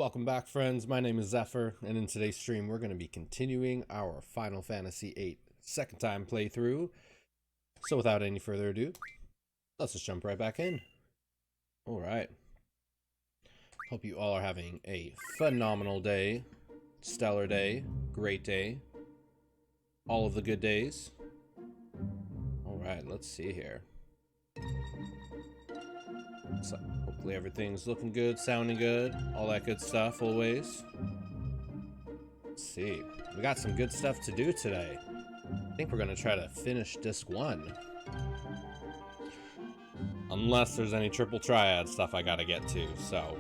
Welcome back, friends. My name is Zephyr, and in today's stream we're going to be continuing our Final Fantasy VIII second time playthrough. So without any further ado, let's just jump right back in. Alright. Hope you all are having a phenomenal day, stellar day, great day, all of the good days. Alright, let's see here. So, hopefully everything's looking good, sounding good, all that good stuff always. Let's see. We got some good stuff to do today. I think we're going to try to finish disc 1. Unless there's any triple triad stuff I got to get to, so.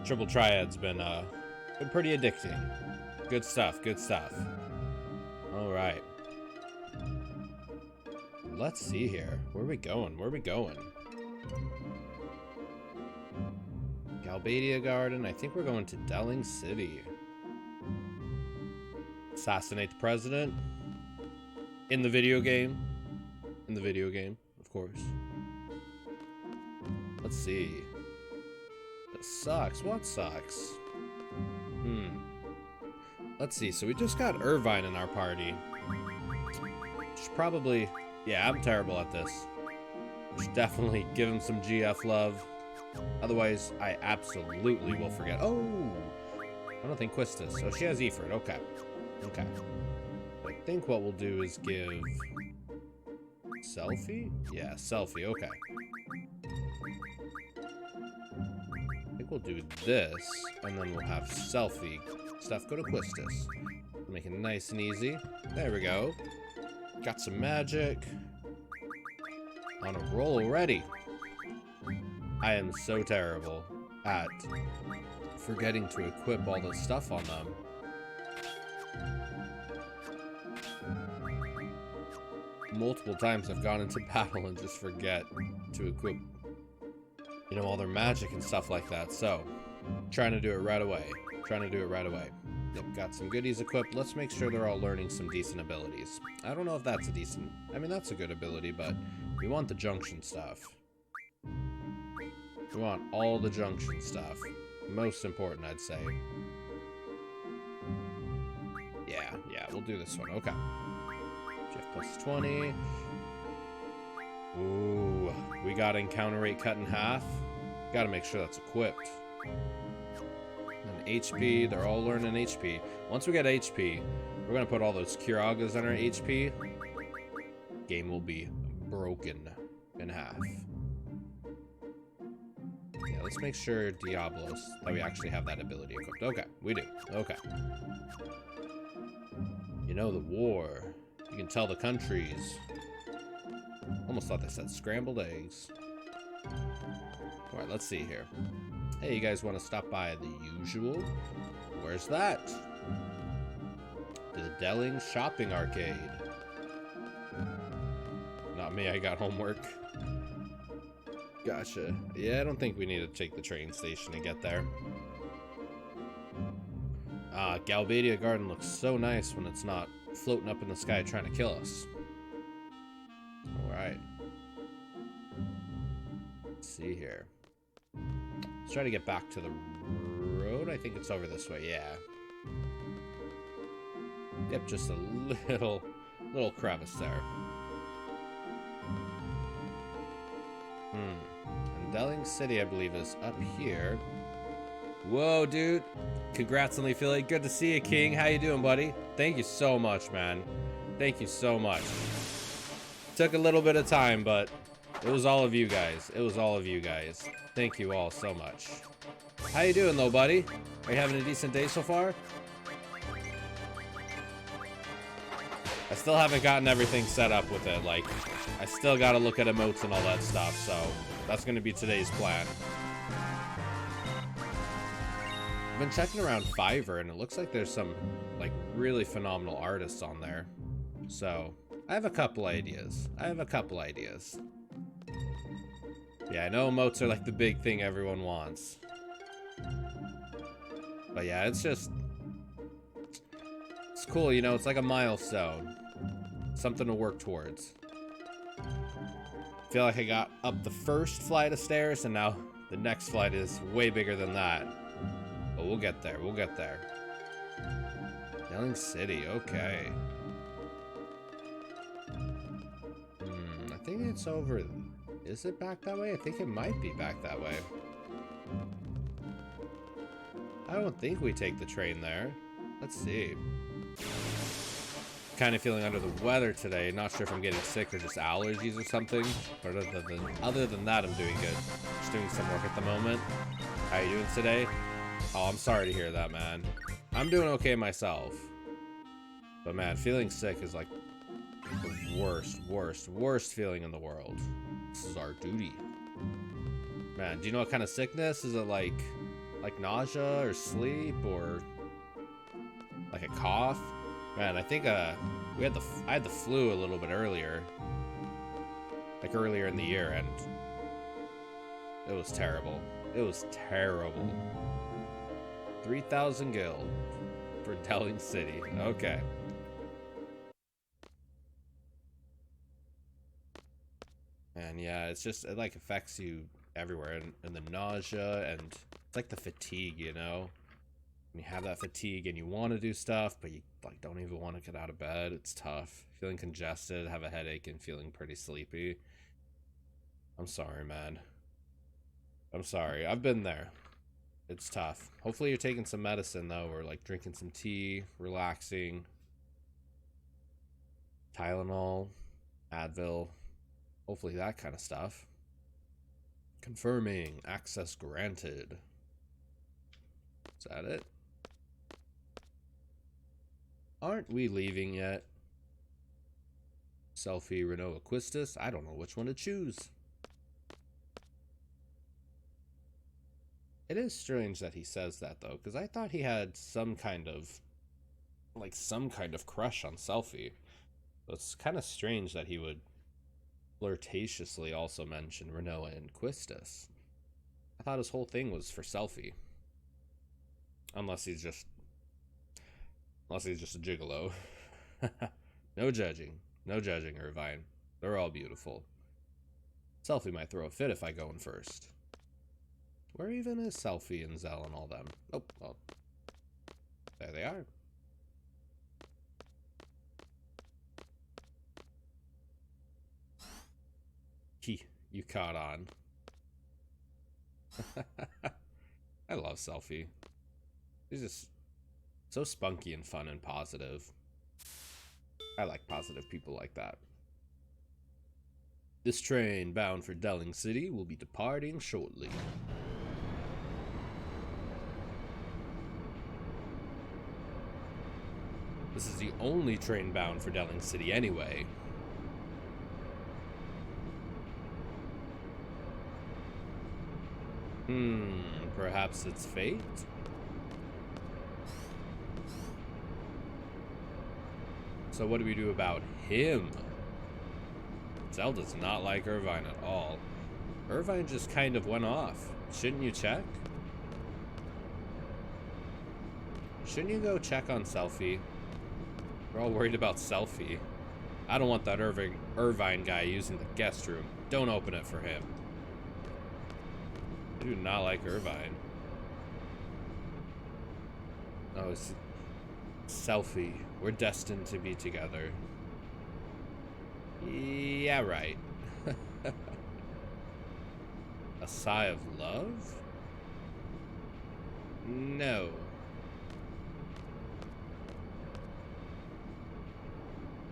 Triple triad's been pretty addicting. Good stuff, good stuff. Alright. Let's see here. Where are we going? Where are we going? Galbadia Garden. I think we're going to Delling City. Assassinate the president. In the video game. In the video game, of course. Let's see. This sucks. What sucks? Let's see. So we just got Irvine in our party. Should probably... Yeah, I'm terrible at this. Should definitely give him some GF love. Otherwise, I absolutely will forget. Oh! I don't think Quistis. So she has Ifrit. Okay. Okay. I think what we'll do is give... Selfie? Yeah, Selfie. Okay. I think we'll do this, and then we'll have Selfie stuff go to Quistis. Make it nice and easy. There we go. Got some magic. On a roll already. I am so terrible at forgetting to equip all this stuff on them. Multiple times I've gone into battle and just forget to equip, you know, all their magic and stuff like that. So, trying to do it right away. Trying to do it right away. Yep, got some goodies equipped. Let's make sure they're all learning some decent abilities. I don't know if that's a decent... I mean, that's a good ability, but we want the junction stuff. We want all the junction stuff. Most important, I'd say. Yeah, we'll do this one. Okay. Pt.20. Ooh, we got encounter rate cut in half. Gotta make sure that's equipped. And HP, they're all learning HP. Once we get HP, we're gonna put all those Kiragas on our HP. Game will be broken in half. Yeah, let's make sure Diablos, that we actually have that ability equipped. Okay, we do. Okay. You know, the war. You can tell the countries. Almost thought they said scrambled eggs. Alright, let's see here. Hey, you guys want to stop by the usual? Where's that? The Delling Shopping Arcade. Not me, I got homework. Gotcha. Yeah, I don't think we need to take the train station to get there. Galbadia Garden looks so nice when it's not floating up in the sky trying to kill us. Alright. Let's see here. Let's try to get back to the road. I think it's over this way, yeah. Yep, just a little crevice there. And Delling City, I believe, is up here. Whoa, dude. Congrats on the affiliate. Good to see you, King. How you doing, buddy? Thank you so much, man. Thank you so much. Took a little bit of time, but it was all of you guys. It was all of you guys. Thank you all so much. How you doing, though, buddy? Are you having a decent day so far? I still haven't gotten everything set up with it. Like, I still gotta look at emotes and all that stuff, so that's gonna be today's plan. I've been checking around Fiverr, and it looks like there's some, like, really phenomenal artists on there. So, I have a couple ideas. Yeah, I know emotes are, like, the big thing everyone wants. But yeah, it's just... It's cool, you know, it's like a milestone. Something to work towards. I feel like I got up the first flight of stairs, and now the next flight is way bigger than that. we'll get there. We'll get there. Yelling City, okay. I think it's over. Is it back that way? I think it might be back that way. I don't think we take the train there. Let's see. Kind of feeling under the weather today. Not sure if I'm getting sick or just allergies or something. But other than that, I'm doing good. Just doing some work at the moment. How you doing today? Oh, I'm sorry to hear that, man. I'm doing okay myself. But man, feeling sick is like the worst feeling in the world. This is our duty. Man, do you know what kind of sickness? Is it like nausea or sleep or like a cough? Man, I think I had the flu a little bit earlier. Like earlier in the year, and it was terrible. It was terrible. 3,000 gil for Delling City. Okay. And yeah, it's just, it like affects you everywhere, and the nausea, and it's like the fatigue, you know? When you have that fatigue and you want to do stuff, but you like don't even want to get out of bed, it's tough. Feeling congested, have a headache, and feeling pretty sleepy. I'm sorry, man. I'm sorry. I've been there. It's tough. Hopefully you're taking some medicine, though, or like drinking some tea, relaxing. Tylenol, Advil, hopefully that kind of stuff. Confirming. Access granted. Is that it? Aren't we leaving yet? Selfie, Renault Equistus? I don't know which one to choose. It is strange that he says that, though, because I thought he had some kind of crush on Selfie. So it's kind of strange that he would flirtatiously also mention Renault and Quistis. I thought his whole thing was for Selfie. Unless he's just a gigolo. No judging. No judging, Irvine. They're all beautiful. Selfie might throw a fit if I go in first. Where even is Selfie and Zell and all them? Oh, well. There they are. You caught on. I love Selfie. He's just so spunky and fun and positive. I like positive people like that. This train bound for Delling City will be departing shortly. This is the only train bound for Delling City anyway. Perhaps it's fate? So what do we do about him? Zell does not like Irvine at all. Irvine just kind of went off. Shouldn't you check? Shouldn't you go check on Selfie? We're all worried about Selfie. I don't want that Irvine guy using the guest room. Don't open it for him. I do not like Irvine. Oh, it's Selfie. We're destined to be together. Yeah, right. A sigh of love? No.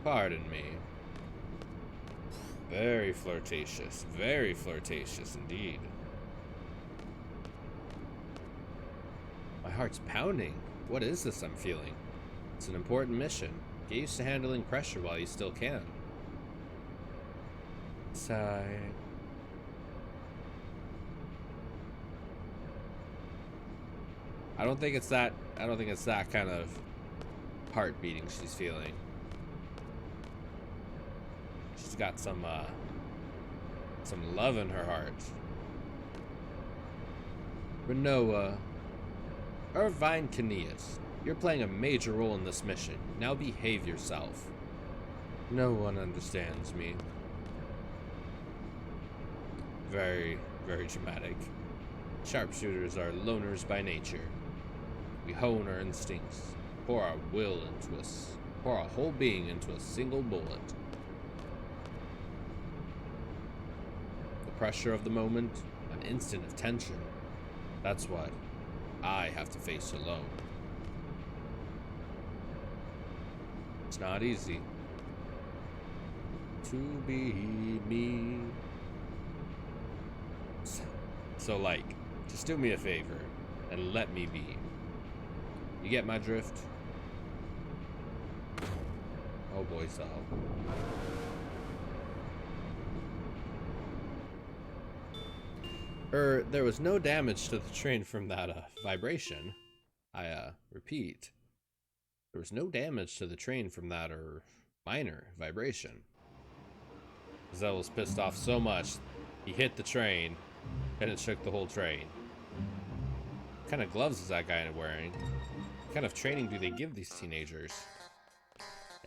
Pardon me. Very flirtatious indeed. My heart's pounding. What is this I'm feeling? It's an important mission. Get used to handling pressure while you still can. Sigh. I don't think it's that kind of heart beating she's feeling. She's got some love in her heart. Renoa, Irvine Caneas, you're playing a major role in this mission. Now behave yourself. No one understands me. Very, very dramatic. Sharpshooters are loners by nature. We hone our instincts, pour our will into us, pour our whole being into a single bullet. The pressure of the moment, an instant of tension. That's what I have to face alone. It's not easy to be me. So like, just do me a favor and let me be. You get my drift? Oh boy, so. There was no damage to the train from that vibration. I repeat. There was no damage to the train from that minor vibration. Zell was pissed off so much, he hit the train, and it shook the whole train. What kind of gloves is that guy wearing? What kind of training do they give these teenagers?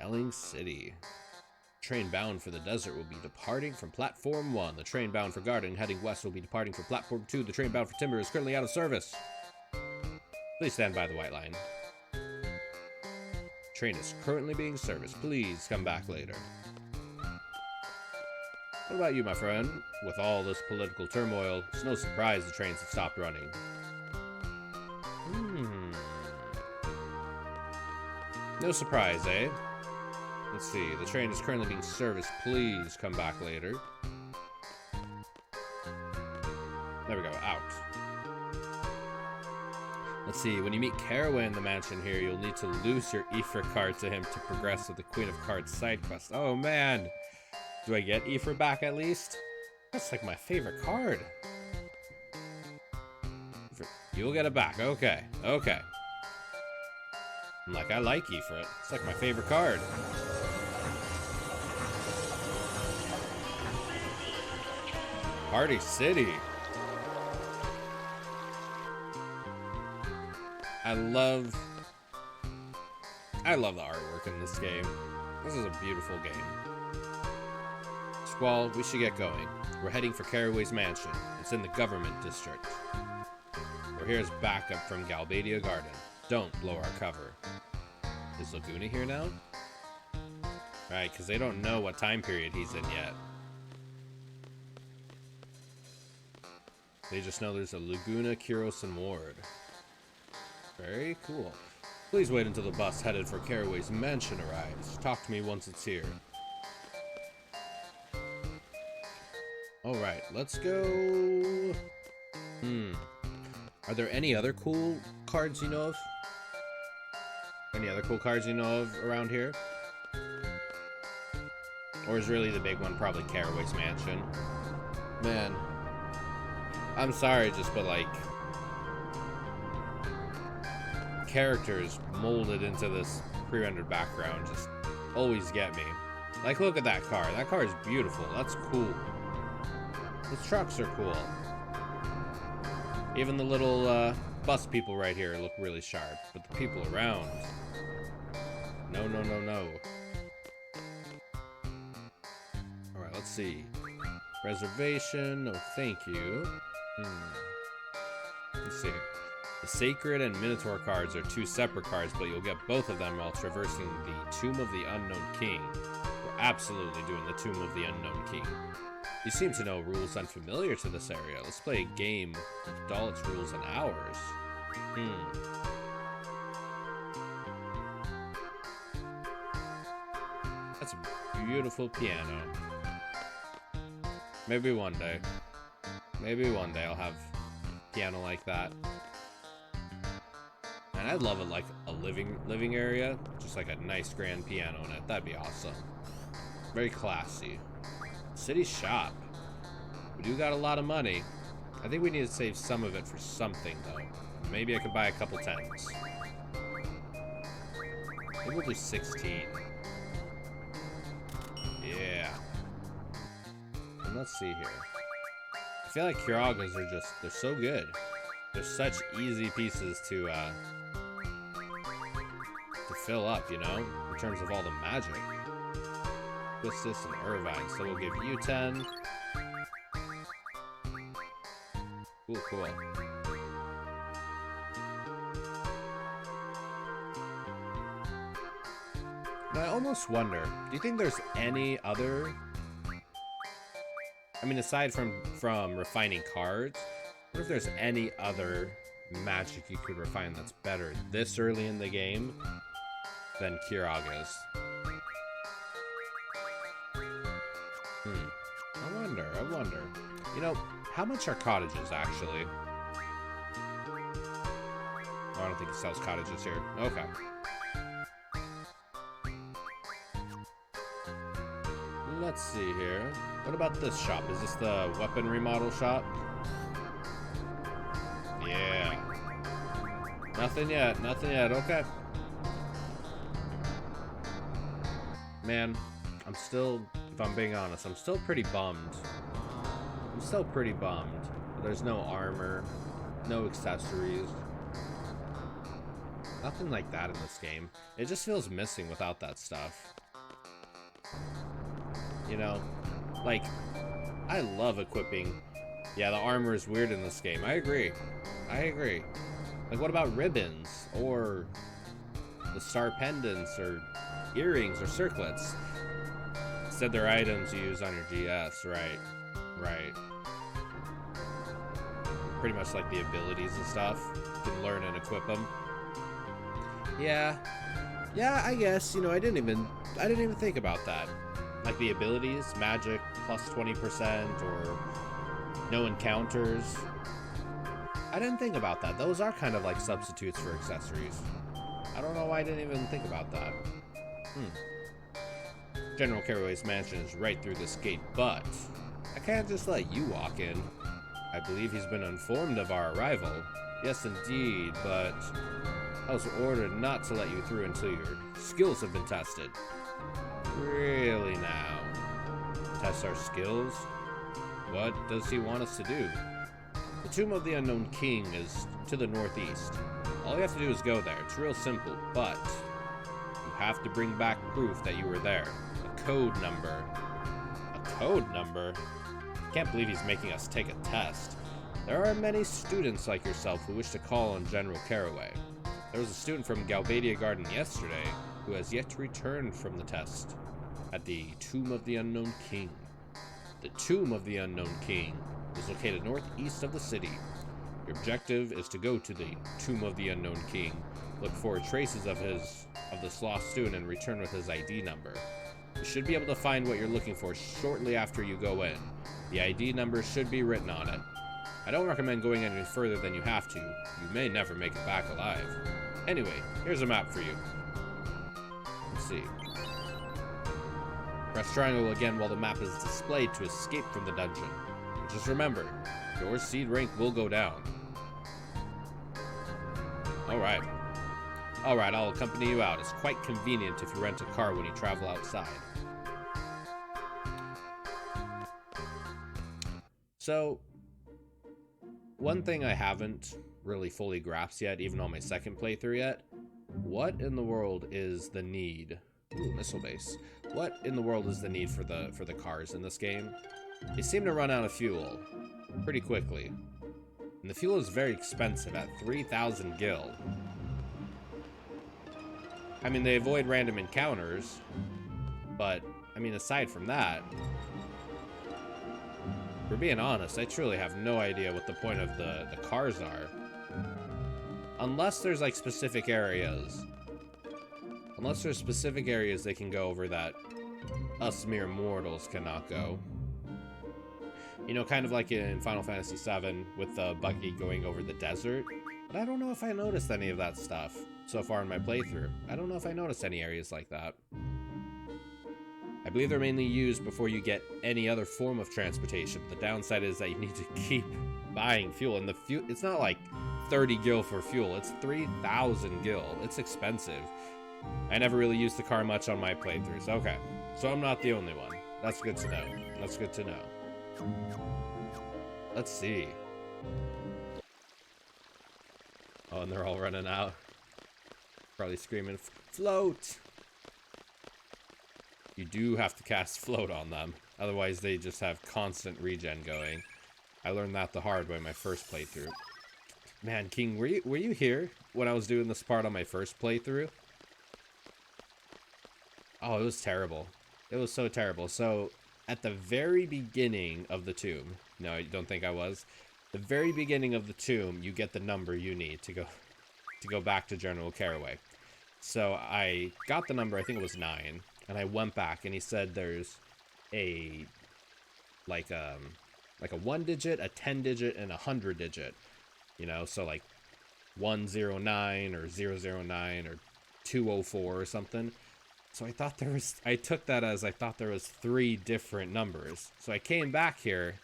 Delling City. Train bound for the desert will be departing from platform 1. The train bound for Garden heading west will be departing from platform 2. The train bound for Timber is currently out of service. Please stand by the white line. Train is currently being serviced. Please come back later. What about you, my friend? With all this political turmoil, it's no surprise the trains have stopped running. No surprise, eh? Let's see. The train is currently being serviced. Please come back later. There we go. Out. Let's see. When you meet Caraway in the mansion here, you'll need to lose your Aoife card to him to progress with the Queen of Cards side quest. Oh, man. Do I get Aoife back at least? That's like my favorite card. You'll get it back. Okay. Okay. I'm like, I like Aoife. It's like my favorite card. Party City. I love the artwork in this game. This is a beautiful game. Squall, we should get going. We're heading for Caraway's mansion. It's in the government district. We're here as backup from Galbadia Garden. Don't blow our cover. Is Laguna here now? Right, because they don't know what time period he's in yet. They just know there's a Laguna, Kiros, and Ward. Very cool. Please wait until the bus headed for Caraway's mansion arrives. Talk to me once it's here. Alright, let's go... Are there any other cool cards you know of? Any other cool cards you know of around here? Or is really the big one probably Caraway's mansion? Man. I'm sorry, but like... characters molded into this pre-rendered background just always get me. Like, look at that car. That car is beautiful. That's cool. The trucks are cool. Even the little bus people right here look really sharp. But the people around... No, no, no, no. Alright, let's see. Reservation. No, thank you. Let's see. The Sacred and Minotaur cards are two separate cards, but you'll get both of them while traversing the Tomb of the Unknown King. We're absolutely doing the Tomb of the Unknown King. You seem to know rules unfamiliar to this area. Let's play a game with all its rules and ours. That's a beautiful piano. Maybe one day. Maybe one day I'll have a piano like that. And I'd love it like a living area. Just like a nice grand piano in it. That'd be awesome. Very classy. City shop. We do got a lot of money. I think we need to save some of it for something though. Maybe I could buy a couple tents. Maybe we'll do 16. Yeah. And let's see here. I feel like Kiragas are just, they're so good. They're such easy pieces to fill up, you know, in terms of all the magic. Twistis and Irvine, so we'll give you 10. Cool, cool. I almost wonder, do you think there's any other... I mean, aside from refining cards, what if there's any other magic you could refine that's better this early in the game than Kiraga's? I wonder. You know, how much are cottages, actually? Oh, I don't think he sells cottages here. Okay. Let's see here. What about this shop? Is this the weapon remodel shop? Yeah. Nothing yet. Okay. Man, I'm still, if I'm being honest, I'm still pretty bummed. There's no armor, no accessories. Nothing like that in this game. It just feels missing without that stuff. You know, like, I love equipping. Yeah, the armor is weird in this game. I agree. Like, what about ribbons? Or the star pendants? Or earrings? Or circlets? Instead, they're items you use on your GS. Right. Pretty much like the abilities and stuff. You can learn and equip them. Yeah, I guess, you know, I didn't even think about that. Like the abilities, magic plus 20% or no encounters. I didn't think about that. Those are kind of like substitutes for accessories. I don't know why I didn't even think about that. General Caraway's mansion is right through this gate, but I can't just let you walk in. I believe he's been informed of our arrival. Yes, indeed, but I was ordered not to let you through until your skills have been tested. Really now? Test our skills? What does he want us to do? The Tomb of the Unknown King is to the northeast. All you have to do is go there. It's real simple, but you have to bring back proof that you were there. A code number. A code number? I can't believe he's making us take a test. There are many students like yourself who wish to call on General Caraway. There was a student from Galbadia Garden yesterday who has yet to return from the test at the Tomb of the Unknown King. The Tomb of the Unknown King is located northeast of the city. Your objective is to go to the Tomb of the Unknown King, look for traces of this lost student, and return with his ID number. You should be able to find what you're looking for shortly after you go in. The ID number should be written on it. I don't recommend going any further than you have to. You may never make it back alive. Anyway, here's a map for you. Let's see. Press triangle again while the map is displayed to escape from the dungeon. But just remember, your seed rank will go down. Alright, I'll accompany you out. It's quite convenient if you rent a car when you travel outside. So, one thing I haven't really fully grasped yet, even on my second playthrough yet, what in the world is the need? Ooh, missile base. What in the world is the need for the cars in this game? They seem to run out of fuel pretty quickly. And the fuel is very expensive at 3,000 gil. I mean, they avoid random encounters, but, I mean, aside from that, for being honest, I truly have no idea what the point of the cars are. Unless there's, like, specific areas. Unless there's specific areas they can go over that us mere mortals cannot go. You know, kind of like in Final Fantasy VII with the buggy going over the desert. But I don't know if I noticed any of that stuff so far in my playthrough. I don't know if I noticed any areas like that. I believe they're mainly used before you get any other form of transportation. The downside is that you need to keep buying fuel, and the fuel, it's not like 30 gil for fuel, it's 3,000 gil. It's expensive. I never really used the car much on my playthroughs. Okay, so I'm not the only one. That's good to know. That's good to know. Let's see. Oh, and they're all running out. Probably screaming, float! You do have to cast float on them. Otherwise, they just have constant regen going. I learned that the hard way my first playthrough. Man, King, were you here when I was doing this part on my first playthrough? Oh, it was terrible. It was so terrible. So, at the very beginning of the tomb, no, I don't think I was. The very beginning of the tomb, you get the number you need to go back to General Caraway. So I got the number, I think it was 9, and I went back, and he said there's a like a 1 digit, a 10 digit, and a 100 digit. You know, so like 109 or 009 or 204 or something. So I took that as I thought there was 3 different numbers. So I came back here,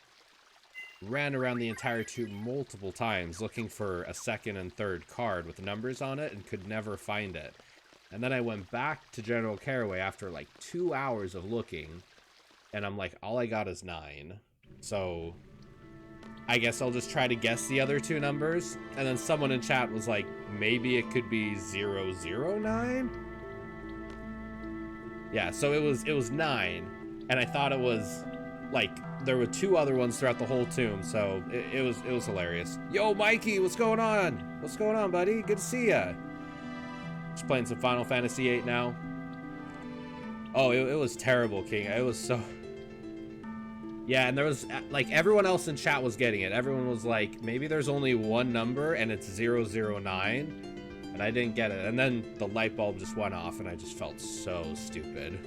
ran around the entire tube multiple times looking for a second and third card with numbers on it and could never find it. And then I went back to General Caraway after like 2 hours of looking, and I'm like, all I got is 9. So I guess I'll just try to guess the other 2 numbers. And then someone in chat was like, maybe it could be 009? Yeah, so it was 9, and I thought it was like there were 2 other ones throughout the whole tomb, so it was hilarious. Yo, Mikey, what's going on? What's going on, buddy? Good to see ya. Just playing some Final Fantasy VIII now. Oh, it was terrible, King. It was so... Yeah, and there was, like, everyone else in chat was getting it. Everyone was like, maybe there's only 1 number, and it's 009. And I didn't get it. And then the light bulb just went off, and I just felt so stupid.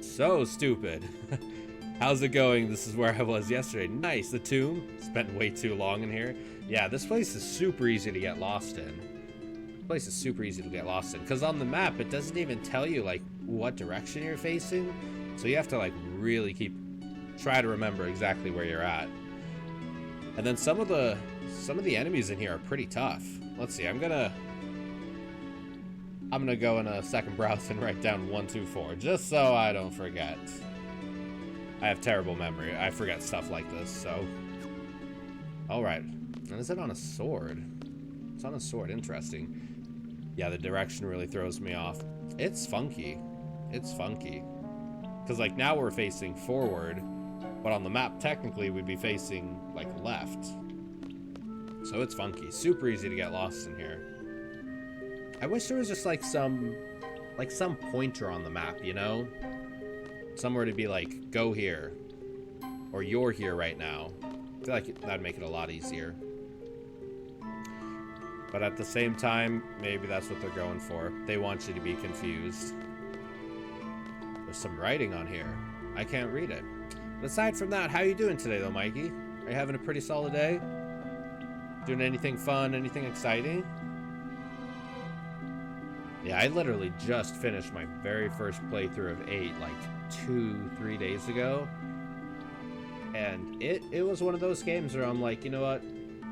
So stupid. How's it going? This is where I was yesterday. Nice. The tomb. Spent way too long in here. Yeah, this place is super easy to get lost in. This place is super easy to get lost in. Because on the map, it doesn't even tell you, like, what direction you're facing. So you have to, like, really try to remember exactly where you're at. And then some of the enemies in here are pretty tough. Let's see. I'm gonna go in a second browse and write down 124, just so I don't forget. I have terrible memory. I forget stuff like this, so. Alright. And is it on a sword? It's on a sword. Interesting. Yeah, the direction really throws me off. It's funky. It's funky. Because, like, now we're facing forward, but on the map, technically, we'd be facing, like, left. So it's funky. Super easy to get lost in here. I wish there was just like some pointer on the map, you know? Somewhere to be like, go here. Or you're here right now. I feel like that'd make it a lot easier. But at the same time, maybe that's what they're going for. They want you to be confused. There's some writing on here. I can't read it. But aside from that, how are you doing today though, Mikey? Are you having a pretty solid day? Doing anything fun, anything exciting? Yeah, I literally just finished my very first playthrough of VIII like 2-3 days ago. And it was one of those games where I'm like, you know what?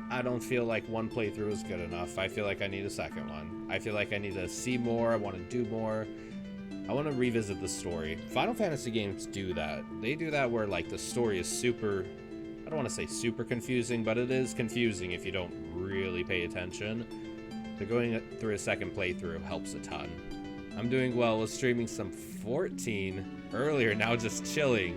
I don't feel like one playthrough is good enough. I feel like I need a second one. I feel like I need to see more. I want to do more. I want to revisit the story. Final Fantasy games do that. They do that where like the story is super... I don't want to say super confusing, but it is confusing if you don't really pay attention. So going through a second playthrough helps a ton. I'm doing well. Was streaming some 14 earlier, now just chilling.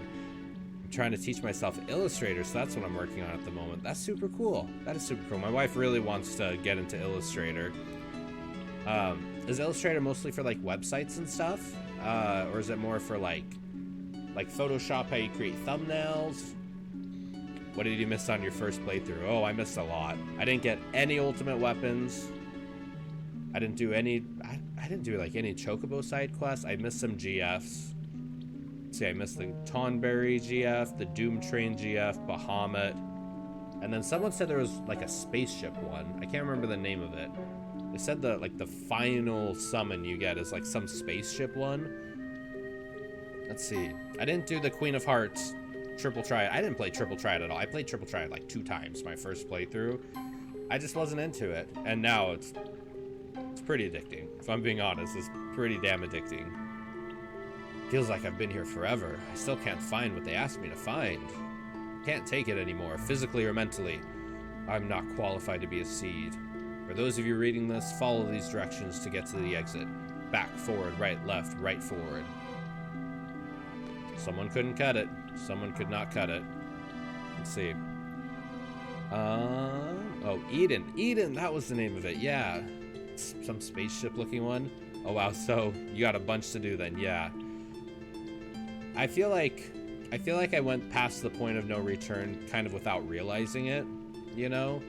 I'm trying to teach myself Illustrator, so that's what I'm working on at the moment. That's super cool. That is super cool. My wife really wants to get into Illustrator. Is Illustrator mostly for like websites and stuff? Or is it more for like Photoshop, how you create thumbnails? What did you miss on your first playthrough? Oh, I missed a lot. I didn't get any ultimate weapons. I didn't do any... I didn't do like any Chocobo side quests. I missed some GFs. Let's see, I missed the Tonberry GF, the Doom Train GF, Bahamut. And then someone said there was like a spaceship one. I can't remember the name of it. They said that like the final summon you get is like some spaceship one. Let's see. I didn't do the Queen of Hearts Triple Triad. I didn't play Triple Triad at all. I played Triple Triad like 2 times my first playthrough. I just wasn't into it. And now it's pretty addicting. If I'm being honest, it's pretty damn addicting. Feels like I've been here forever. I still can't find what they asked me to find. Can't take it anymore, physically or mentally. I'm not qualified to be a seed. For those of you reading this, follow these directions to get to the exit. Back, forward, right, left, right, forward. Someone couldn't cut it. Someone could not cut it. Let's see. Oh, Eden. Eden, that was the name of it, yeah. Some spaceship looking one. Oh wow, so you got a bunch to do then, yeah. I feel like I went past the point of no return kind of without realizing it, you know?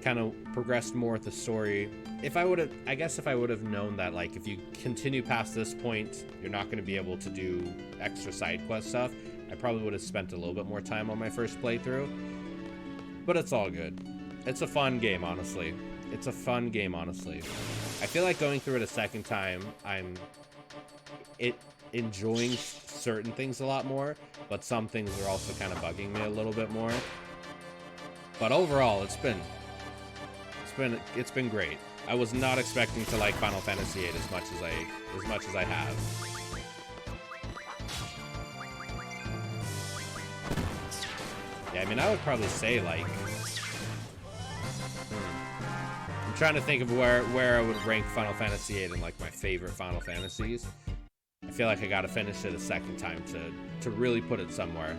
Kind of progressed more with the story. I guess if I would have known that, like, if you continue past this point, you're not going to be able to do extra side quest stuff, I probably would have spent a little bit more time on my first playthrough. But it's all good. It's a fun game, honestly. It's a fun game, honestly. I feel like going through it a second time, I'm enjoying certain things a lot more, but some things are also kind of bugging me a little bit more. But overall, it's been great. I was not expecting to like Final Fantasy VIII as much as I have. Yeah, I mean, I would probably say, like, I'm trying to think of where I would rank Final Fantasy VIII in, like, my favorite Final Fantasies. I feel like I gotta finish it a second time to really put it somewhere.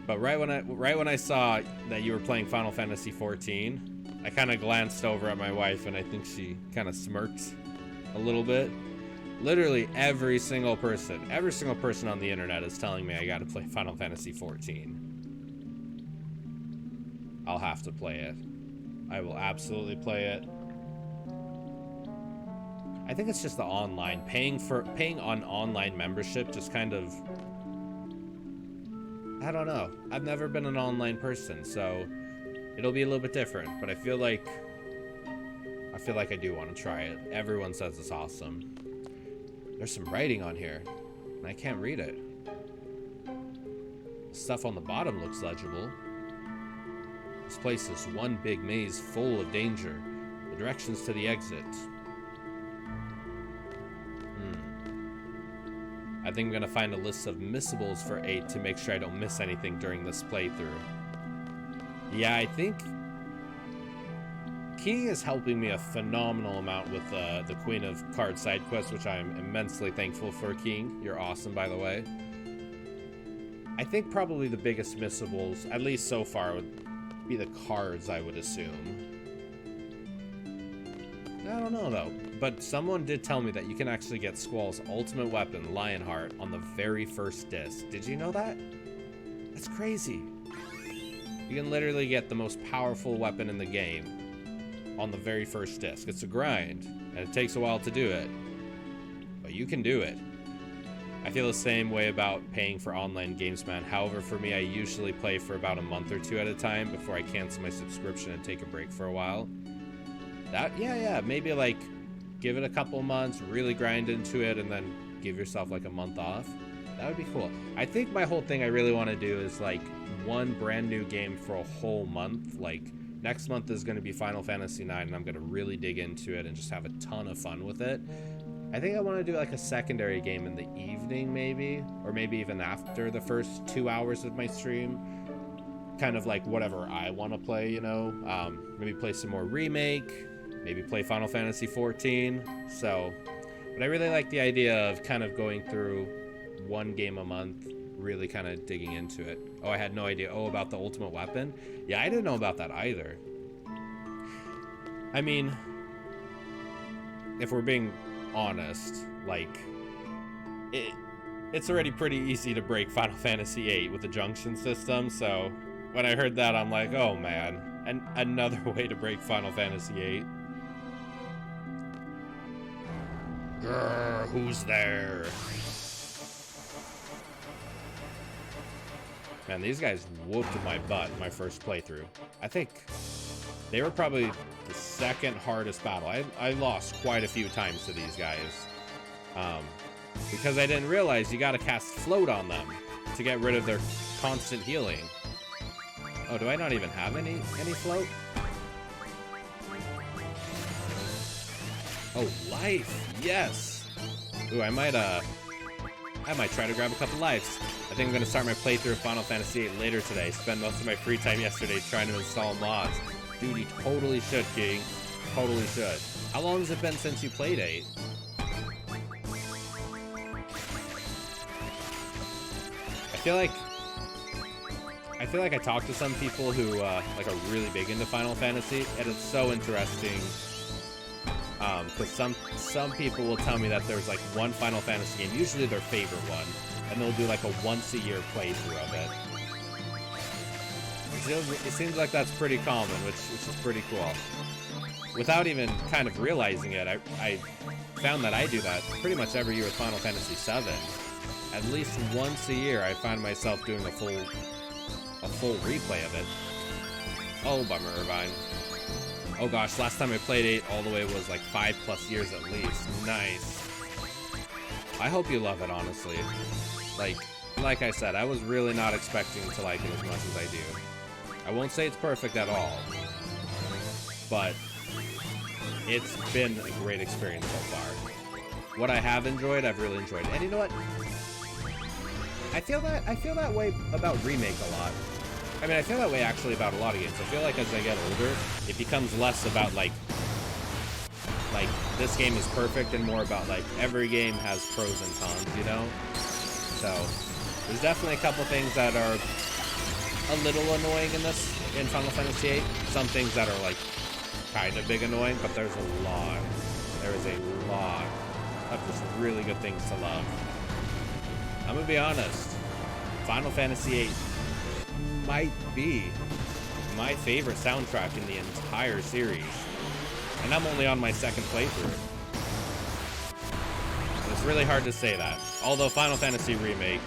But right when I saw that you were playing Final Fantasy XIV, I kind of glanced over at my wife, and I think she kind of smirked a little bit. Literally every single person on the internet is telling me I gotta play Final Fantasy XIV. I'll have to play it. I will absolutely play it. I think it's just the online. Paying on online membership just kind of... I don't know. I've never been an online person, so it'll be a little bit different, but I feel like I do want to try it. Everyone says it's awesome. There's some writing on here, and I can't read it. The stuff on the bottom looks legible. This place is one big maze full of danger. The directions to the exit. I think I'm gonna find a list of missables for 8 to make sure I don't miss anything during this playthrough. Yeah, I think King is helping me a phenomenal amount with the Queen of Cards side quest, which I'm immensely thankful for, King. You're awesome, by the way. I think probably the biggest missables, at least so far, would be the cards, I would assume. I don't know, though. But someone did tell me that you can actually get Squall's ultimate weapon, Lionheart, on the very first disc. Did you know that? That's crazy. You can literally get the most powerful weapon in the game on the very first disc. It's a grind, and it takes a while to do it. But you can do it. I feel the same way about paying for online games, man. However, for me, I usually play for about a month or two at a time before I cancel my subscription and take a break for a while. Yeah, maybe like give it a couple months, really grind into it, and then give yourself like a month off. That would be cool. I think my whole thing I really want to do is like one brand new game for a whole month. Like next month is going to be Final Fantasy IX, and I'm going to really dig into it and just have a ton of fun with it. I think I want to do like a secondary game in the evening maybe, or maybe even after the first 2 hours of my stream. Kind of like whatever I want to play, you know. Maybe play some more Remake, maybe play Final Fantasy XIV. So, but I really like the idea of kind of going through one game a month, really kind of digging into it. Oh, I had no idea. Oh, about the ultimate weapon? Yeah, I didn't know about that either. I mean, if we're being honest, like, it's already pretty easy to break Final Fantasy VIII with the junction system, so when I heard that, I'm like, oh man, and another way to break Final Fantasy VIII. Grrr, who's there? Man, these guys whooped my butt in my first playthrough. I think they were probably the second hardest battle. I lost quite a few times to these guys. Because I didn't realize you gotta cast float on them to get rid of their constant healing. Oh, do I not even have any float? Oh, life! Yes! Ooh, I might try to grab a couple lives. I think I'm gonna start my playthrough of Final Fantasy VIII later today. Spend most of my free time yesterday trying to install mods. Dude, you totally should, King. Totally should. How long has it been since you played 8? I feel like I talked to some people who like are really big into Final Fantasy, and it's so interesting Because some people will tell me that there's like one Final Fantasy game, usually their favorite one, and they'll do like a once-a-year playthrough of it. It seems like that's pretty common, which is pretty cool. Without even kind of realizing it, I found that I do that pretty much every year with Final Fantasy VII. At least once a year, I find myself doing a full replay of it. Oh, bummer, Irvine. Oh gosh, last time I played 8 all the way was like 5+ years at least. Nice. I hope you love it, honestly. Like I said, I was really not expecting to like it as much as I do. I won't say it's perfect at all, but it's been a great experience so far. What I have enjoyed, I've really enjoyed. And you know what? I feel that way about Remake a lot. I mean, I feel that way actually about a lot of games. I feel like as I get older, it becomes less about like this game is perfect and more about like every game has pros and cons, you know? So there's definitely a couple things that are a little annoying in Final Fantasy VIII. Some things that are like kind of big annoying, but there's a lot. There is a lot of just really good things to love. I'm gonna be honest. Final Fantasy VIII might be my favorite soundtrack in the entire series, and I'm only on my second playthrough. It's really hard to say that. Although Final Fantasy Remake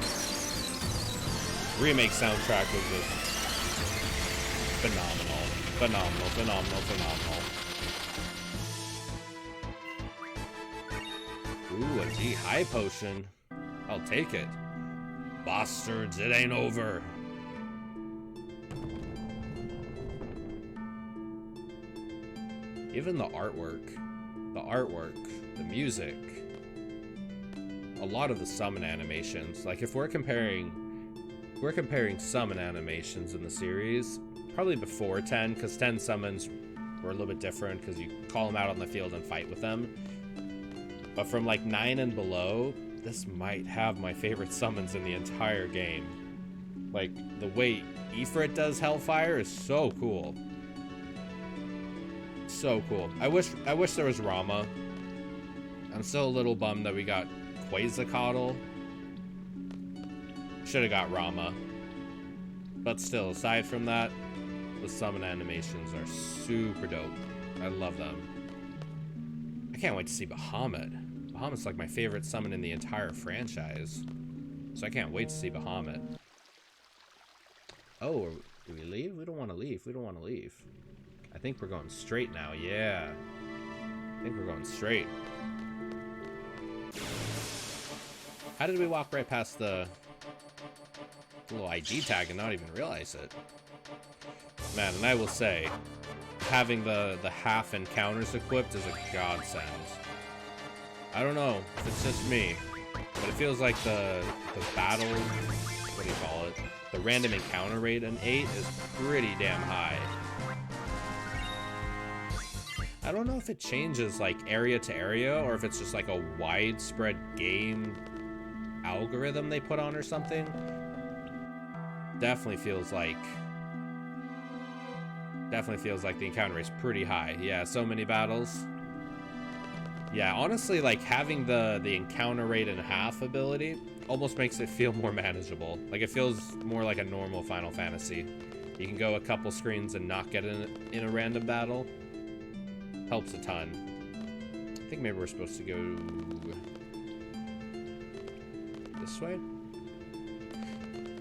soundtrack was just phenomenal. Ooh, a G high potion. I'll take it. Bastards, it ain't over. Even the artwork, the music, a lot of the summon animations. Like if we're comparing summon animations in the series, probably before 10, because 10 summons were a little bit different because you call them out on the field and fight with them. But from like 9 and below, this might have my favorite summons in the entire game. Like the way Ifrit does Hellfire is so cool. So cool. I wish there was Rama. I'm still a little bummed that we got Quetzalcoatl. Should have got Rama. But still, aside from that, the summon animations are super dope. I love them. I can't wait to see Bahamut. Bahamut's like my favorite summon in the entire franchise. So I can't wait to see Bahamut. Oh, do we leave? We don't want to leave. I think we're going straight now, yeah. I think we're going straight. How did we walk right past the little ID tag and not even realize it? Man, and I will say, having the half encounters equipped is a godsend. I don't know if it's just me, but it feels like the battle, what do you call it? The random encounter rate in 8 is pretty damn high. I don't know if it changes like area to area or if it's just like a widespread game algorithm they put on or something. Definitely feels like the encounter is pretty high. Yeah, so many battles. Yeah, honestly, like having the encounter rate in half ability almost makes it feel more manageable. Like it feels more like a normal Final Fantasy. You can go a couple screens and not get in a random battle. Helps a ton. I think maybe we're supposed to go this way.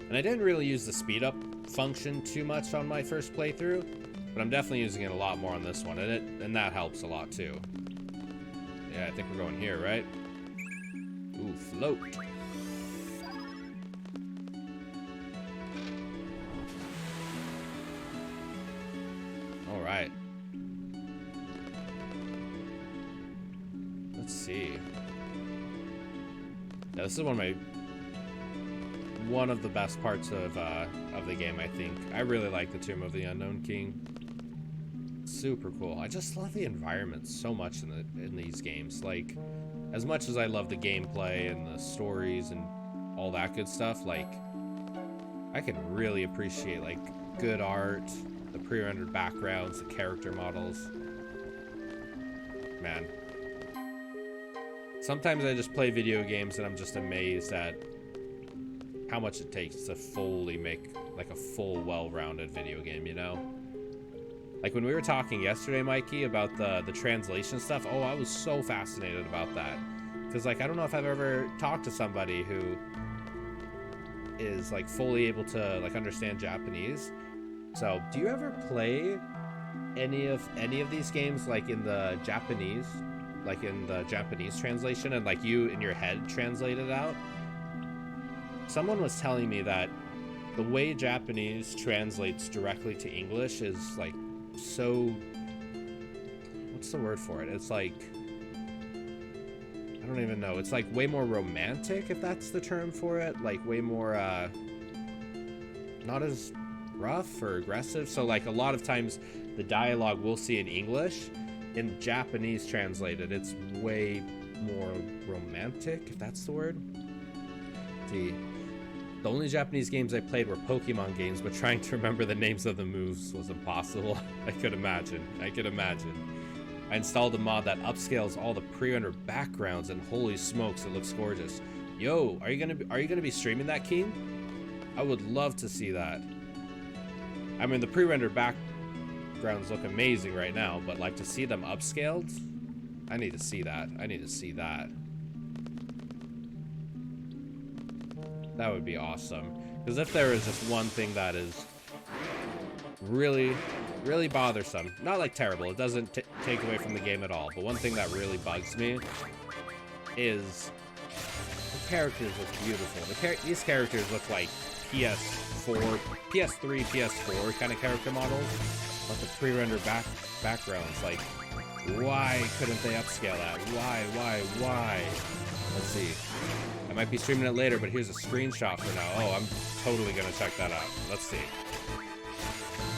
And I didn't really use the speed up function too much on my first playthrough, but I'm definitely using it a lot more on this one, and that helps a lot too. Yeah, I think we're going here, right? Ooh, float. All right. Let's see. Yeah, this is one of the best parts of the game, I think. I really like the Tomb of the Unknown King. Super cool. I just love the environment so much in these games. Like, as much as I love the gameplay and the stories and all that good stuff, like, I can really appreciate like good art, the pre-rendered backgrounds, the character models. Man, Sometimes I just play video games and I'm just amazed at how much it takes to fully make like a full, well-rounded video game, you know? Like when we were talking yesterday, Mikey, about the translation stuff, oh, I was so fascinated about that. Because, like, I don't know if I've ever talked to somebody who is, like, fully able to, like, understand Japanese. So, do you ever play any of these games, like, in the Japanese translation, and, like, you, in your head, translate it out? Someone was telling me that the way Japanese translates directly to English is, like, so... What's the word for it? It's, like... I don't even know. It's, like, way more romantic, if that's the term for it. Like, way more, not as rough or aggressive. So, like, a lot of times, the dialogue we'll see in English, in Japanese translated, it's way more romantic, if that's the word. See... The only Japanese games I played were Pokemon games, but trying to remember the names of the moves was impossible. I could imagine. I installed a mod that upscales all the pre-rendered backgrounds, and holy smokes, it looks gorgeous. Yo, are you gonna be streaming that, Keen? I would love to see that. I mean, the pre-rendered backgrounds look amazing right now, but like to see them upscaled, I need to see that. That would be awesome. Because if there is just one thing that is really, really bothersome, not like terrible, it doesn't take away from the game at all, but one thing that really bugs me is the characters look beautiful. These characters look like PS3, PS4 kind of character models, but the pre-rendered backgrounds, like, why couldn't they upscale that? Why? Let's see. I might be streaming it later, but here's a screenshot for now. Oh, I'm totally gonna check that out. Let's see.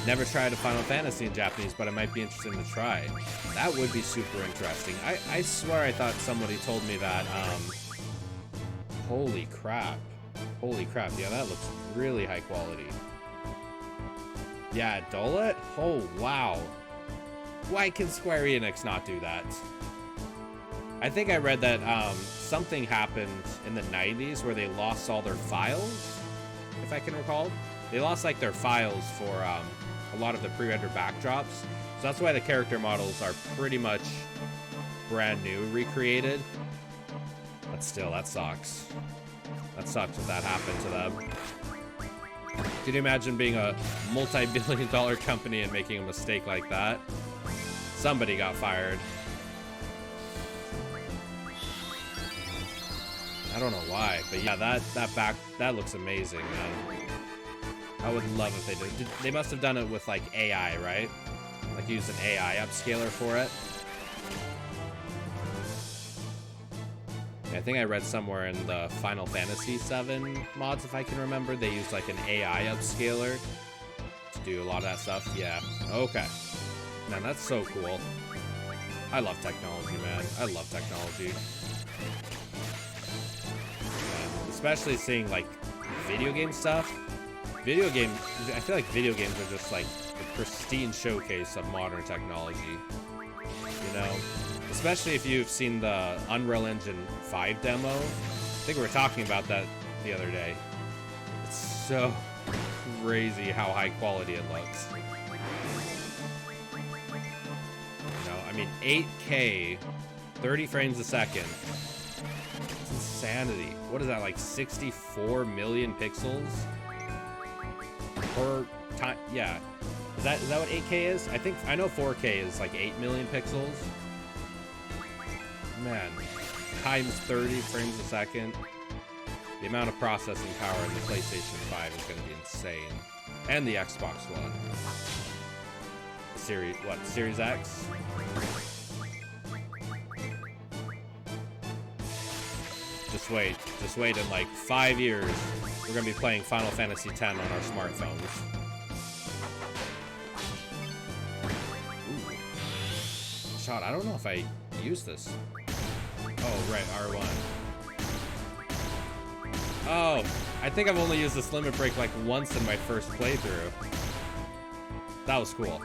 Never tried a Final Fantasy in Japanese, but I might be interested to try. That would be super interesting. I swear I thought somebody told me that, holy crap. Yeah, that looks really high quality. Yeah, Dolet? Oh, wow. Why can Square Enix not do that? I think I read that something happened in the 90s where they lost all their files, if I can recall. They lost like their files for a lot of the pre-rendered backdrops. So that's why the character models are pretty much brand new, recreated. But still, that sucks. That sucks if that happened to them. Can you imagine being a multi-billion-dollar company and making a mistake like that? Somebody got fired. I don't know why, but yeah, that looks amazing, man. I would love if they did. They must have done it with like AI, right? Like used an AI upscaler for it. Yeah, I think I read somewhere in the Final Fantasy VII mods, if I can remember, they used like an AI upscaler to do a lot of that stuff. Yeah. Okay. Man, that's so cool. I love technology, man. I love technology. Especially seeing like video game stuff. I feel like video games are just like the pristine showcase of modern technology. You know? Especially if you've seen the Unreal Engine 5 demo. I think we were talking about that the other day. It's so crazy how high quality it looks. You know, I mean 8K, 30 frames a second. It's insanity. What is that, like 64 million pixels per time? Yeah. Is that what 8K is? I know 4K is like 8 million pixels. Man, times 30 frames a second. The amount of processing power in the PlayStation 5 is going to be insane. And the Xbox One. Series X? Just wait, in like 5 years, we're going to be playing Final Fantasy X on our smartphones. Ooh. Shot, I don't know if I use this. Oh, right, R1. Oh, I think I've only used this limit break like once in my first playthrough. That was cool.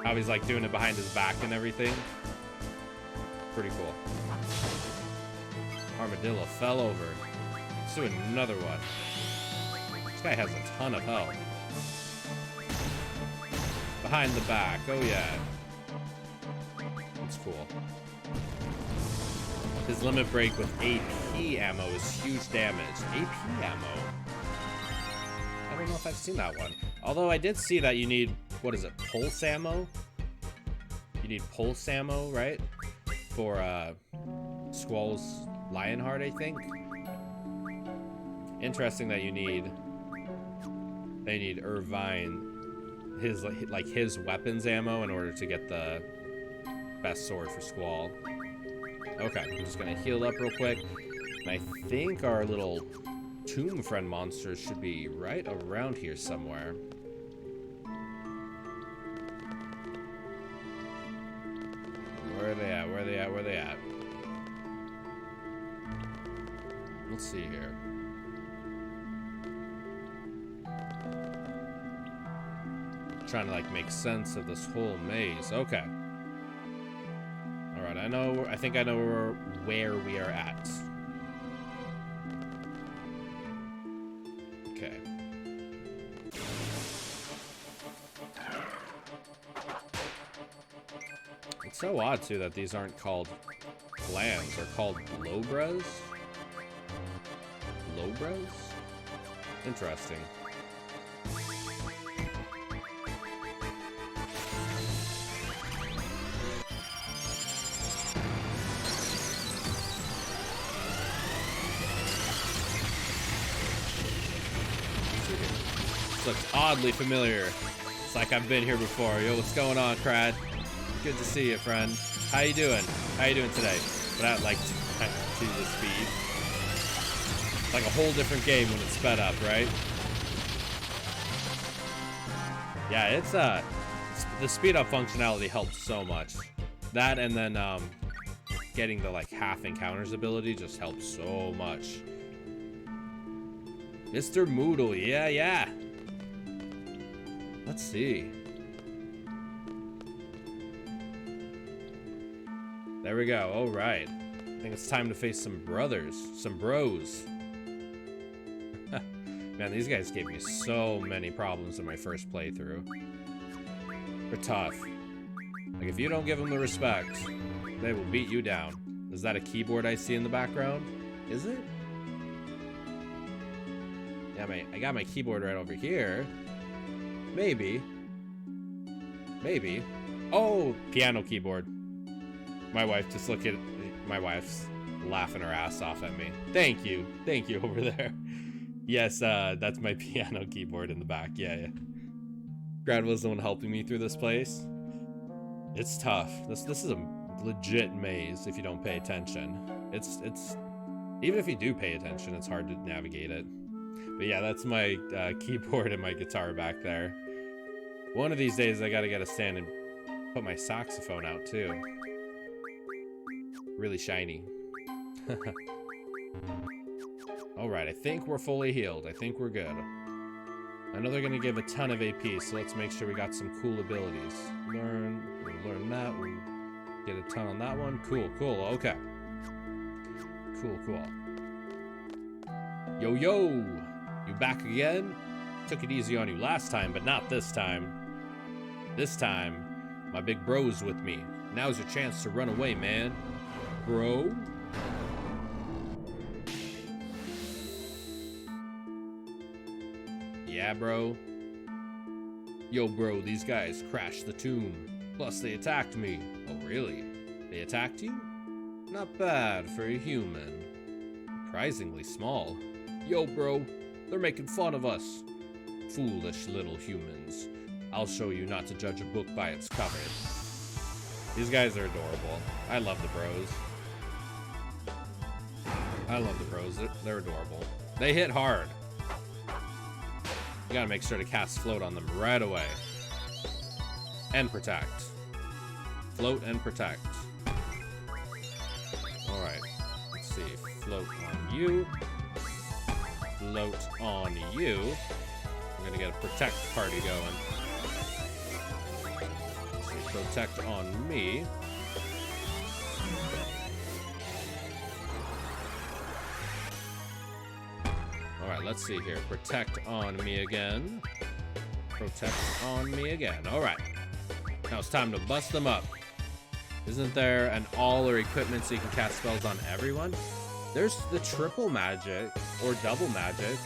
How he's like doing it behind his back and everything. Pretty cool. Armadillo fell over. Let's do another one. This guy has a ton of health. Behind the back. Oh, yeah. That's cool. His limit break with AP ammo is huge damage. AP ammo? I don't know if I've seen that one. Although I did see that you need, what is it, pulse ammo? You need pulse ammo, right? For Squall's Lionheart, I think. Interesting that you need Irvine, his weapons ammo in order to get the best sword for Squall. Okay, I'm just gonna heal up real quick. And I think our little tomb friend monsters should be right around here somewhere. Where are they at? Where are they at? Where are they at? Let's see here. Trying to like make sense of this whole maze. Okay. All right, I think I know where we are at. Okay. It's so odd too that these aren't called clans, they're called Lobras. Lobras? Interesting. This looks oddly familiar. It's like I've been here before. Yo, what's going on, Crad? Good to see you, friend. How you doing? How you doing today? Without like to the speed. It's like a whole different game when it's sped up, right? Yeah, it's the speed up functionality helps so much. That and then getting the like half encounters ability just helps so much. Mr. Moodle, yeah. Let's see. There we go. All right. I think it's time to face some brothers, some bros. Man, these guys gave me so many problems in my first playthrough. They're tough. Like, if you don't give them the respect, they will beat you down. Is that a keyboard I see in the background? Is it? Yeah, I got my keyboard right over here. Maybe. Oh, piano keyboard. My wife just look at my wife's laughing her ass off at me. Thank you over there. Yes, that's my piano keyboard in the back. Yeah. Brad was the one helping me through this place. It's tough. This is a legit maze if you don't pay attention. It's even if you do pay attention, it's hard to navigate it. But yeah, that's my keyboard and my guitar back there. One of these days I gotta get a stand and put my saxophone out too. Really shiny. Alright, I think we're fully healed. I think we're good. I know they're gonna give a ton of AP, so let's make sure we got some cool abilities. We'll learn that. We'll get a ton on that one. Cool. Okay. Cool. Yo! You back again? Took it easy on you last time, but not this time. This time, my big bro's with me. Now's your chance to run away, man. Bro? Yeah, bro. Yo, bro, these guys crashed the tomb. Plus, they attacked me. Oh, really? They attacked you? Not bad for a human. Surprisingly small. Yo, bro, they're making fun of us. Foolish little humans. I'll show you not to judge a book by its cover. These guys are adorable. I love the bros. They're adorable. They hit hard. You gotta make sure to cast float on them right away. And protect. Float and protect. Alright. Let's see. Float on you. Float on you. I'm gonna get a protect party going. Let's see. Protect on me. right, let's see here. Protect on me again. Protect on me again. All right. Now it's time to bust them up. Isn't there an all or equipment so you can cast spells on everyone? There's the triple magic or double magic,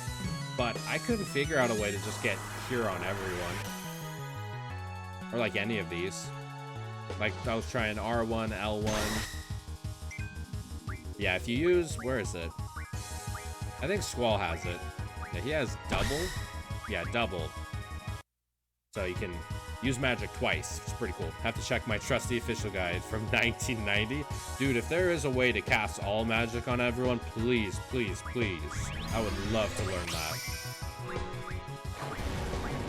but I couldn't figure out a way to just get cure on everyone. Or like any of these. Like I was trying R1, L1. Yeah, if you use, where is it? I think Squall has it. Yeah, he has double. Yeah, double. So you can use magic twice. It's pretty cool. Have to check my trusty official guide from 1990. Dude, if there is a way to cast all magic on everyone, please, please, please. I would love to learn that.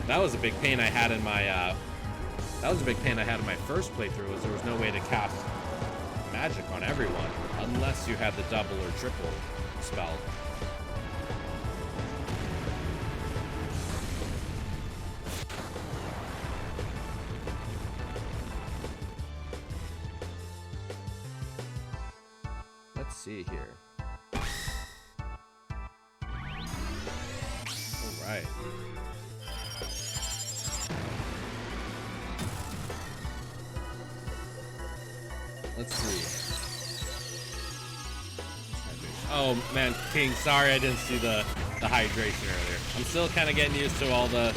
That was a big pain I had in my, first playthrough, was there was no way to cast magic on everyone unless you had the double or triple spell. Let's see here. All right. Let's see. Oh man, King, sorry I didn't see the hydration earlier. I'm still kind of getting used to all the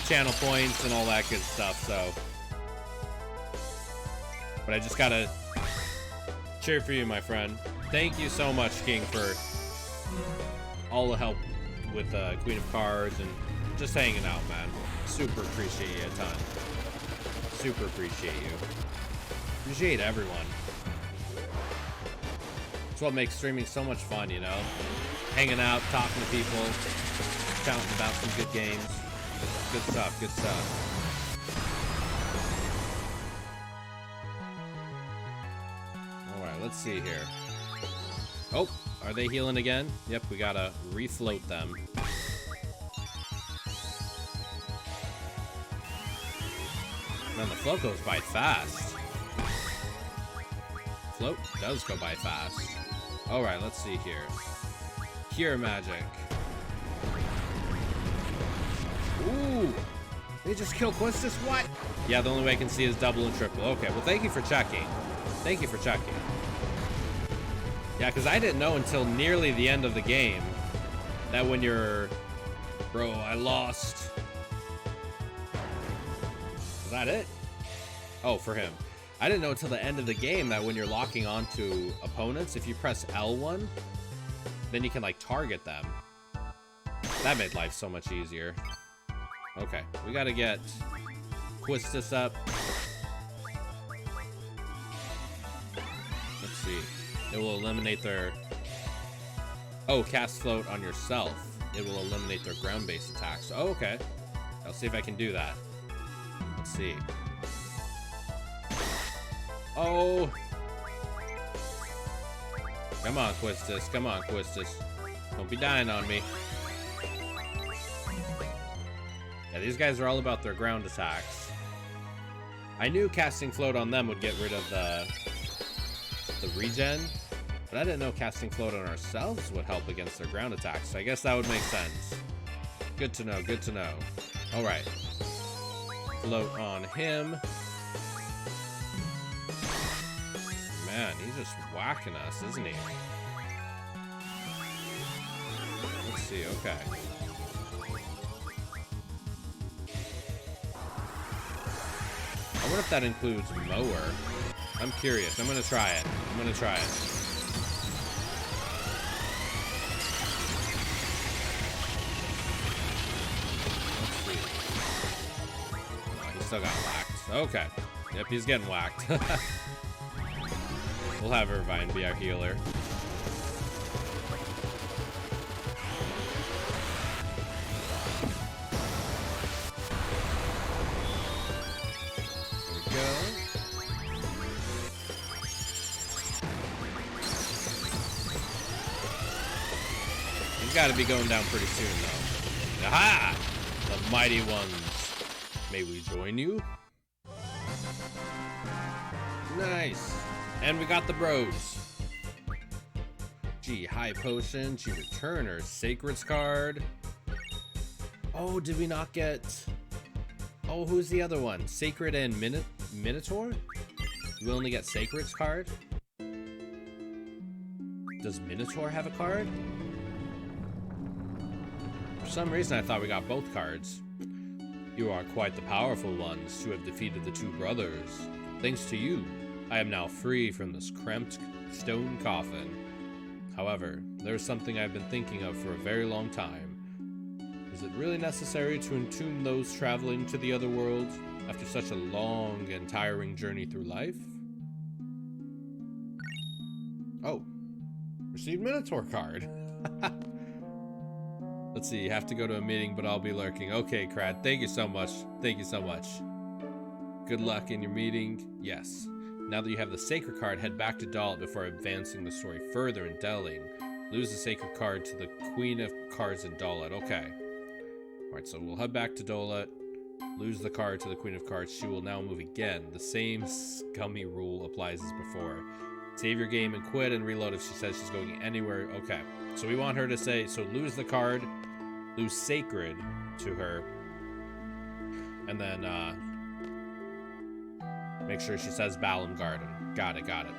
channel points and all that good stuff, so. But I just gotta cheer for you, my friend. Thank you so much, King, for all the help with Queen of Cards and just hanging out, man. Super appreciate you a ton. Super appreciate you. Appreciate everyone. It's what makes streaming so much fun, you know? Hanging out, talking to people, chatting about some good games. Good stuff, good stuff. Alright, let's see here. Oh, are they healing again? Yep, we gotta refloat them. Man, the float goes by fast. Float does go by fast. Alright, let's see here. Cure magic. Ooh! They just kill Quistis? What? Yeah, the only way I can see is double and triple. Okay, well thank you for checking. Thank you for checking. Yeah, because I didn't know until nearly the end of the game that when you're... Bro, I lost. Is that it? Oh, for him. I didn't know until the end of the game that when you're locking onto opponents, if you press L1, then you can, like, target them. That made life so much easier. Okay, we gotta get Quistis up. Let's see. It will eliminate their... Oh, cast float on yourself. It will eliminate their ground-based attacks. Oh, okay. I'll see if I can do that. Let's see. Oh! Come on, Quistis. Come on, Quistis. Don't be dying on me. Yeah, these guys are all about their ground attacks. I knew casting float on them would get rid of the regen, but I didn't know casting float on ourselves would help against their ground attacks, so I guess that would make sense. Good to know, good to know. Alright. Float on him. Man, he's just whacking us, isn't he? Let's see, okay. I wonder if that includes mower. I'm curious. I'm gonna try it. I'm gonna try it. Let's see. Oh, he still got whacked. Okay. Yep, he's getting whacked. We'll have Irvine be our healer. There we go. He's got to be going down pretty soon, though. Aha! The mighty ones. May we join you? Nice. And we got the bros. G, high potion. G, returner. Sacred's card. Oh, did we not get... Oh, who's the other one? Sacred and Minotaur? We only get Sacred's card? Does Minotaur have a card? For some reason, I thought we got both cards. You are quite the powerful ones to have defeated the two brothers. Thanks to you, I am now free from this cramped stone coffin. However, there is something I've been thinking of for a very long time. Is it really necessary to entomb those traveling to the other world after such a long and tiring journey through life? Oh, received Minotaur card. Let's see, you have to go to a meeting, but I'll be lurking. Okay, Crad, thank you so much. Thank you so much. Good luck in your meeting. Yes. Now that you have the Sacred card, head back to Dalit before advancing the story further in Delling. Lose the Sacred card to the Queen of Cards in Dalit. Okay. Alright, so we'll head back to Dalit. Lose the card to the Queen of Cards. She will now move again. The same scummy rule applies as before. Save your game and quit and reload if she says she's going anywhere. Okay. So we want her to say, so lose the card, lose Sacred to her, and then make sure she says Balam Garden. Got it, got it.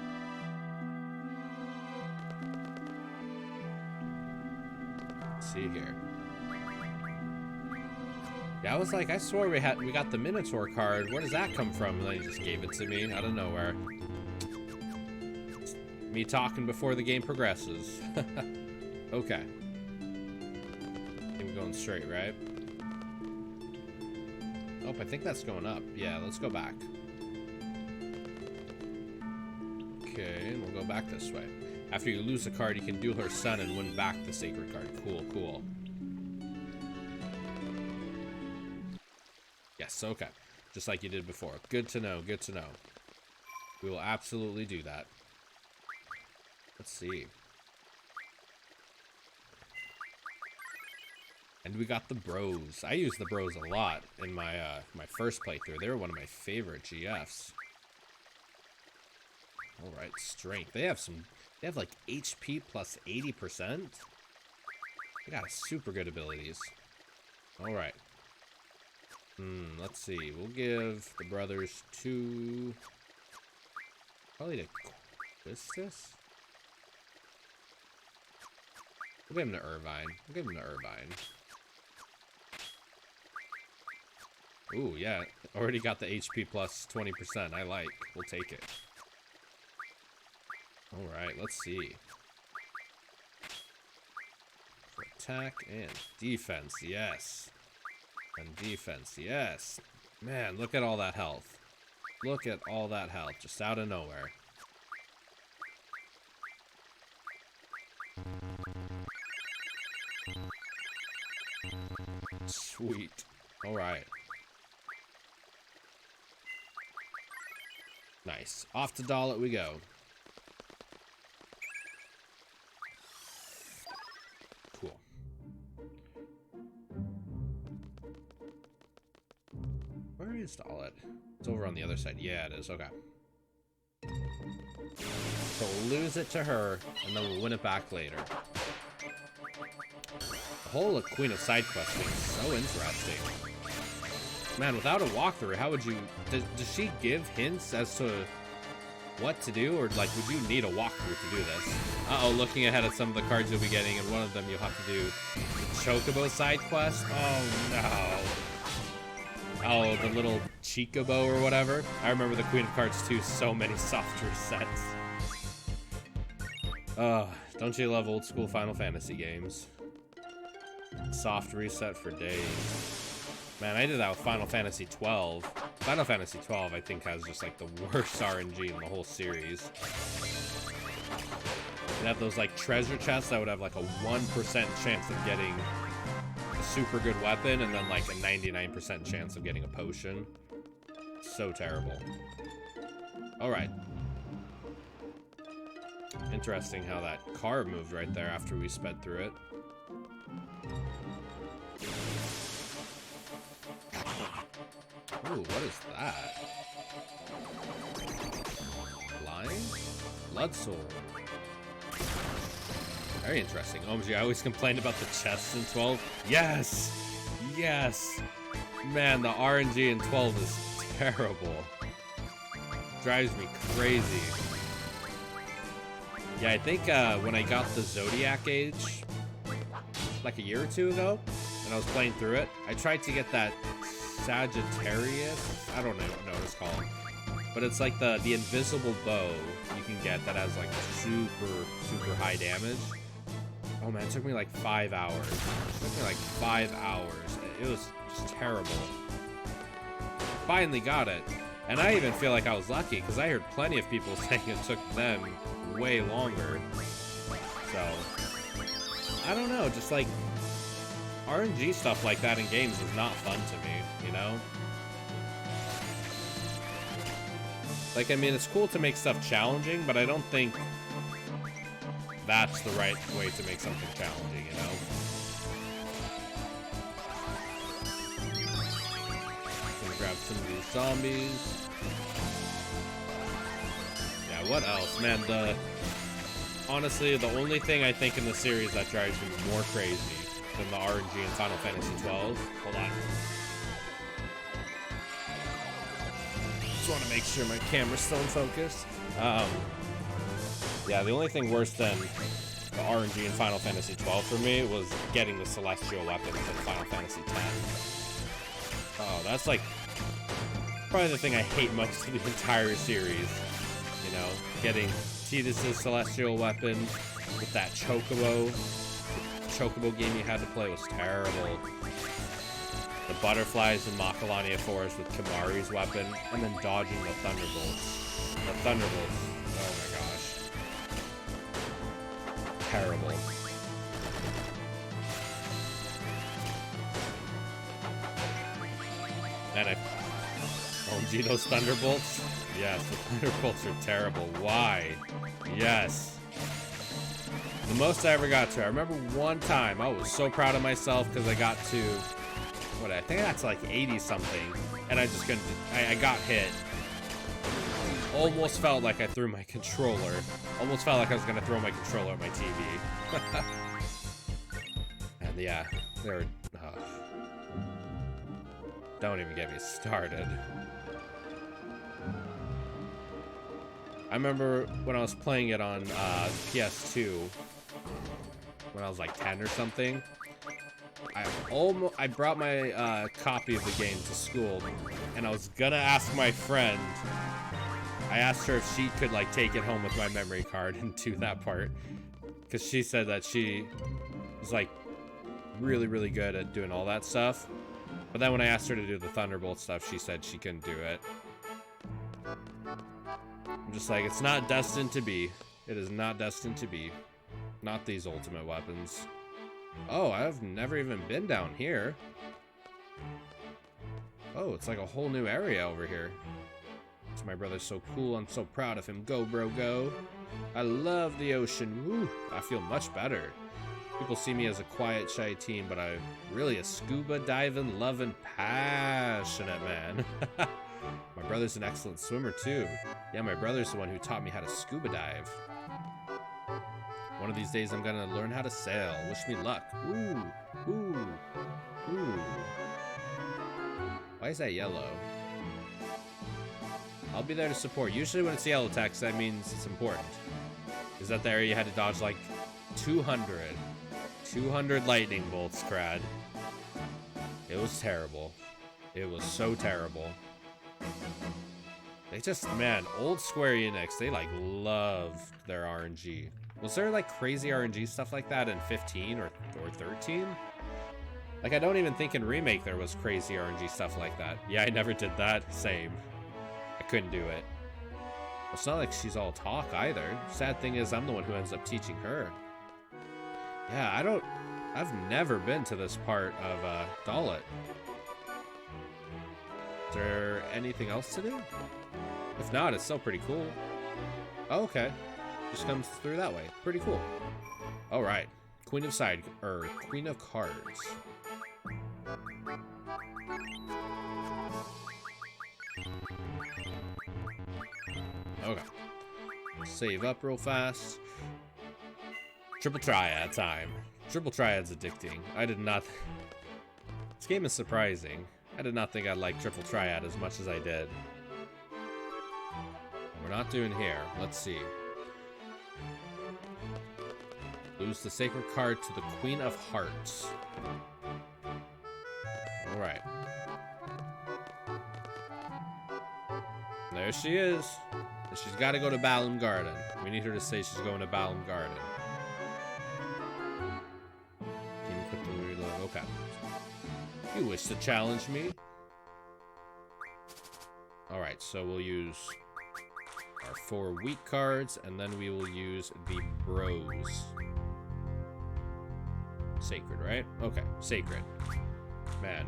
Let's see here. Yeah, I was like, I swore we got the Minotaur card. Where does that come from? And then he just gave it to me out of nowhere. It's me talking before the game progresses. Okay. I think we're going straight, right? Oh, I think that's going up. Yeah, let's go back. Okay, and we'll go back this way. After you lose a card, you can duel her son and win back the Sacred card. Cool, cool. Yes, okay. Just like you did before. Good to know, good to know. We will absolutely do that. Let's see. And we got the bros. I use the bros a lot in my my first playthrough. They were one of my favorite GFs. All right, strength. They have like HP plus 80%. They got super good abilities. All right. Let's see. We'll give the brothers two. Probably to Quistis. We'll give him to Irvine. We'll give him to Irvine. Ooh, yeah. Already got the HP plus 20%. I like. We'll take it. Alright, let's see. For attack and defense, yes. And defense, yes. Man, look at all that health. Look at all that health, just out of nowhere. Sweet. Alright. Nice. Off to Dalit we go. Cool. Where is Dalit? It's over on the other side. Yeah, it is. Okay. So we'll lose it to her, and then we'll win it back later. The whole Queen of Side Quest being so interesting. Man, without a walkthrough, how would you... Does she give hints as to what to do? Or, like, would you need a walkthrough to do this? Uh-oh, looking ahead at some of the cards you'll be getting, and one of them you'll have to do the Chocobo side quest. Oh, no. Oh, the little Chicobo or whatever. I remember the Queen of Cards 2, so many soft resets. Don't you love old school Final Fantasy games? Soft reset for days. Man, I did that with Final Fantasy 12. Final Fantasy 12, I think, has just, like, the worst RNG in the whole series. You'd have those, like, treasure chests that would have, like, a 1% chance of getting a super good weapon, and then, like, a 99% chance of getting a potion. So terrible. Alright. Interesting how that car moved right there after we sped through it. Ooh, what is that? Blind? Blood Soul. Very interesting. OMG, I always complained about the chests in 12. Yes! Yes! Man, the RNG in 12 is terrible. Drives me crazy. Yeah, I think when I got the Zodiac Age, like a year or two ago, and I was playing through it, I tried to get that Sagittarius. I don't know what it's called. But it's like the invisible bow you can get that has like super high damage. Oh man, it took me like 5 hours. It took me like 5 hours. It was just terrible. Finally got it. And I even feel like I was lucky because I heard plenty of people saying it took them way longer. So, I don't know, just like RNG stuff like that in games is not fun to me, you know? Like, I mean, it's cool to make stuff challenging, but I don't think that's the right way to make something challenging, you know? Gonna grab some of these zombies. Yeah, what else? Man, honestly, the only thing I think in the series that drives me more crazy than the RNG in Final Fantasy XII. Hold on. Just want to make sure my camera's still in focus. Yeah, the only thing worse than the RNG in Final Fantasy XII for me was getting the celestial weapons in Final Fantasy X. Oh, that's like probably the thing I hate most of the entire series. You know, getting Tidus' celestial weapon with that chocobo game you had to play was terrible. The butterflies in Macalania Forest with Kimahri's weapon, and then dodging the thunderbolts. The thunderbolts. Oh my gosh. Terrible. And OMG, those thunderbolts? Yes, the thunderbolts are terrible. Why? Yes. The most I ever got to. I remember one time I was so proud of myself because I got to, what, I think that's like 80 something, and I just couldn't, I got hit. Almost felt like I threw my controller. Almost felt like I was gonna throw my controller at my TV. And yeah, they were, don't even get me started. I remember when I was playing it on PS2, when I was like 10 or something, I brought my copy of the game to school, and I was gonna ask my friend. I asked her if she could like take it home with my memory card and do that part, because she said that she was like really good at doing all that stuff. But then when I asked her to do the Thunderbolt stuff, she said she couldn't do it. I'm just like, it's not destined to be. It is not destined to be. Not these ultimate weapons. Oh, I've never even been down here. Oh, it's like a whole new area over here. My brother's so cool. I'm so proud of him. Go, bro, go. I love the ocean. Woo. I feel much better. People see me as a quiet, shy teen, but I'm really a scuba diving, loving, passionate man. My brother's an excellent swimmer, too. Yeah, my brother's the one who taught me how to scuba dive. One of these days, I'm gonna learn how to sail. Wish me luck. Ooh. Ooh. Ooh. Why is that yellow? I'll be there to support. Usually when it's yellow text, that means it's important. Is that the area you had to dodge like 200 lightning bolts, crad. It was terrible. It was so terrible. They just, man, old Square Enix, they like loved their RNG. Was there like crazy RNG stuff like that in 15 or 13? Like, I don't even think in Remake there was crazy RNG stuff like that. Yeah, I never did that. Same. I couldn't do it. It's not like she's all talk either. Sad thing is, I'm the one who ends up teaching her. Yeah, I've never been to this part of Dalit. Is there anything else to do? If not, it's still pretty cool. Oh, okay. Just comes through that way. Pretty cool. Alright. Queen of Cards. Okay. Save up real fast. Triple triad time. Triple triad's addicting. I did not... This game is surprising. I did not think I'd like triple triad as much as I did. We're not doing here. Let's see. Lose the sacred card to the Queen of Hearts. Alright. There she is. She's got to go to Balam Garden. We need her to say she's going to Balam Garden. Can you put the reload? Okay. You wish to challenge me? Alright, so we'll use our 4 weak cards, and then we will use the Bros. Sacred, right? Okay, Sacred. Man,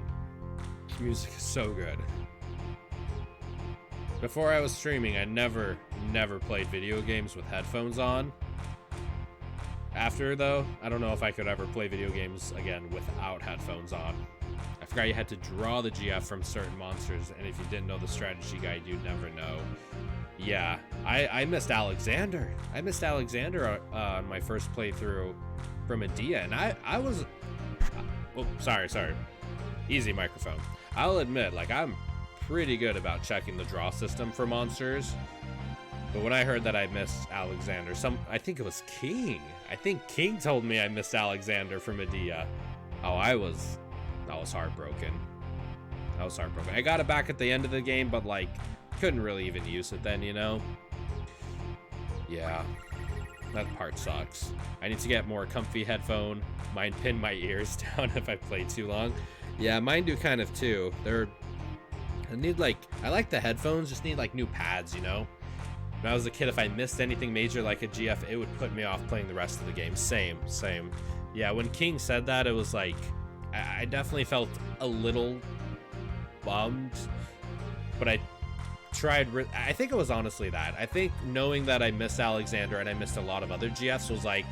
music is so good. Before I was streaming, I never played video games with headphones on. After, though, I don't know if I could ever play video games again without headphones on. I forgot you had to draw the GF from certain monsters, and if you didn't know the strategy guide, you'd never know. Yeah, I missed Alexander. I missed Alexander on my first playthrough from Medea, and I was... Oh, sorry. Easy microphone. I'll admit, like, I'm pretty good about checking the draw system for monsters. But when I heard that I missed Alexander, I think it was King. I think King told me I missed Alexander from Medea. Oh, I was heartbroken. I was heartbroken. I got it back at the end of the game, but like, couldn't really even use it then, you know? Yeah. That part sucks. I need to get more comfy headphone. Mine pin my ears down if I play too long. Yeah, mine do kind of too. I like the headphones, just need like new pads, you know? When I was a kid, if I missed anything major like a GF, it would put me off playing the rest of the game. Same. Yeah, when King said that, it was like, I definitely felt a little bummed, but I tried. I think it was honestly that. I think knowing that I missed Alexander and I missed a lot of other GFs was like,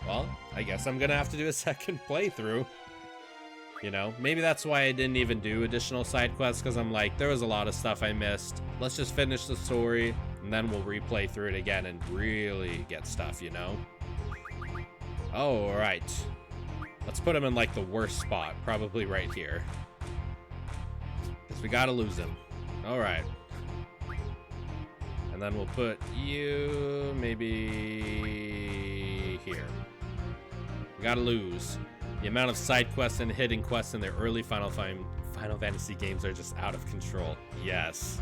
well, I guess I'm gonna have to do a second playthrough. You know, maybe that's why I didn't even do additional side quests, because I'm like, there was a lot of stuff I missed. Let's just finish the story, and then we'll replay through it again and really get stuff, you know? Oh, all right. Let's put him in, like, the worst spot, probably right here. Because we gotta lose him. All right. And then we'll put you maybe here. We gotta lose. The amount of side quests and hidden quests in their early Final Fantasy games are just out of control. Yes.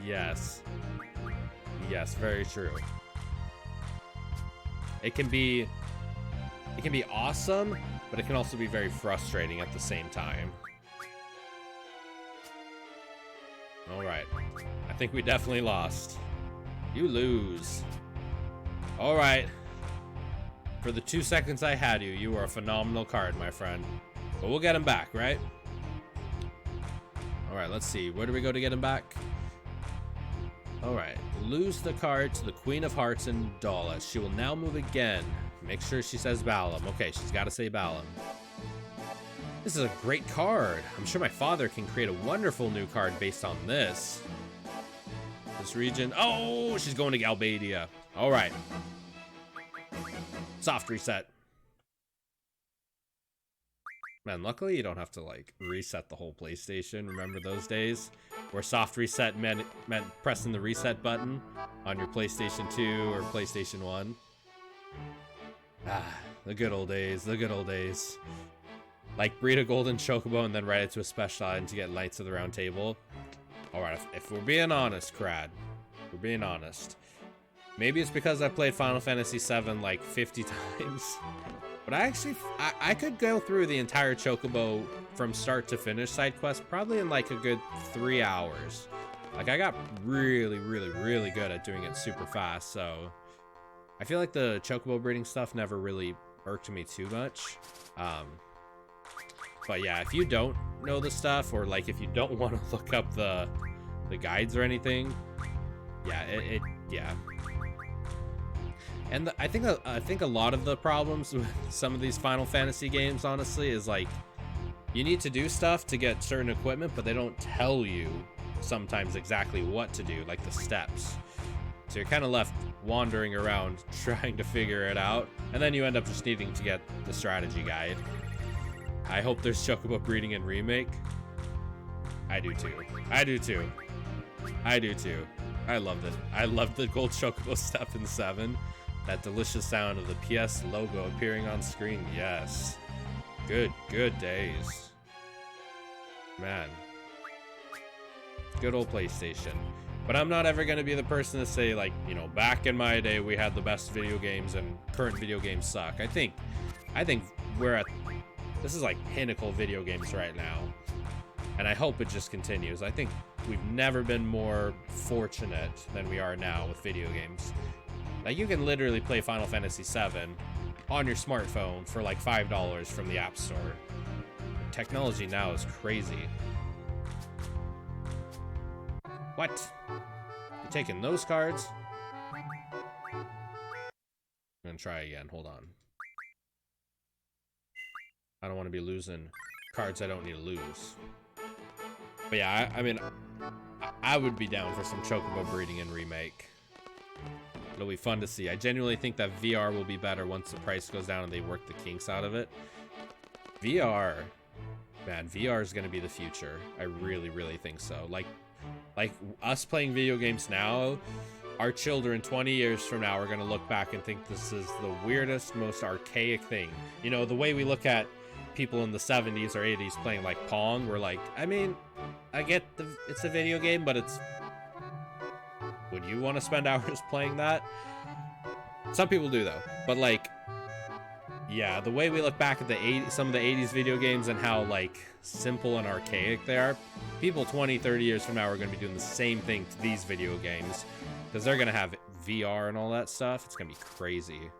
Yes. Yes, very true. It can be awesome, but it can also be very frustrating at the same time. All right. I think we definitely lost. You lose. All right. For the 2 seconds I had you, you were a phenomenal card, my friend. But we'll get him back, right? Alright, let's see. Where do we go to get him back? Alright. Lose the card to the Queen of Hearts and Dala. She will now move again. Make sure she says Balam. Okay, she's got to say Balam. This is a great card. I'm sure my father can create a wonderful new card based on this. This region... Oh, she's going to Galbadia. Alright. Soft reset. Man, luckily you don't have to like reset the whole PlayStation. Remember those days where soft reset meant pressing the reset button on your PlayStation 2 or PlayStation 1? Ah, the good old days, the good old days. Like breed a golden chocobo and then write it to a special item to get Knights of the Round Table. Alright, if we're being honest, Crad, we're being honest. Maybe it's because I played Final Fantasy VII like 50 times. But I could go through the entire Chocobo from start to finish side quest probably in like a good 3 hours. Like I got really good at doing it super fast, so I feel like the Chocobo breeding stuff never really irked me too much. But yeah, if you don't know the stuff, or like if you don't want to look up the guides or anything, yeah, yeah. And I think a lot of the problems with some of these Final Fantasy games, honestly, is like you need to do stuff to get certain equipment, but they don't tell you sometimes exactly what to do, like the steps. So you're kind of left wandering around trying to figure it out, and then you end up just needing to get the strategy guide. I hope there's chocobo breeding in Remake. I do too. I do too. I do too. I loved it. I loved the gold chocobo stuff in 7. That delicious sound of the PS logo appearing on screen. Yes. Good days. Man. Good old PlayStation. But I'm not ever going to be the person to say, like, you know, back in my day we had the best video games and current video games suck. I think we're at, this is like pinnacle video games right now. And I hope it just continues. I think we've never been more fortunate than we are now with video games. Like, you can literally play Final Fantasy VII on your smartphone for like $5 from the App Store. Technology now is crazy. What? You taking those cards? I'm gonna try again. Hold on. I don't want to be losing cards I don't need to lose. But yeah, I mean, I would be down for some chocobo breeding in Remake. It'll be fun to see. I genuinely think that VR will be better once the price goes down and they work the kinks out of it. VR, man, VR is going to be the future. I really, really think so. Like us playing video games now, our children 20 years from now are going to look back and think this is the weirdest, most archaic thing. You know, the way we look at people in the 70s or 80s playing like Pong, we're like, I mean, I get it's a video game, but it's, would you want to spend hours playing that? Some people do though, but like, yeah, the way we look back at the some of the 80s video games and how like simple and archaic they are, people 20-30 years from now are going to be doing the same thing to these video games because they're going to have VR and all that stuff. It's going to be crazy.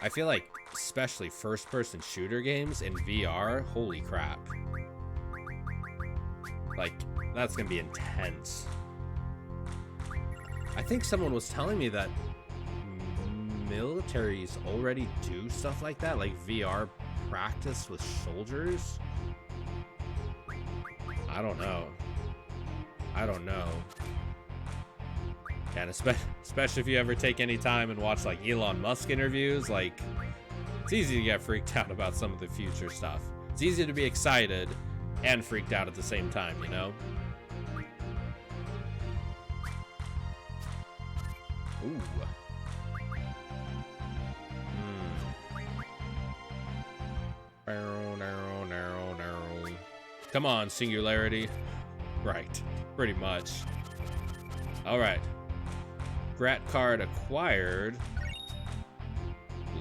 I feel like especially first-person shooter games in VR, holy crap. Like, that's going to be intense. I think someone was telling me that militaries already do stuff like that, like VR practice with soldiers. I don't know. And especially if you ever take any time and watch like Elon Musk interviews, like, it's easy to get freaked out about some of the future stuff. It's easy to be excited and freaked out at the same time, you know? Ooh. Come on, Singularity. Right, pretty much. Alright. Grat card acquired.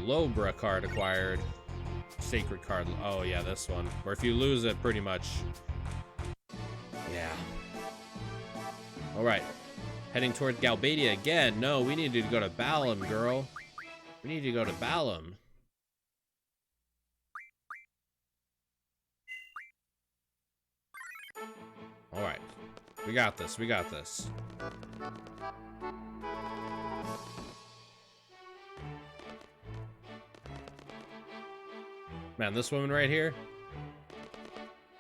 Lobra card acquired. Sacred card. Oh yeah, this one. Where if you lose it, pretty much. Yeah. Alright. Heading toward Galbadia again. No, we need to go to Balam, girl. We need to go to Balam. Alright. We got this. We got this. Man, this woman right here.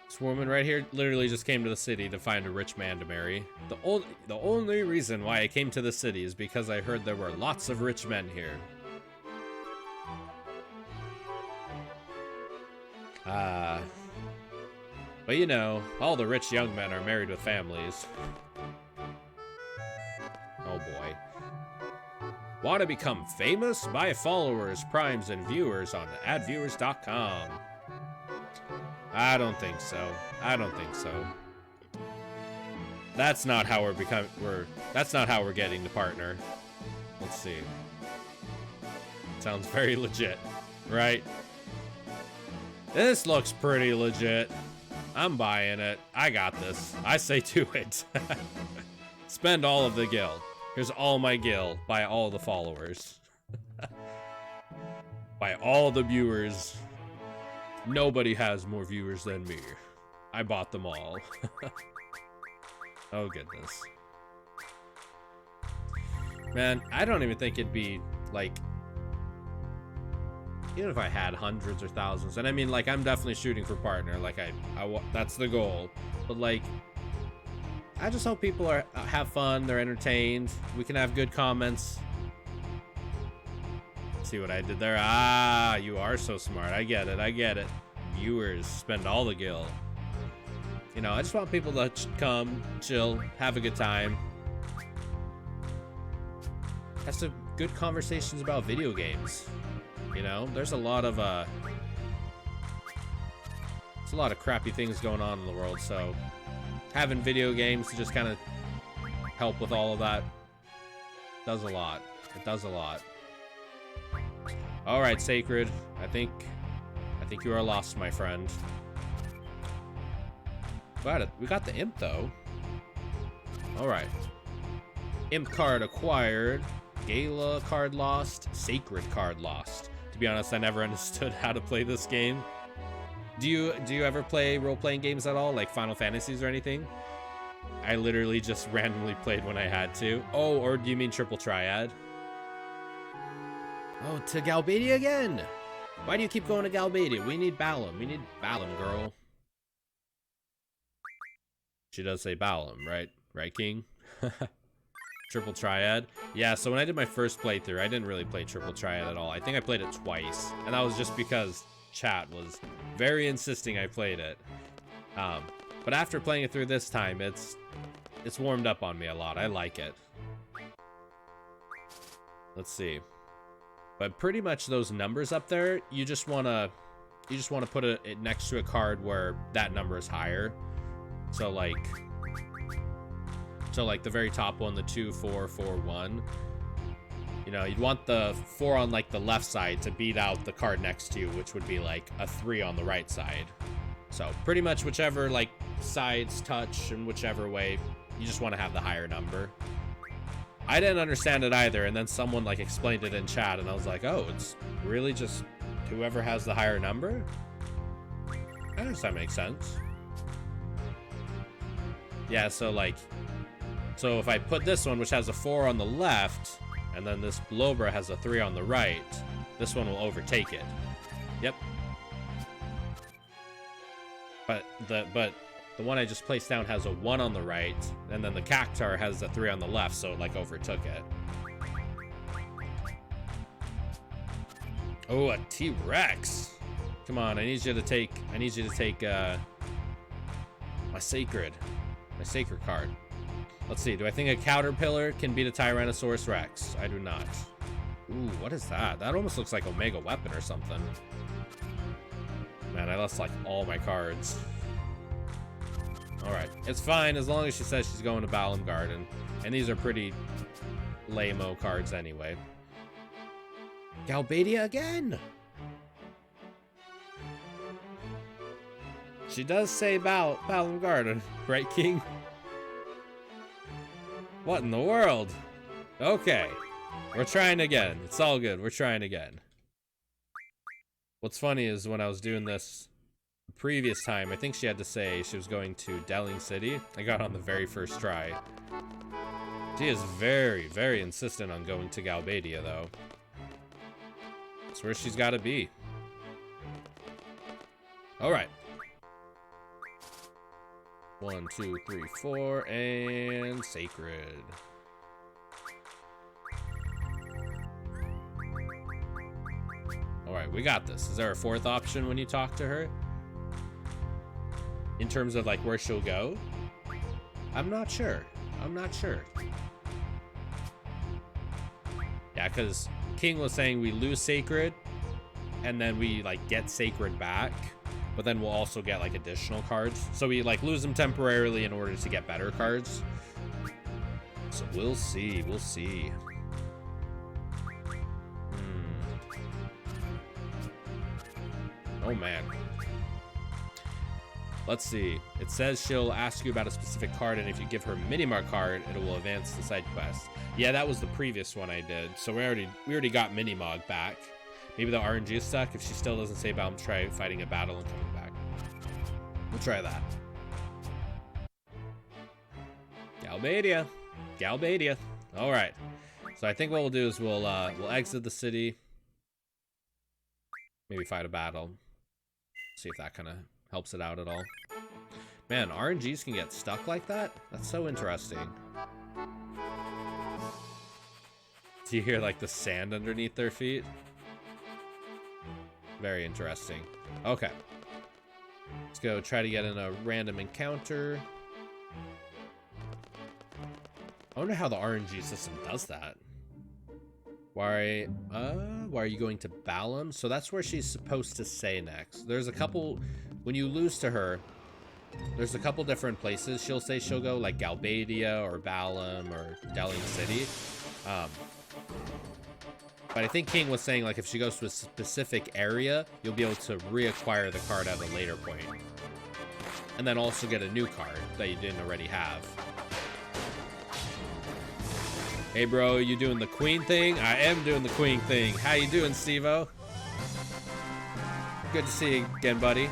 This woman right here literally just came to the city to find a rich man to marry. The only reason why I came to the city is because I heard there were lots of rich men here. But you know, all the rich young men are married with families. Oh boy. Want to become famous? Buy followers, primes, and viewers on adviewers.com. I don't think so. I don't think so. That's not how that's not how we're getting the partner. Let's see. Sounds very legit, right? This looks pretty legit. I'm buying it. I got this. I say do it. Spend all of the gil. Here's all my gil. Buy all the followers. Buy all the viewers. Nobody has more viewers than me. I bought them all. Oh, goodness. Man, I don't even think it'd be, like... Even if I had hundreds or thousands, and I mean, like, I'm definitely shooting for partner, like, that's the goal, but, like, I just hope people have fun, they're entertained, we can have good comments. See what I did there? Ah, you are so smart. I get it, I get it. Viewers spend all the gil. You know, I just want people to come, chill, have a good time. Have some good conversations about video games. You know, there's a lot of crappy things going on in the world, so having video games to just kind of help with all of that does a lot. It does a lot. All right, Sacred. I think you are lost, my friend. Got it. We got the imp though. All right. Imp card acquired. Gala card lost. Sacred card lost. To be honest, I never understood how to play this game. Do you ever play role-playing games at all, like Final Fantasies or anything? I literally just randomly played when I had to. Oh, or do you mean Triple Triad? Oh, to Galbadia again! Why do you keep going to Galbadia? We need Balam. We need Balam, girl. She does say Balam, right? Right, King? Triple Triad. Yeah, so when I did my first playthrough, I didn't really play Triple Triad at all. I think I played it twice, and that was just because chat was very insisting I played it. But after playing it through this time, it's warmed up on me a lot. I like it. Let's see. But pretty much those numbers up there, you just wanna put it next to a card where that number is higher. So like the very top one, the 2, 4, 4, 1. You know, you'd want the 4 on like the left side to beat out the card next to you, which would be like a 3 on the right side. So pretty much whichever like sides touch and whichever way, you just want to have the higher number. I didn't understand it either, and then someone like explained it in chat, and I was like, oh, it's really just whoever has the higher number? I guess that makes sense. Yeah, so if I put this one, which has a 4 on the left, and then this Blobra has a 3 on the right, this one will overtake it. Yep. But the one I just placed down has a 1 on the right, and then the Cactar has a 3 on the left, so it like overtook it. Oh, a T-Rex. Come on, I need you to take my sacred card. Let's see, do I think a Caterpillar can beat a Tyrannosaurus Rex? I do not. Ooh, what is that? That almost looks like Omega Weapon or something. Man, I lost like all my cards. Alright, it's fine as long as she says she's going to Balam Garden. And these are pretty lame-o cards anyway. Galbadia again! She does say Balam Garden, right, King? What in the world? Okay. We're trying again. It's all good. We're trying again. What's funny is when I was doing this the previous time, I think she had to say she was going to Delling City. I got on the very first try. She is very, very insistent on going to Galbadia, though. That's where she's got to be. Alright. 1, 2, 3, 4, and Sacred. Alright, we got this. Is there a 4th option when you talk to her? In terms of like where she'll go? I'm not sure. I'm not sure. Yeah, because King was saying we lose Sacred, and then we like get Sacred back. But then we'll also get like additional cards. So we like lose them temporarily in order to get better cards. So we'll see, we'll see. Oh man. Let's see. It says she'll ask you about a specific card, and if you give her a Minimart card, it will advance the side quest. Yeah, that was the previous one I did. So we already got Minimog back. Maybe the RNG is stuck. If she still doesn't say about, try fighting a battle and coming back. We'll try that. Galbadia. Galbadia. Alright. So I think what we'll do is we'll exit the city. Maybe fight a battle. See if that kind of helps it out at all. Man, RNGs can get stuck like that? That's so interesting. Do you hear like the sand underneath their feet? Very interesting. Okay. Let's go try to get in a random encounter. I wonder how the RNG system does that. Why are you going to Balam? So that's where she's supposed to say next. There's a couple, when you lose to her, there's a couple different places she'll say she'll go, like Galbadia or Balam or Delling City. But I think King was saying, like, if she goes to a specific area, you'll be able to reacquire the card at a later point. And then also get a new card that you didn't already have. Hey, bro, you doing the queen thing? I am doing the queen thing. How you doing, Steve-O? Good to see you again, buddy.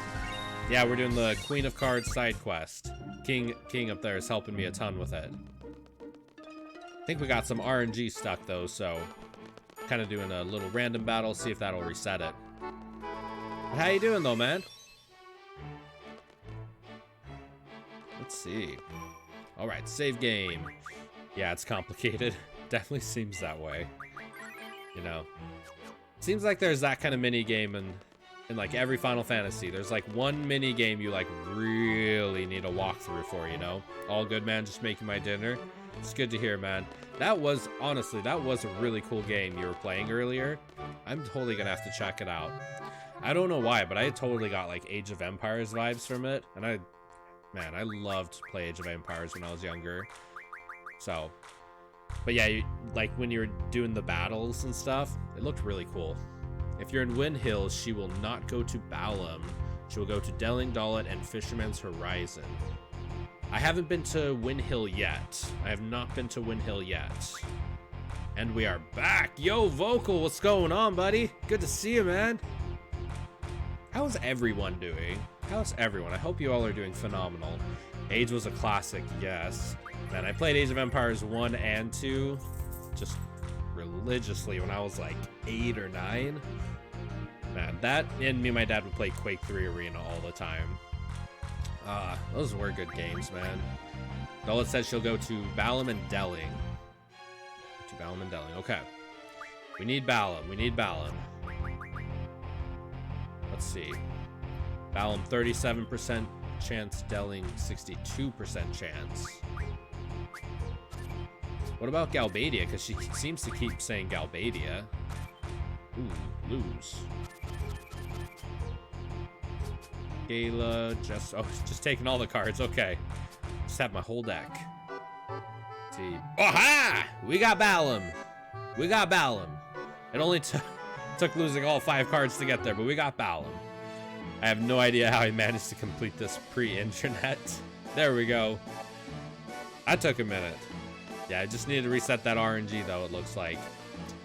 Yeah, we're doing the Queen of Cards side quest. King up there is helping me a ton with it. I think we got some RNG stuck, though, so... kind of doing a little random battle, see if that'll reset it. But how you doing, though, man? Let's see. Alright, save game. Yeah, it's complicated. Definitely seems that way. You know. Seems like there's that kind of mini game in like every Final Fantasy. There's like one mini game you like really need a walkthrough for, you know? All good, man, just making my dinner. It's good to hear, man. That was, honestly, that was a really cool game you were playing earlier. I'm totally gonna have to check it out. I don't know why, but I totally got like Age of Empires vibes from it. And I loved to play Age of Empires when I was younger. So, but yeah, like when you were doing the battles and stuff, it looked really cool. If you're in Wind Hills, she will not go to Balam. She will go to Delling Dalet and Fisherman's Horizon. I haven't been to Wind Hill yet. I have not been to Wind Hill yet. And we are back. Yo, Vocal, what's going on, buddy? Good to see you, man. How's everyone doing? How's everyone? I hope you all are doing phenomenal. Age was a classic, yes. Man, I played Age of Empires 1 and 2 just religiously when I was like 8 or 9. Man, that and me and my dad would play Quake 3 Arena all the time. Those were good games, man. Dalet says she'll go to Balam and Delling. To Balam and Delling, okay. We need Balam, we need Balam. Let's see. Balam 37% chance, Delling 62% chance. What about Galbadia? Because she seems to keep saying Galbadia. Ooh, lose. Gala, just taking all the cards. Okay. Just have my whole deck. Let's see. Aha! We got Balam. We got Balam. It only took losing all 5 cards to get there, but we got Balam. I have no idea how I managed to complete this pre-internet. There we go. That took a minute. Yeah, I just needed to reset that RNG though, it looks like.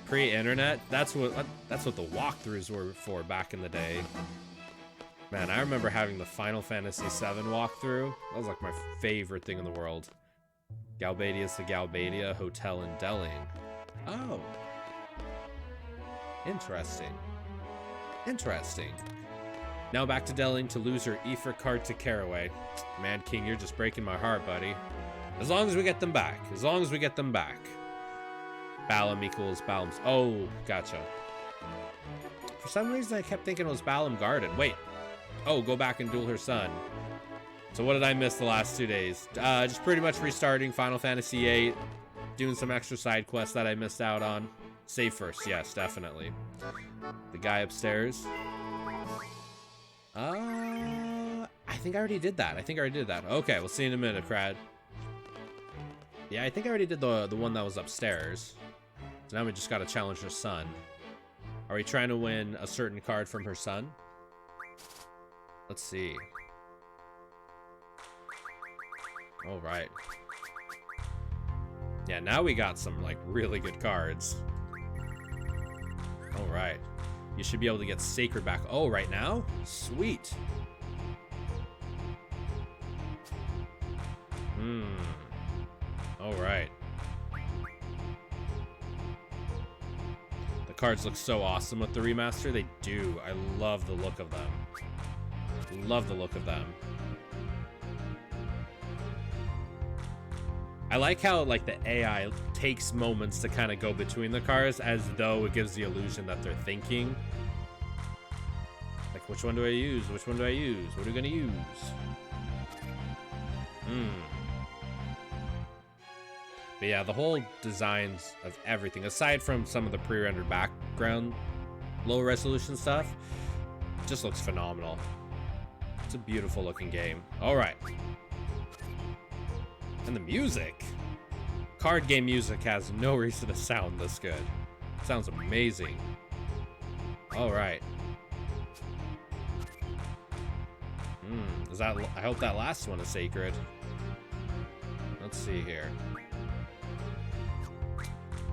Pre-internet, that's what the walkthroughs were for back in the day. Man, I remember having the Final Fantasy VII walkthrough. That was like my favorite thing in the world. Galbadia's the Galbadia Hotel in Delling. Oh. Interesting. Interesting. Now back to Delling to lose her Aether card to Caraway. Man, King, you're just breaking my heart, buddy. As long as we get them back. As long as we get them back. Balam equals Balam's. Oh, gotcha. For some reason, I kept thinking it was Balam Garden. Wait. Oh, go back and duel her son. So what did I miss the last 2 days? Just pretty much restarting Final Fantasy VIII. Doing some extra side quests that I missed out on. Save first. Yes, definitely. The guy upstairs. I think I already did that. Okay, we'll see in a minute, Crad. Yeah, I think I already did the one that was upstairs. So now we just gotta challenge her son. Are we trying to win a certain card from her son? Let's see. Alright. Yeah, now we got some, like, really good cards. Alright. You should be able to get Sacred back. Oh, right now? Sweet. Alright. The cards look so awesome with the remaster. They do. I love the look of them. Love the look of them. I like how like the AI takes moments to kind of go between the cars as though it gives the illusion that they're thinking. Like, which one do I use? Which one do I use? What are we gonna use? But yeah, the whole designs of everything, aside from some of the pre-rendered background low resolution stuff, just looks phenomenal. It's a beautiful looking game. All right. And the music. Card game music has no reason to sound this good. It sounds amazing. All right. I hope that last one is sacred. Let's see here.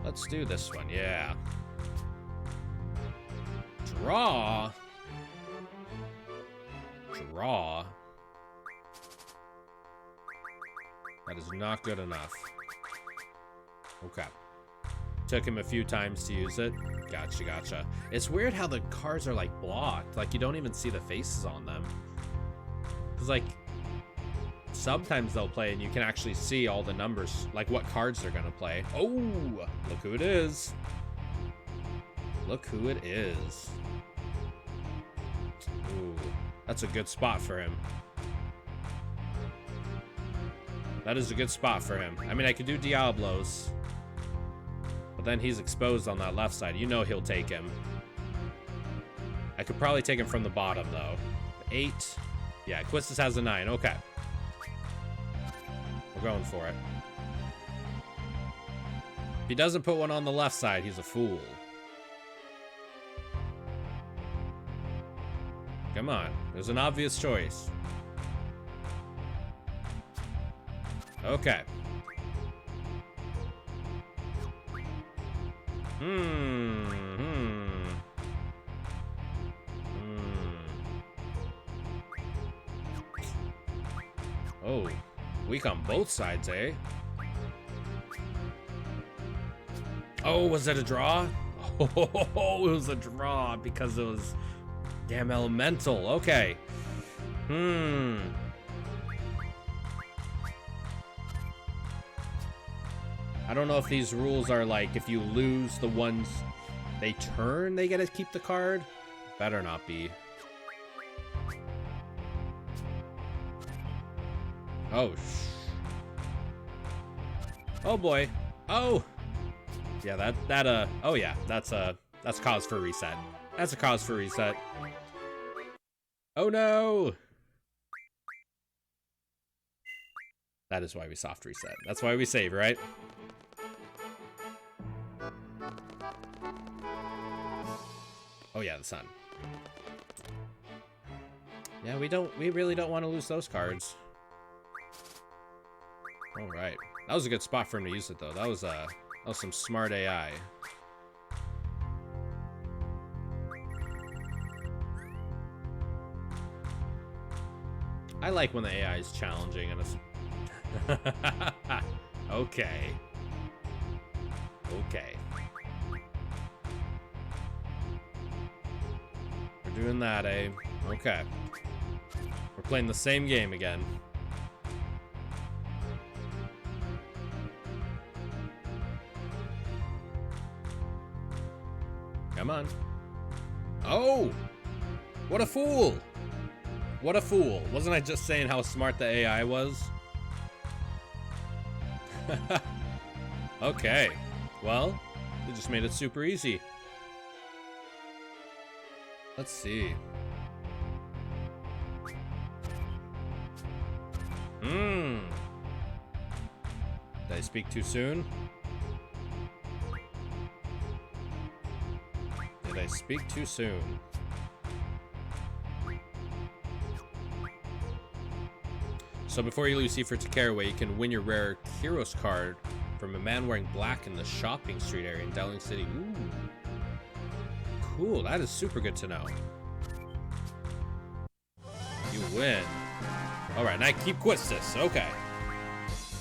Let's do this one, yeah. Draw. Draw. That is not good enough. Okay. Took him a few times to use it. Gotcha, gotcha. It's weird how the cards are like blocked. Like you don't even see the faces on them. Cause like sometimes they'll play and you can actually see all the numbers, like what cards they're gonna play. Oh, look who it is. Look who it is. Ooh, that's a good spot for him. That is a good spot for him. I mean, I could do Diablos, but then he's exposed on that left side. You know he'll take him. I could probably take him from the bottom, though. 8. Yeah, Quistis has a 9. Okay. We're going for it. If he doesn't put one on the left side, he's a fool. Come on. There's an obvious choice. Okay. Oh, weak on both sides, eh? Oh, was it a draw? Oh, it was a draw because it was damn elemental. Okay. I don't know if these rules are like if you lose the ones they turn, they get to keep the card. Better not be. Oh, oh boy. Oh. Yeah, oh yeah, that's cause for reset. That's a cause for reset. Oh no. That is why we soft reset. That's why we save, right? Oh yeah, the sun. Yeah, we really don't want to lose those cards. All right. That was a good spot for him to use it though. That was some smart AI. I like when the AI is challenging and it's okay. Okay. We're doing that, eh? Okay. We're playing the same game again. Come on. Oh! What a fool! What a fool. Wasn't I just saying how smart the AI was? Okay. Well, they just made it super easy. Let's see. Did I speak too soon? Did I speak too soon? So before you lose for Caraway, you can win your rare Heroes card from a man wearing black in the shopping street area in Dowling City. Ooh. Cool, that is super good to know. You win. Alright, and I keep Quistis. Okay.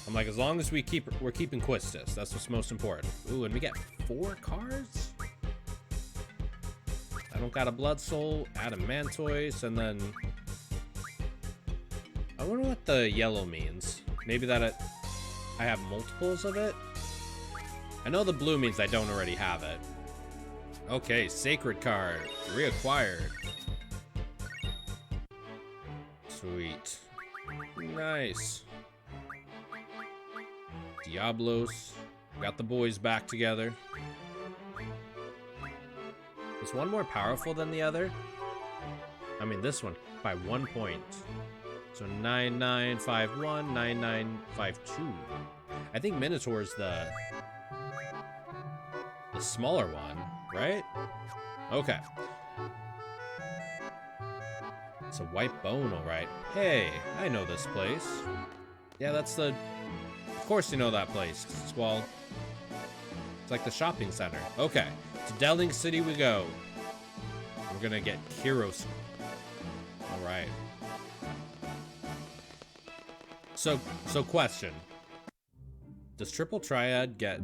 I'm like, as long as we're keeping Quistis. That's what's most important. Ooh, and we get 4 cards? I don't got a Blood Soul, Adamantoise, and then... I wonder what the yellow means. Maybe that I have multiples of it. I know the blue means I don't already have it. Okay, sacred card. Reacquired. Sweet. Nice. Diablos. Got the boys back together. Is one more powerful than the other? I mean, this one by 1 point. So 9951, 9952. I think Minotaur's the smaller one, right? Okay. It's a white bone, alright. Hey, I know this place. Yeah, that's the... Of course you know that place. It's, well... It's like the shopping center. Okay. To Delling City we go. We're gonna get Kyros. Alright. So question. Does Triple Triad get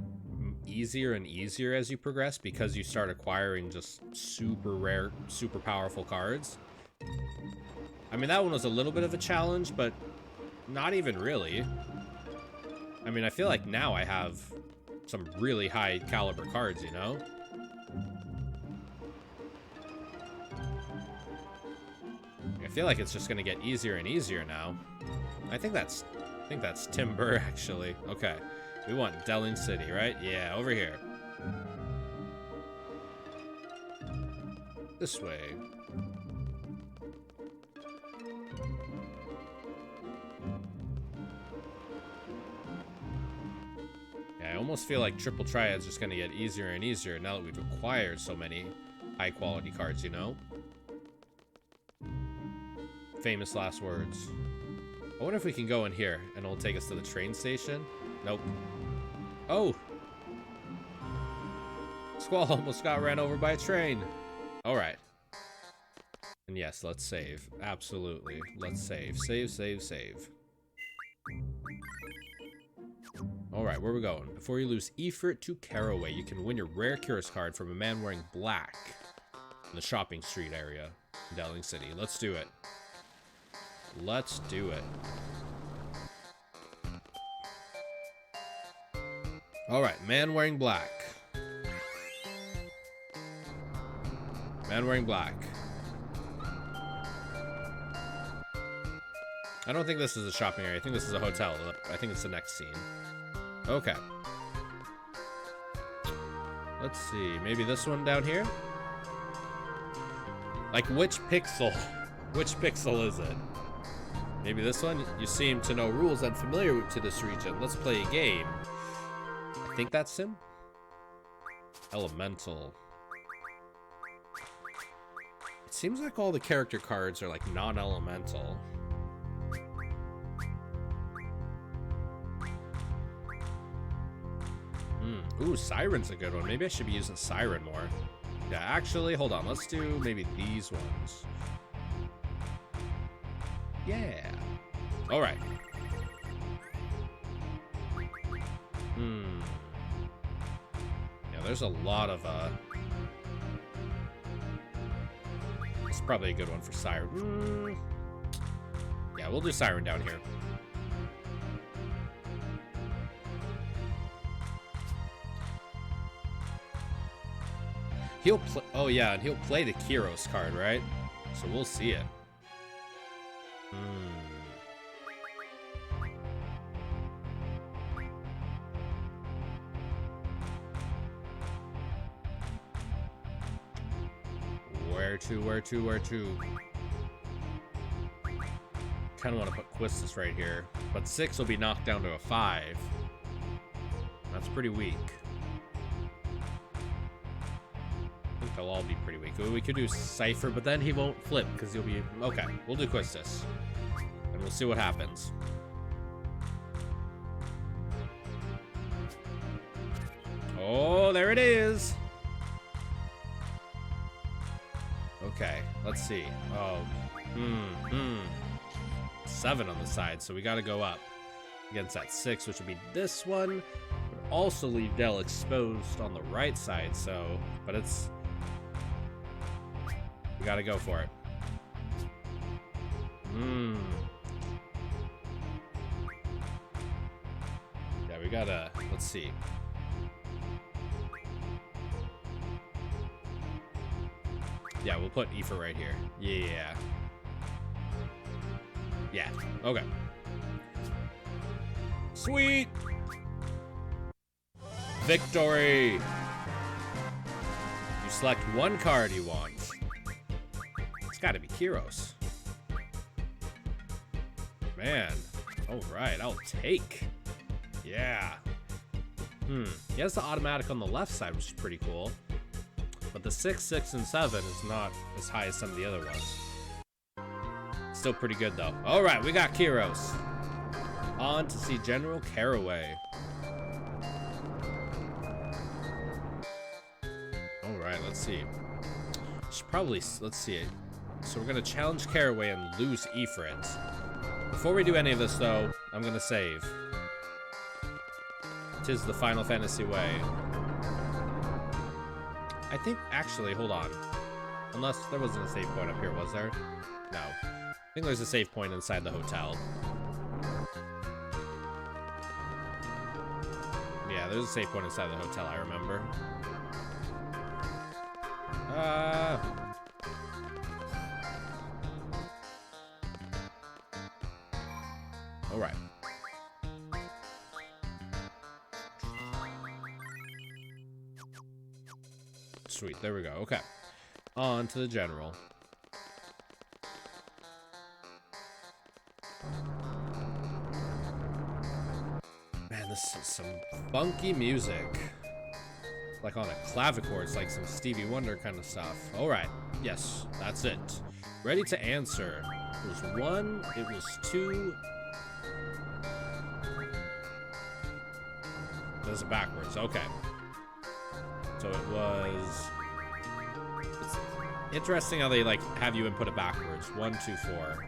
easier and easier as you progress because you start acquiring just super rare, super powerful cards? I mean, that one was a little bit of a challenge, but not even really. I mean, I feel like now I have some really high caliber cards, you know? I feel like it's just gonna get easier and easier now. I think that's Timber, actually. Okay. We want Delling City, right? Yeah, over here. This way. Yeah, I almost feel like Triple Triad's just gonna get easier and easier now that we've acquired so many high quality cards, you know? Famous last words. I wonder if we can go in here and it'll take us to the train station. Nope. Oh! Squall almost got ran over by a train. Alright. And yes, let's save. Absolutely. Let's save. Save, save, save. Alright, where are we going? Before you lose Ifrit to Caraway, you can win your rare Kyros card from a man wearing black in the shopping street area in Delling City. Let's do it. Let's do it. Alright, man wearing black. Man wearing black. I don't think this is a shopping area. I think this is a hotel. I think it's the next scene. Okay. Let's see. Maybe this one down here? Like, which pixel? Which pixel is it? Maybe this one? You seem to know rules and familiar to this region. Let's play a game. I think that's him. Elemental. It seems like all the character cards are like non-elemental. Ooh, Siren's a good one. Maybe I should be using Siren more. Yeah, actually, hold on. Let's do maybe these ones. Yeah. All right. Yeah, there's a lot of, it's probably a good one for Siren. Yeah, we'll do Siren down here. He'll play, oh yeah, and he'll play the Kyros card, right? So we'll see it. Where to? Kind of want to put Quistis right here, but 6 will be knocked down to a 5. That's pretty weak. I think they'll all be pretty weak. We could do Cypher, but then he won't flip because he'll be... Okay, we'll do Quistis. And we'll see what happens. Oh, there it is! Okay, let's see. Oh, 7 on the side, so we gotta go up against that 6, which would be this one. Would also leave Dell exposed on the right side, so... But it's... We gotta go for it. Yeah, we gotta, let's see. Yeah, we'll put Aoife right here. Yeah. Yeah, okay. Sweet! Victory! You select one card you want. It's gotta be Kyros. Man. Alright, I'll take. Yeah. He has the automatic on the left side, which is pretty cool. But the 6, 6, and 7 is not as high as some of the other ones. Still pretty good, though. Alright, we got Kyros. On to see General Caraway. Alright, let's see. Should probably, let's see it. So we're going to challenge Caraway and lose Ifrit. Before we do any of this, though, I'm going to save. 'Tis the Final Fantasy way. I think, actually, hold on. Unless there wasn't a save point up here, was there? No. I think there's a save point inside the hotel. Yeah, there's a save point inside the hotel, I remember. Alright. Sweet, there we go. Okay. On to the general. Man, this is some funky music. Like on a clavichord, it's like some Stevie Wonder kind of stuff. Alright, yes, that's it. Ready to answer. It was 1, it was 2. Those are backwards, okay. So it was... It's interesting how they like have you input it backwards. 1, 2, 4.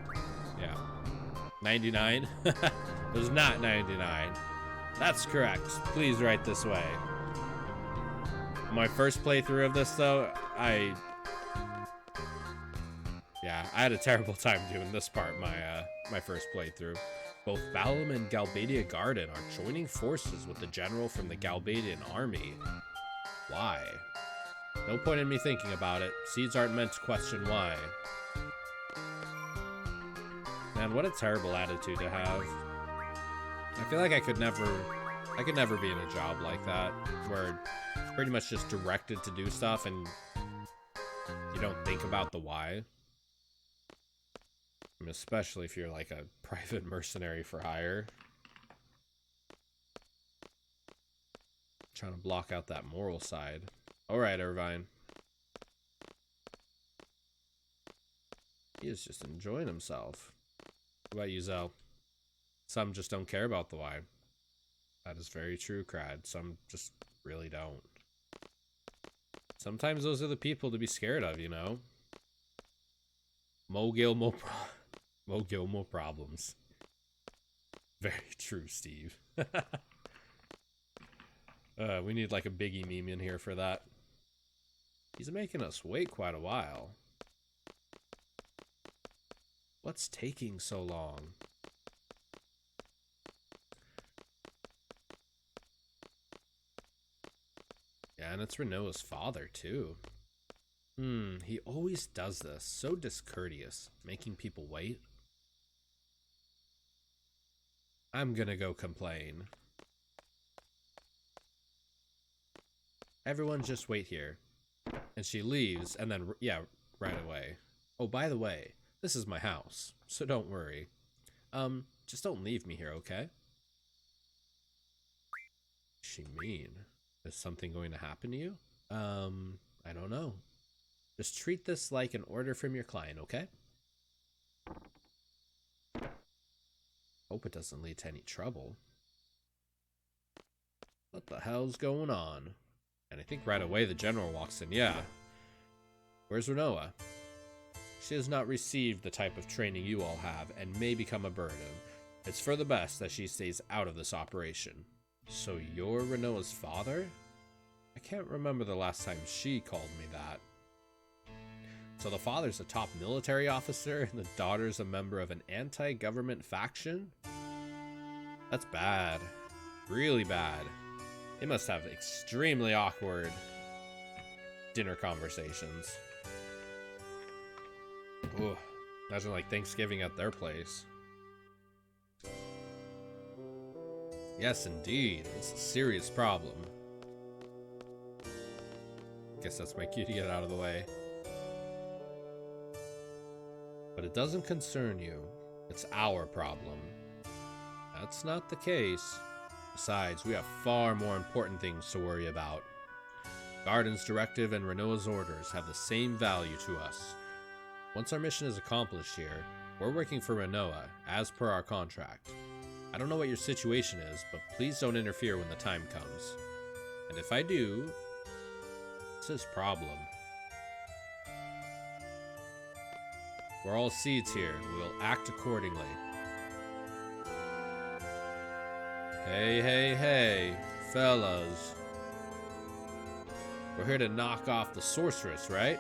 Yeah. 99? It was not 99. That's correct. Please write this way. My first playthrough of this, though, I had a terrible time doing this part. My first playthrough. Both Balam and Galbadia Garden are joining forces with the general from the Galbadian army. Why? No point in me thinking about it. Seeds aren't meant to question why. Man, what a terrible attitude to have. I feel like I could never be in a job like that, where it's pretty much just directed to do stuff and you don't think about the why. I mean, especially if you're like a private mercenary for hire. Trying to block out that moral side. Alright, Irvine. He is just enjoying himself. What about you, Zell? Some just don't care about the why. That is very true, Crad. Some just really don't. Sometimes those are the people to be scared of, you know? Mo Gil, mo problems. Very true, Steve. We need like a Biggie meme in here for that. He's making us wait quite a while. What's taking so long? Yeah, and it's Renoa's father, too. He always does this. So discourteous, making people wait. I'm gonna go complain. Everyone just wait here. And she leaves, and then, yeah, right away. Oh, by the way, this is my house, so don't worry. Just don't leave me here, okay? What's she mean? Is something going to happen to you? I don't know. Just treat this like an order from your client, okay? Hope it doesn't lead to any trouble. What the hell's going on? And I think right away the general walks in. Yeah. Where's Renoa? She has not received the type of training you all have and may become a burden. It's for the best that she stays out of this operation. So you're Renoa's father? I can't remember the last time she called me that. So the father's a top military officer and the daughter's a member of an anti-government faction? That's bad. really bad. They must have extremely awkward dinner conversations. Ooh, imagine like Thanksgiving at their place. Yes, indeed. It's a serious problem. Guess that's my cue to get out of the way. But it doesn't concern you. It's our problem. That's not the case. Besides, we have far more important things to worry about. Garden's directive and Renoa's orders have the same value to us. Once our mission is accomplished here, we're working for Renoa, as per our contract. I don't know what your situation is, but please don't interfere when the time comes. And if I do, it's his problem. We're all seeds here. We'll act accordingly. Hey, hey, hey, fellas. We're here to knock off the sorceress, right?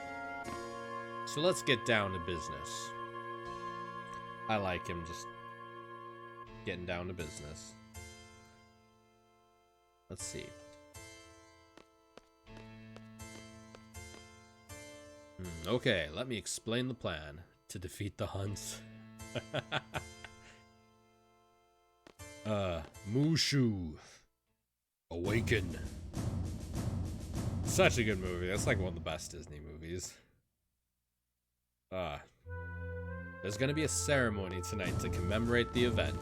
So let's get down to business. I like him just getting down to business. Let's see. Okay, let me explain the plan to defeat the Huns. Mushu. Awaken. Such a good movie. That's like one of the best Disney movies. There's gonna be a ceremony tonight to commemorate the event.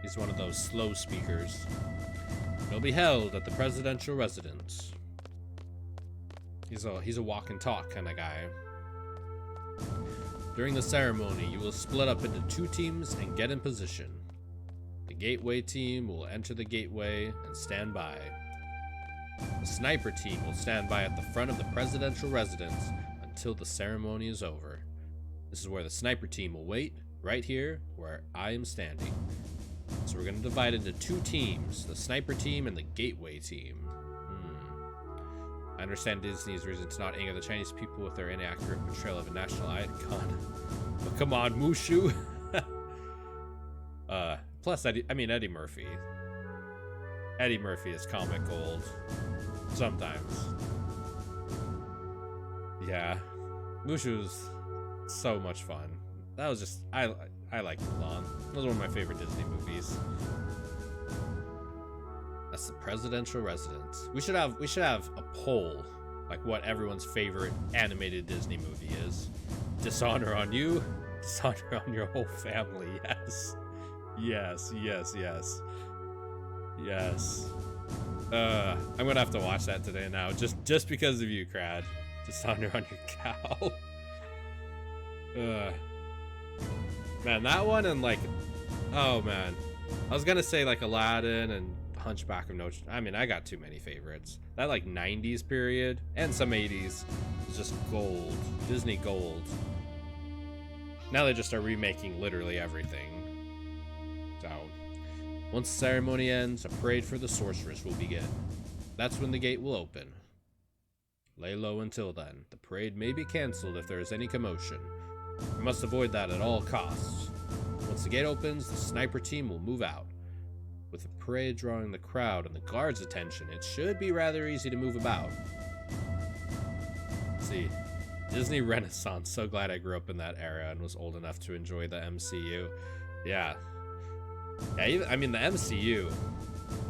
He's one of those slow speakers. It'll be held at the presidential residence. He's a walk and talk kind of guy. During the ceremony, you will split up into 2 teams and get in position. The gateway team will enter the gateway and stand by. The sniper team will stand by at the front of the presidential residence until the ceremony is over. This is where the sniper team will wait, right here, where I am standing. So we're going to divide into 2 teams, the sniper team and the gateway team. I understand Disney's reason to not anger the Chinese people with their inaccurate portrayal of a national icon. But come on, Mushu. Plus, Eddie Murphy. Eddie Murphy is comic gold. Sometimes. Yeah. Mushu's so much fun. That was just, I like Mulan. That was one of my favorite Disney movies. That's the presidential residence. We should have a poll, like what everyone's favorite animated Disney movie is. Dishonor on you, dishonor on your whole family. Yes, yes, yes, yes, yes. I'm gonna have to watch that today now, just because of you, Crad. Dishonor on your cow. Man, that one and like, oh man, I was gonna say like Aladdin and Hunchback of Notre Dame. I mean, I got too many favorites. That like 90s period and some 80s is just gold. Disney gold. Now they just are remaking literally everything. So, once the ceremony ends, a parade for the sorceress will begin. That's when the gate will open. Lay low until then. The parade may be cancelled if there is any commotion. We must avoid that at all costs. Once the gate opens, the sniper team will move out. With the parade drawing the crowd and the guards' attention, it should be rather easy to move about. Let's see, Disney Renaissance. So glad I grew up in that era and was old enough to enjoy the MCU. Yeah, even, I mean the MCU.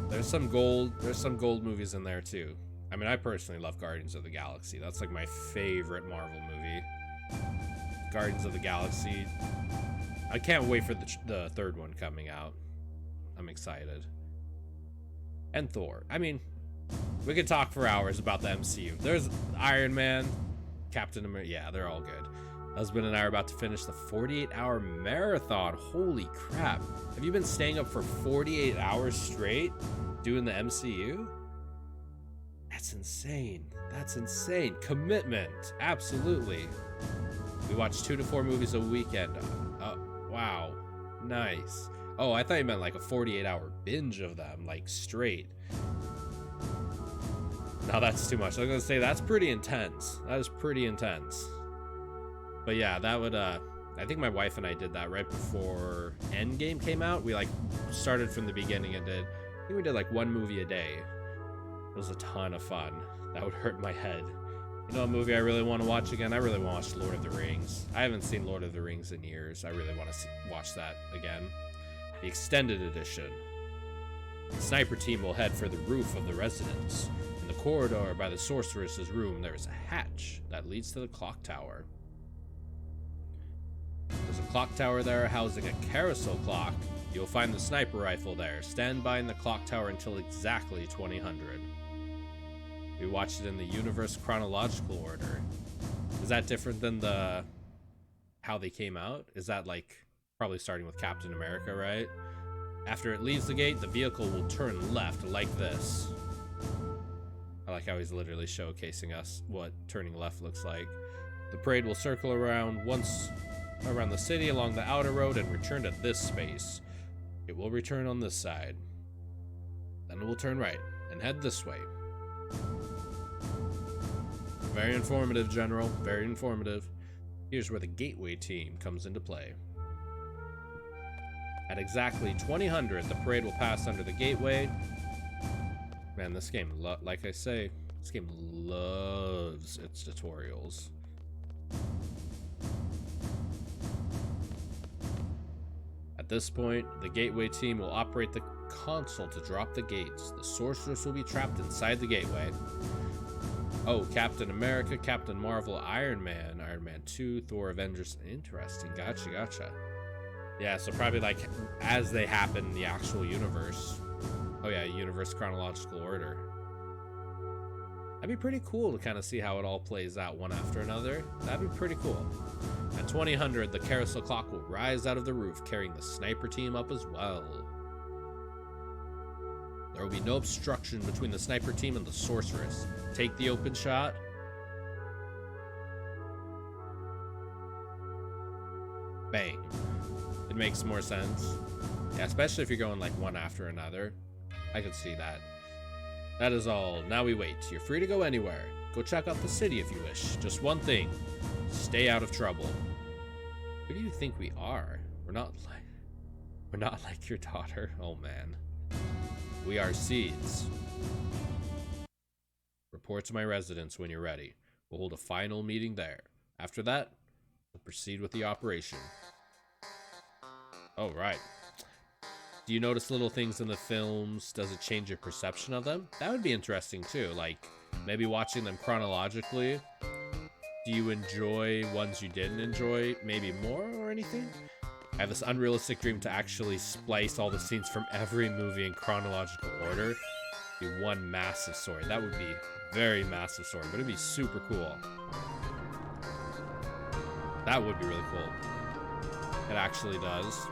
There's some gold movies in there too. I mean, I personally love Guardians of the Galaxy. That's like my favorite Marvel movie. Guardians of the Galaxy. I can't wait for the 3rd one coming out. I'm excited. And Thor. I mean, we could talk for hours about the MCU. There's Iron Man, Captain America. Yeah, they're all good. Husband and I are about to finish the 48-hour marathon. Holy crap. Have you been staying up for 48 hours straight doing the MCU? That's insane. That's insane. Commitment. Absolutely. We watch 2 to 4 movies a weekend. Wow. Nice. Oh, I thought you meant like a 48-hour binge of them, like straight. No, that's too much. I was gonna say that's pretty intense. That is pretty intense. But yeah, that would, I think my wife and I did that right before Endgame came out. We, like, started from the beginning and I think we did, like, one movie a day. It was a ton of fun. That would hurt my head. You know a movie I really want to watch again? I really want to watch Lord of the Rings. I haven't seen Lord of the Rings in years. I really want to watch that again. The extended edition. The sniper team will head for the roof of the residence. In the corridor by the sorceress's room, there is a hatch that leads to the clock tower. There's a clock tower there housing a carousel clock. You'll find the sniper rifle there. Stand by in the clock tower until exactly 2000. We watched it in the universe chronological order. Is that different than the how they came out? Is that like probably starting with Captain America, right? After it leaves the gate, the vehicle will turn left like this. I like how he's literally showcasing us what turning left looks like. The parade will circle around once around the city along the outer road and return to this space. It will return on this side. Then it will turn right and head this way. Very informative, General. Very informative. Here's where the gateway team comes into play. At exactly 2000, the parade will pass under the gateway. Man, this game, like I say, this game loves its tutorials. At this point, the gateway team will operate the console to drop the gates. The sorceress will be trapped inside the gateway. Oh, Captain America, Captain Marvel, Iron Man 2, Thor, Avengers. Interesting. Gotcha. Yeah, so probably like as they happen in the actual universe. Oh yeah, universe chronological order. That'd be pretty cool to kind of see how it all plays out one after another. That'd be pretty cool. At 2000, the carousel clock will rise out of the roof, carrying the sniper team up as well. There will be no obstruction between the sniper team and the sorceress. Take the open shot. Bang. It makes more sense. Yeah, especially if you're going like one after another. I could see that. That is all. Now we wait. You're free to go anywhere. Go check out the city if you wish. Just one thing. Stay out of trouble. Who do you think we are? We're not like your daughter. Oh man. We are seeds. Report to my residence when you're ready. We'll hold a final meeting there. After that, we'll proceed with the operation. Oh, right. Do you notice little things in the films? Does it change your perception of them? That would be interesting too. Like maybe watching them chronologically. Do you enjoy ones you didn't enjoy maybe more or anything? I have this unrealistic dream to actually splice all the scenes from every movie in chronological order. Be one massive story. That would be very massive story, but it'd be super cool. That would be really cool. It actually does.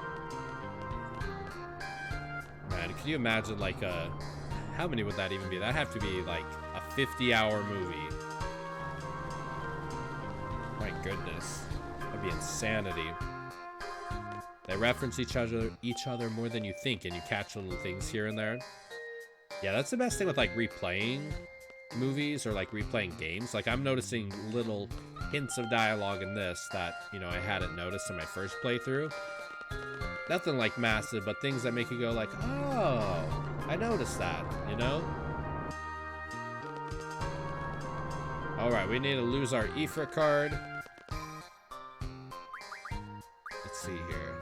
Man, can you imagine like how many would that even be? That'd have to be like a 50-hour movie. My goodness. That'd be insanity. They reference each other more than you think, and you catch little things here and there. Yeah, that's the best thing with like replaying movies or like replaying games. Like I'm noticing little hints of dialogue in this that, you know, I hadn't noticed in my first playthrough. Nothing like massive, but things that make you go like, oh, I noticed that, you know? Alright, we need to lose our Ifrit card. Let's see here.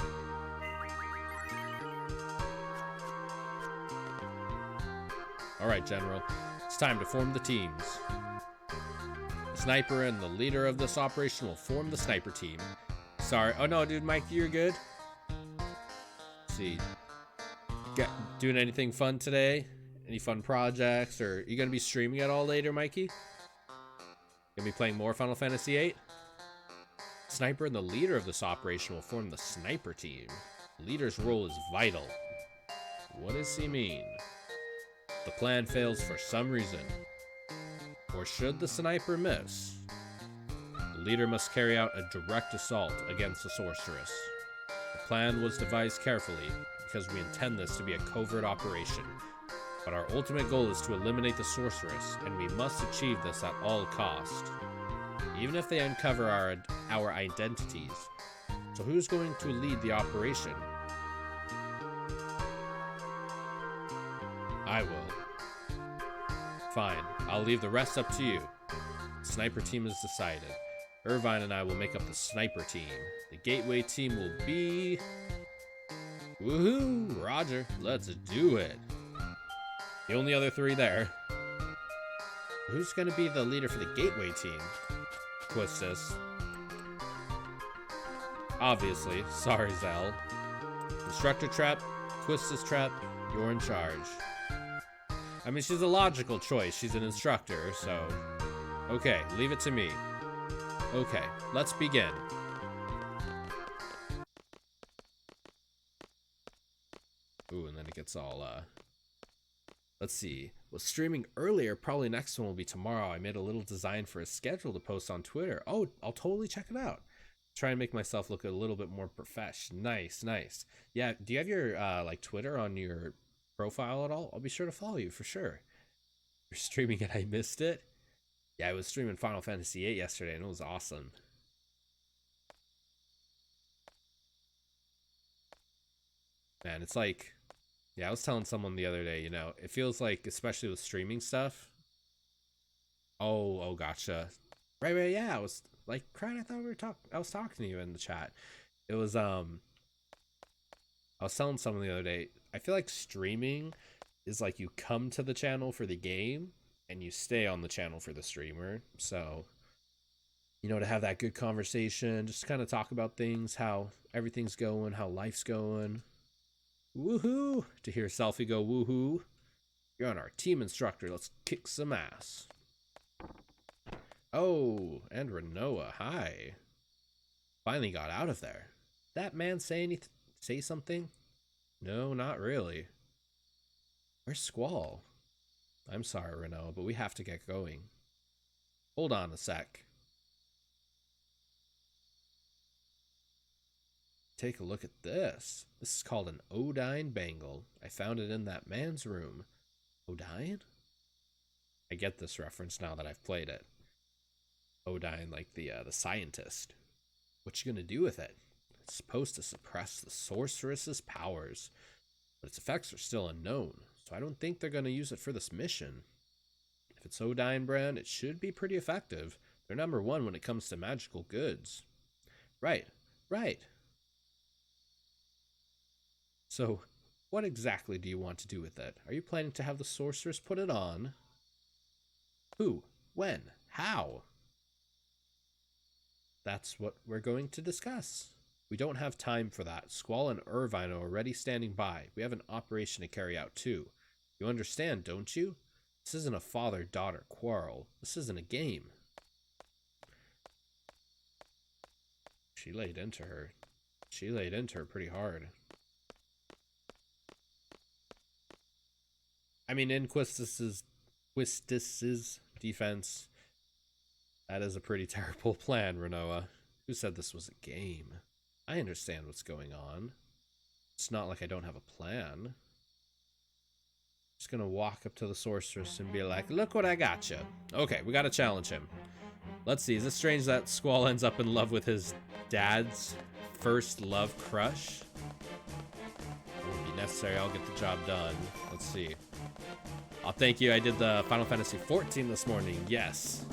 Alright, General. It's time to form the teams. The sniper and the leader of this operation will form the sniper team. Sorry. Oh no, dude, Mike, you're good. Let's see. Doing anything fun today? Any fun projects? Or are you going to be streaming at all later, Mikey? Gonna be playing more Final Fantasy VIII? Sniper and the leader of this operation will form the sniper team. The leader's role is vital. What does he mean? The plan fails for some reason. Or should the sniper miss? The leader must carry out a direct assault against the sorceress. The plan was devised carefully because we intend this to be a covert operation. But our ultimate goal is to eliminate the sorceress, and we must achieve this at all cost. Even if they uncover our our identities. So who's going to lead the operation? I will. Fine, I'll leave the rest up to you. Sniper team is decided. Irvine and I will make up the sniper team. The gateway team will be... Woohoo! Roger, let's do it. The only other three there. Who's going to be the leader for the gateway team? Quistis. Obviously, sorry Zell. Instructor Trap, Quistis Trap, you're in charge. I mean, she's a logical choice. She's an instructor, so... Okay, leave it to me. Okay, let's begin. Ooh, and then it gets all, Let's see. Was streaming earlier. Probably next one will be tomorrow. I made a little design for a schedule to post on Twitter. Oh, I'll totally check it out. Try and make myself look a little bit more profesh. Nice, nice. Yeah, do you have your, like, Twitter on your profile at all? I'll be sure to follow you for sure. You're streaming and I missed it? Yeah, I was streaming Final Fantasy VIII yesterday and it was awesome. Man, it's like... Yeah, I was telling someone the other day, you know, it feels like, especially with streaming stuff. Oh, gotcha. Right, yeah, I was like, crap, I thought we were I was talking to you in the chat. It was, I was telling someone the other day, I feel like streaming is like you come to the channel for the game and you stay on the channel for the streamer. So, you know, to have that good conversation, just kind of talk about things, how everything's going, how life's going. Woohoo! To hear Selfie go woohoo. You're on our team instructor. Let's kick some ass. Oh, and Renoa. Hi. Finally got out of there. That man say something? No, not really. Where's Squall? I'm sorry, Renoa, but we have to get going. Hold on a sec. Take a look at this. This is called an Odine bangle. I found it in that man's room. Odine? I get this reference now that I've played it. Odine, like the scientist. What you gonna do with it? It's supposed to suppress the sorceress's powers, but its effects are still unknown, so I don't think they're gonna use it for this mission. If it's Odine brand, it should be pretty effective. They're number one when it comes to magical goods. Right. So, what exactly do you want to do with it? Are you planning to have the sorceress put it on? Who? When? How? That's what we're going to discuss. We don't have time for that. Squall and Irvine are already standing by. We have an operation to carry out too. You understand, don't you? This isn't a father-daughter quarrel. This isn't a game. She laid into her. She laid into her pretty hard. I mean, in Quistis's defense, that is a pretty terrible plan, Renoa. Who said this was a game? I understand what's going on. It's not like I don't have a plan. Just gonna walk up to the sorceress and be like, look what I got you. Okay, we gotta challenge him. Let's see, is it strange that Squall ends up in love with his dad's first love crush? It won't be necessary, I'll get the job done. Let's see. Oh, thank you. I did the Final Fantasy 14 this morning. Yes.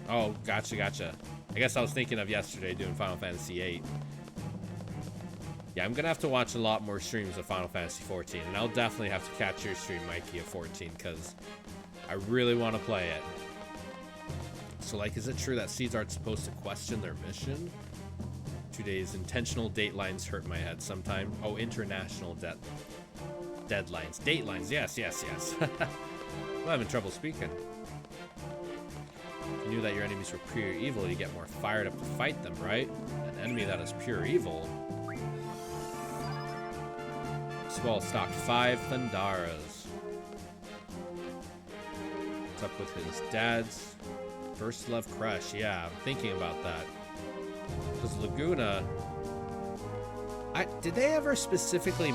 Oh, gotcha. I guess I was thinking of yesterday doing Final Fantasy 8. Yeah, I'm going to have to watch a lot more streams of Final Fantasy 14. And I'll definitely have to catch your stream, Mikey, of 14. Because I really want to play it. So, like, is it true that Seeds aren't supposed to question their mission? 2 days. Intentional datelines hurt my head sometime. Oh, international deadlines. Datelines, yes. I'm having trouble speaking. If you knew that your enemies were pure evil, you get more fired up to fight them, right? An enemy that is pure evil. Squall stocked 5 Thandaras. What's up with his dad's first love crush? Yeah, I'm thinking about that. Because Laguna... did they ever specifically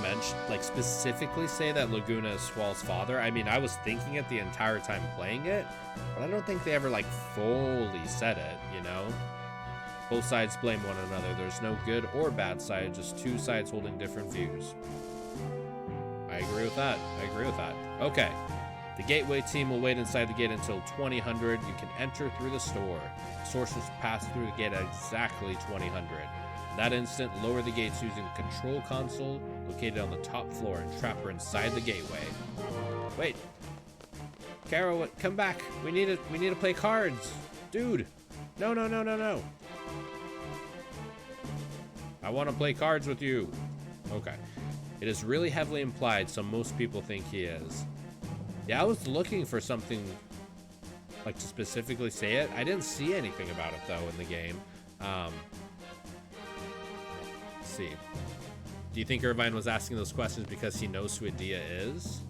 say that Laguna is Squall's father? I mean, I was thinking it the entire time playing it, but I don't think they ever, like, fully said it, you know? Both sides blame one another. There's no good or bad side, just two sides holding different views. I agree with that. Okay. The gateway team will wait inside the gate until 2000. You can enter through the store. Sorcerers pass through the gate at exactly 2000. In that instant, lower the gates using the control console located on the top floor and trap her inside the gateway. Wait. Carol, come back. We need to play cards. Dude. No. I want to play cards with you. Okay. It is really heavily implied, so most people think he is. Yeah, I was looking for something like to specifically say it. I didn't see anything about it though in the game. Let's see. Do you think Irvine was asking those questions because he knows who Adia is?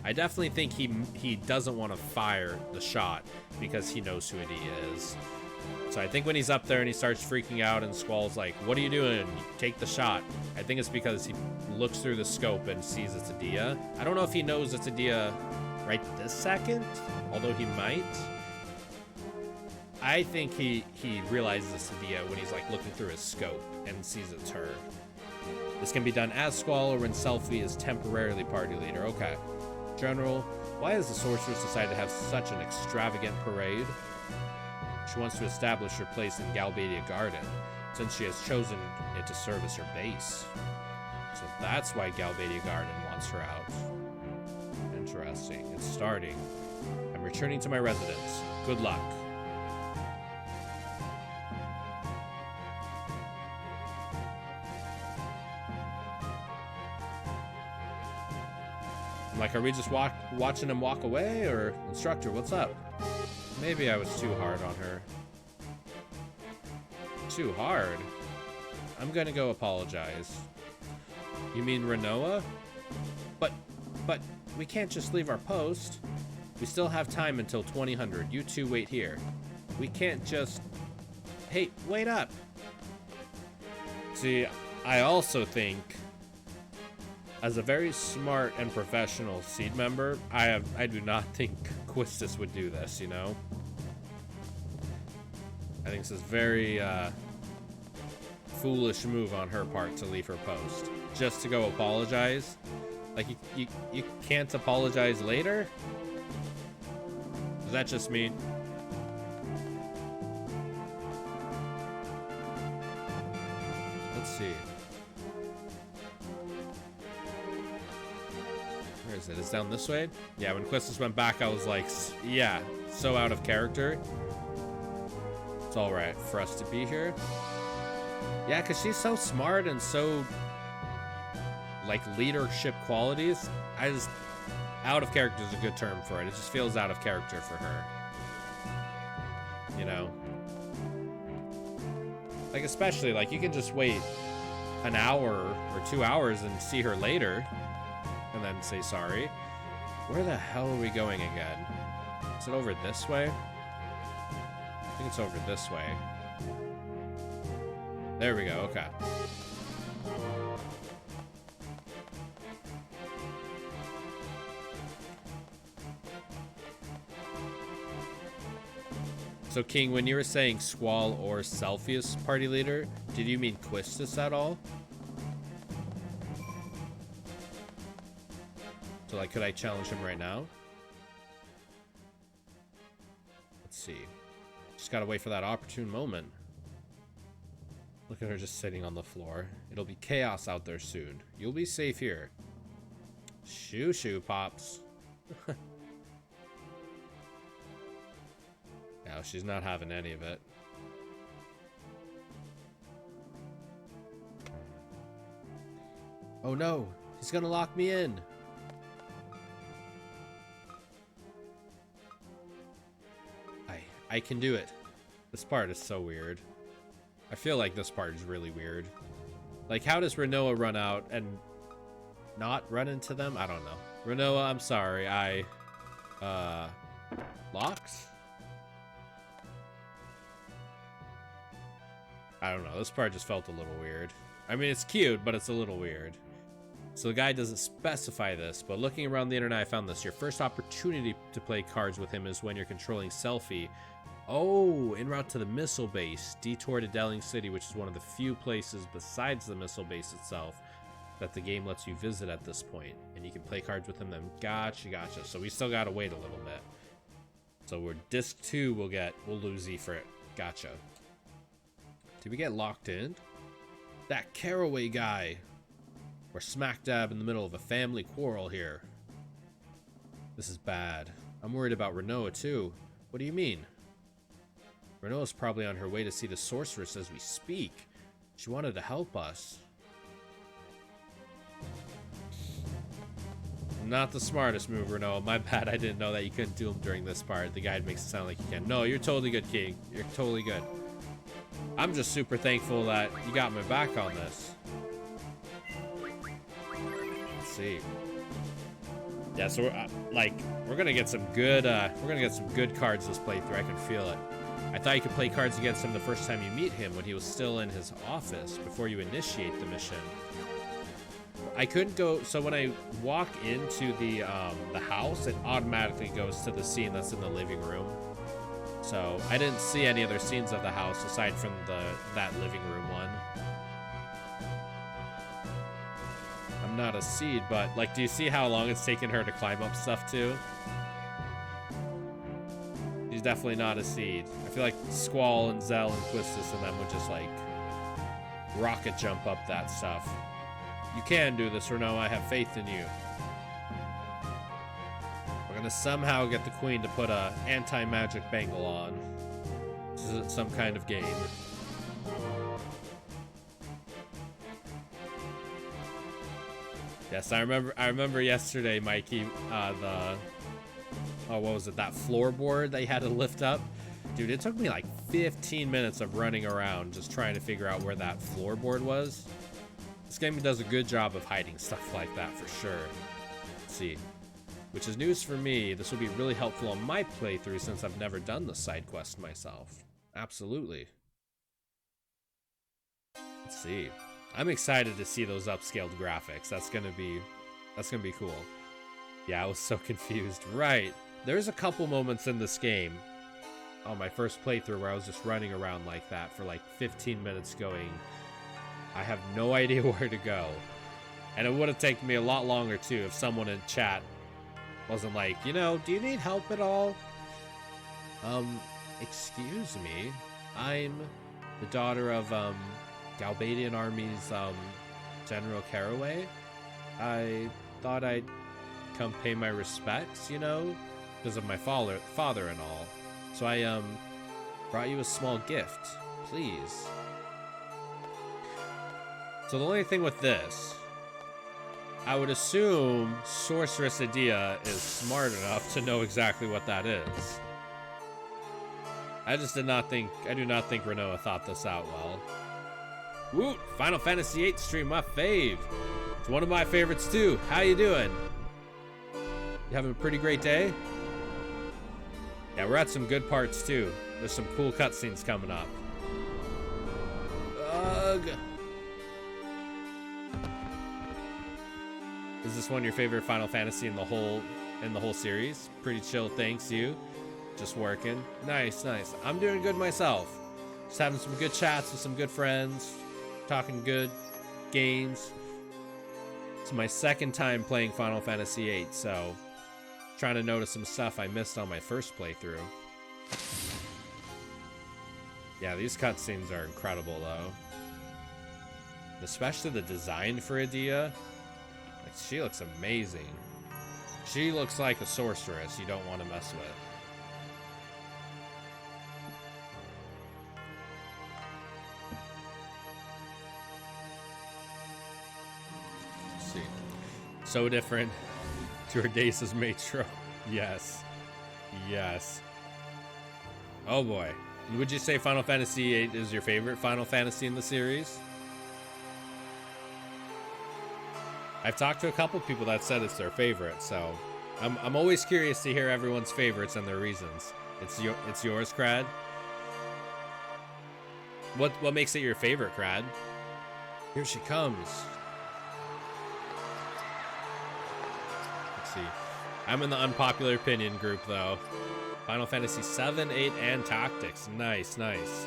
I definitely think he doesn't want to fire the shot because he knows who Adia is. So I think when he's up there and he starts freaking out and Squall's like, what are you doing? Take the shot. I think it's because he looks through the scope and sees it's Adia. I don't know if he knows it's Adia right this second, although he might. I think he realizes it's Adia when he's like looking through his scope and sees it's her. This can be done as Squall or when Selphie is temporarily party leader. Okay. General, why has the sorceress decided to have such an extravagant parade? She wants to establish her place in Galbadia Garden, since she has chosen it to serve as her base. So that's why Galbadia Garden wants her out. Interesting. It's starting. I'm returning to my residence. Good luck. I'm like, are we just watching him walk away, or instructor, what's up? Maybe I was too hard on her. Too hard? I'm gonna go apologize. You mean Renoa? But we can't just leave our post. We still have time until 2000. You two wait here. We can't just... Hey, wait up! See, I also think, as a very smart and professional seed member, I do not think Quistis would do this, you know? I think this is very foolish move on her part to leave her post. Just to go apologize. Like, you can't apologize later? Does that just mean... Let's see. Where is it? It's down this way? Yeah, when Quistis went back, I was like, yeah, so out of character. It's alright for us to be here. Yeah, because she's so smart and so, like, leadership qualities. Out of character is a good term for it. It just feels out of character for her. You know? Like, especially, like, you can just wait an hour or 2 hours and see her later. And then say sorry. Where the hell are we going again? Is it over this way? I think it's over this way. There we go, okay. So King, when you were saying Squall or Selphie as party leader, did you mean Quistis at all? So, like, could I challenge him right now? Let's see. Just gotta wait for that opportune moment. Look at her just sitting on the floor. It'll be chaos out there soon. You'll be safe here. Shoo, Pops. No, she's not having any of it. Oh no, he's gonna lock me in. I can do it. This part is so weird. I feel like this part is really weird. Like, how does Renoa run out and not run into them? I don't know. Renoa, I'm sorry. Locks? I don't know. This part just felt a little weird. I mean, it's cute, but it's a little weird. So the guy doesn't specify this, but looking around the internet, I found this. Your first opportunity to play cards with him is when you're controlling Selphie. Oh, en route to the missile base. Detour to Delling City, which is one of the few places besides the missile base itself that the game lets you visit at this point. And you can play cards with them then. Gotcha, gotcha. So we still gotta wait a little bit. So we're disc 2 we'll lose Z for it. Gotcha. Did we get locked in? That Caraway guy. We're smack dab in the middle of a family quarrel here. This is bad. I'm worried about Renoa too. What do you mean? Renoa's probably on her way to see the sorceress as we speak. She wanted to help us. Not the smartest move, Renoa. My bad, I didn't know that you couldn't do them during this part. The guide makes it sound like you can. No, you're totally good, King. You're totally good. I'm just super thankful that you got my back on this. Let's see. Yeah, so we're gonna get some good cards this playthrough. I can feel it. I thought you could play cards against him the first time you meet him when he was still in his office before you initiate the mission. I couldn't go, so when I walk into the house, it automatically goes to the scene that's in the living room. So I didn't see any other scenes of the house aside from that living room one. I'm not a seed, but like, do you see how long it's taken her to climb up stuff too? She's definitely not a seed. I feel like Squall and Zell and Quistis and them would just like rocket jump up that stuff. You can do this, Renoa. I have faith in you. We're gonna somehow get the queen to put a anti-magic bangle on. This isn't some kind of game. Yes, I remember yesterday, Mikey, what was it, that floorboard that you had to lift up? Dude, it took me like 15 minutes of running around just trying to figure out where that floorboard was. This game does a good job of hiding stuff like that for sure. Let's see. Which is news for me. This will be really helpful on my playthrough since I've never done the side quest myself. Absolutely. Let's see. I'm excited to see those upscaled graphics. That's gonna be cool. Yeah, I was so confused. Right. There's a couple moments in this game on my first playthrough where I was just running around like that for like 15 minutes going, I have no idea where to go. And it would have taken me a lot longer too if someone in chat wasn't like, you know, do you need help at all? Excuse me. I'm the daughter of Galbadian Army's General Caraway. I thought I'd come pay my respects, you know, because of my father and all. So I brought you a small gift, please. So the only thing with this, I would assume Sorceress Adia is smart enough to know exactly what that is. I do not think Renoa thought this out well. Woot! Final Fantasy VIII stream, my fave. It's one of my favorites too. How you doing? You having a pretty great day? Yeah, we're at some good parts too. There's some cool cutscenes coming up. Ugh. Is this one of your favorite Final Fantasy in the whole series? Pretty chill, thanks you. Just working. Nice, nice. I'm doing good myself. Just having some good chats with some good friends. Talking good games. It's my second time playing Final Fantasy VIII, so trying to notice some stuff I missed on my first playthrough. Yeah, these cutscenes are incredible though. Especially the design for Adia. Like, she looks amazing. She looks like a sorceress you don't want to mess with. Let's see. So different to Urdace's Matro. Yes. Yes. Oh boy. Would you say Final Fantasy VIII is your favorite Final Fantasy in the series? I've talked to a couple people that said it's their favorite, so I'm always curious to hear everyone's favorites and their reasons. It's yours, Crad? What makes it your favorite, Crad? Here she comes. Let's see. I'm in the unpopular opinion group, though. Final Fantasy 7, 8, and Tactics. Nice, nice.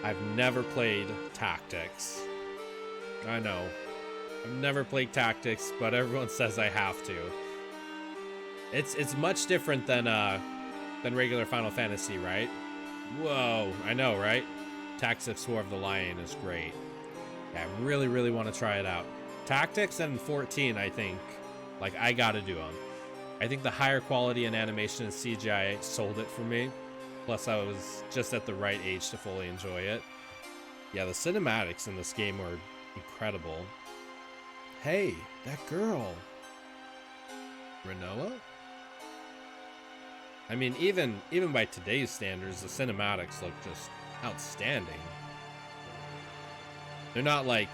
I've never played Tactics. I know. I've never played Tactics, but everyone says I have to. It's much different than regular Final Fantasy, right? Whoa, I know, right? Tactics War of the Lion is great. Yeah, I really, really want to try it out. Tactics and 14, I think, like, I gotta do them. I think the higher quality in animation and CGI sold it for me. Plus, I was just at the right age to fully enjoy it. Yeah, the cinematics in this game are incredible. Hey, that girl. Renoa? I mean, even by today's standards, the cinematics look just outstanding. They're not like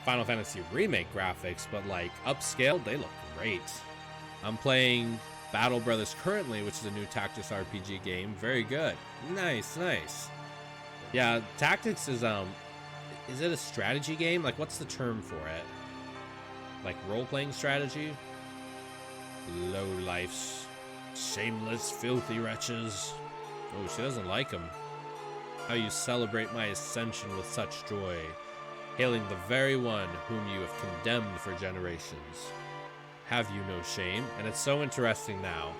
Final Fantasy Remake graphics, but like upscaled, they look great. I'm playing Battle Brothers currently, which is a new Tactics RPG game. Very good. Nice, nice. Yeah, Tactics is it a strategy game? Like, what's the term for it? Like role-playing strategy? Lowlifes. Shameless, filthy wretches. Oh, she doesn't like him. How you celebrate my ascension with such joy, hailing the very one whom you have condemned for generations. Have you no shame? And it's so interesting now.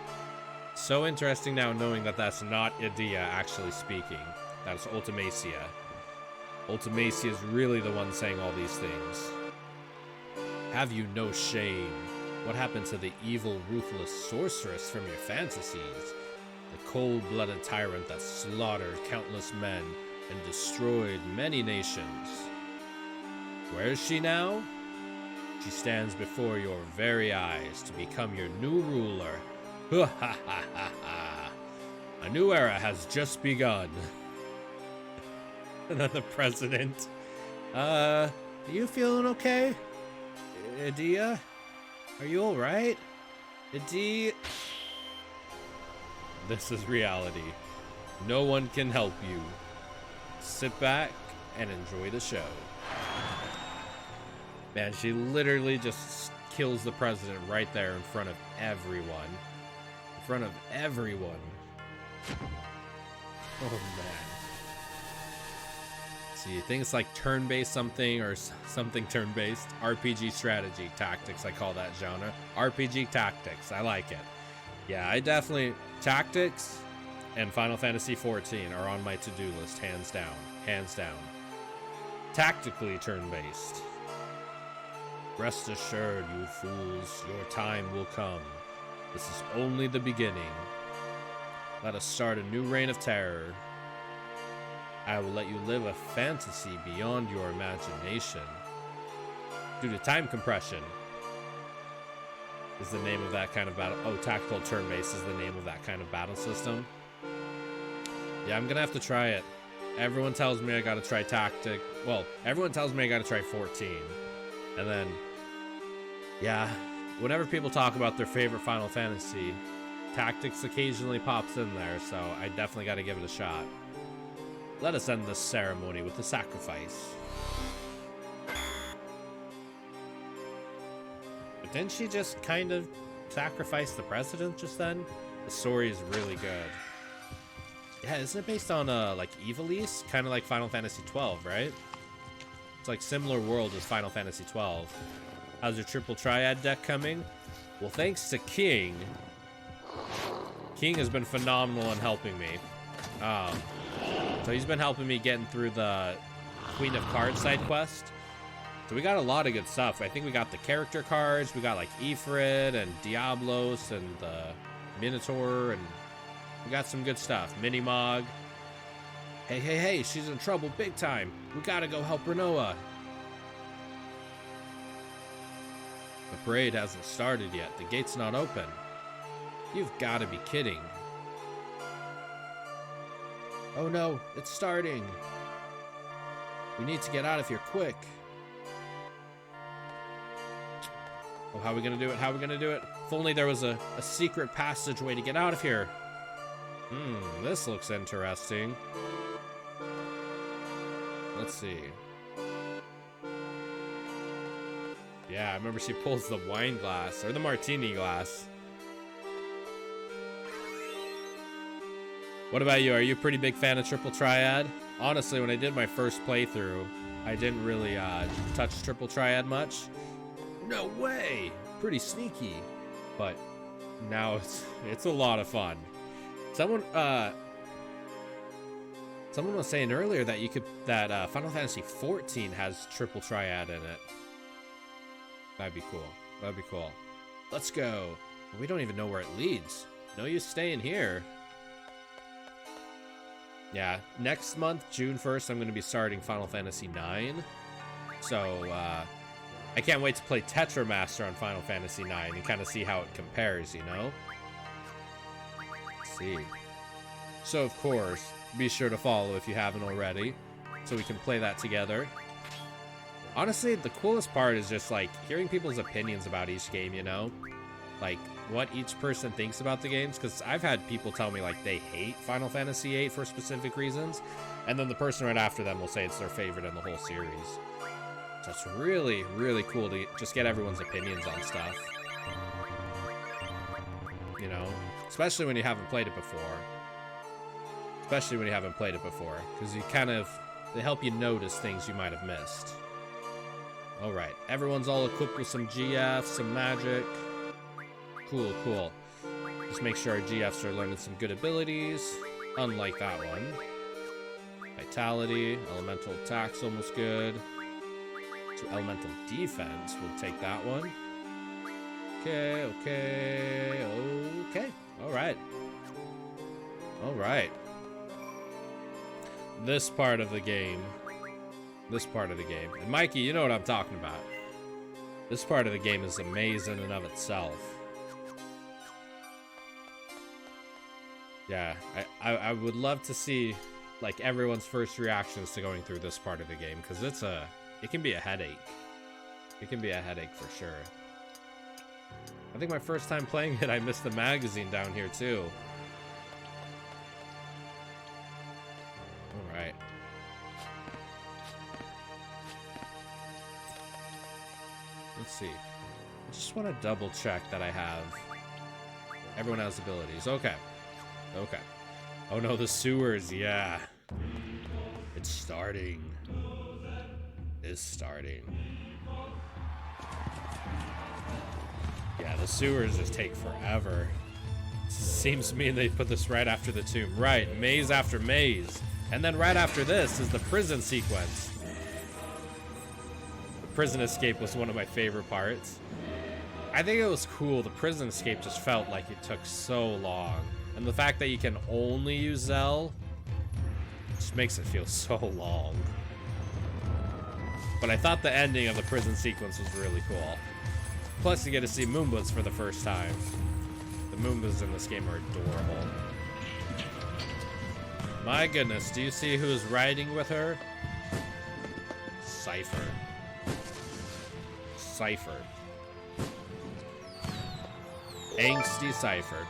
So interesting now knowing that that's not Idea actually speaking. That's Ultimacia. Ultimacia is really the one saying all these things. Have you no shame? What happened to the evil, ruthless sorceress from your fantasies? The cold-blooded tyrant that slaughtered countless men and destroyed many nations. Where is she now? She stands before your very eyes to become your new ruler. Ha ha ha ha ha. A new era has just begun. And then the president. Are you feeling okay? Idea? Are you alright? Idea? This is reality. No one can help you. Sit back and enjoy the show. Man, she literally just kills the president right there in front of everyone. In front of everyone. Oh, man. See, things like turn-based something or something turn-based. RPG strategy tactics, I call that genre. RPG tactics, I like it. Yeah, I definitely... Tactics and Final Fantasy XIV are on my to-do list, hands down. Hands down. Tactically turn-based. Rest assured, you fools, your time will come. This is only the beginning. Let us start a new reign of terror. I will let you live a fantasy beyond your imagination. Due to time compression is the name of that kind of battle. Oh, tactical turn-based is the name of that kind of battle system. Yeah, I'm gonna have to try it. Everyone tells me I gotta try Tactic. Well, everyone tells me I gotta try 14. And then, yeah, whenever people talk about their favorite Final Fantasy, Tactics occasionally pops in there, so I definitely gotta give it a shot. Let us end this ceremony with a sacrifice. But didn't she just kind of sacrifice the president just then? The story is really good. Yeah, isn't it based on like Ivalice? Kind of like Final Fantasy 12, right? It's like similar world as Final Fantasy 12. How's your triple triad deck coming? Well, thanks to King. King has been phenomenal in helping me. So he's been helping me getting through the Queen of Cards side quest. So we got a lot of good stuff. I think we got the character cards. We got like Ifrit and Diablos and the Minotaur, and we got some good stuff. Minimog. Hey, hey, hey, she's in trouble big time. We gotta go help Renoa. The parade hasn't started yet. The gate's not open. You've gotta be kidding. Oh no, it's starting. We need to get out of here quick. Oh, how are we gonna do it? How are we gonna do it? If only there was a secret passageway to get out of here. This looks interesting. Let's see. Yeah, I remember she pulls the wine glass, or the martini glass. What about you? Are you a pretty big fan of Triple Triad? Honestly, when I did my first playthrough, I didn't really touch Triple Triad much. No way! Pretty sneaky. But now it's a lot of fun. Someone was saying earlier that Final Fantasy XIV has Triple Triad in it. That'd be cool. That'd be cool. Let's go. We don't even know where it leads. No use staying here. Yeah, next month, June 1st, I'm going to be starting Final Fantasy IX. So, I can't wait to play Tetramaster on Final Fantasy IX and kind of see how it compares, you know? Let's see. So, of course, be sure to follow if you haven't already, so we can play that together. Honestly, the coolest part is just, like, hearing people's opinions about each game, you know? Like, what each person thinks about the games, because I've had people tell me, like, they hate Final Fantasy VIII for specific reasons, and then the person right after them will say it's their favorite in the whole series. So it's really, really cool to just get everyone's opinions on stuff. You know? Especially when you haven't played it before. Especially when you haven't played it before, because they help you notice things you might have missed. Alright, everyone's all equipped with some GF, some magic. Cool, cool. Just make sure our GFs are learning some good abilities. Unlike that one. Vitality, elemental attack's almost good. So elemental defense, we'll take that one. Okay, okay, okay. Alright. Alright. This part of the game. This part of the game. And Mikey, you know what I'm talking about. This part of the game is amazing in and of itself. Yeah, I would love to see, like, everyone's first reactions to going through this part of the game, because it can be a headache. It can be a headache for sure. I think my first time playing it, I missed the magazine down here too. Alright. Let's see. I just want to double check that I have. Everyone has abilities. Okay. Okay. Oh no, the sewers, yeah. It's starting. It's starting. Yeah, the sewers just take forever. Seems to me they put this right after the tomb. Right, maze after maze. And then right after this is the prison sequence. The prison escape was one of my favorite parts. I think it was cool. The prison escape just felt like it took so long. And the fact that you can only use Zell just makes it feel so long. But I thought the ending of the prison sequence was really cool. Plus, you get to see Moombas for the first time. The Moombas in this game are adorable. My goodness, do you see who's riding with her? Cypher. Cypher. Angsty Cypher.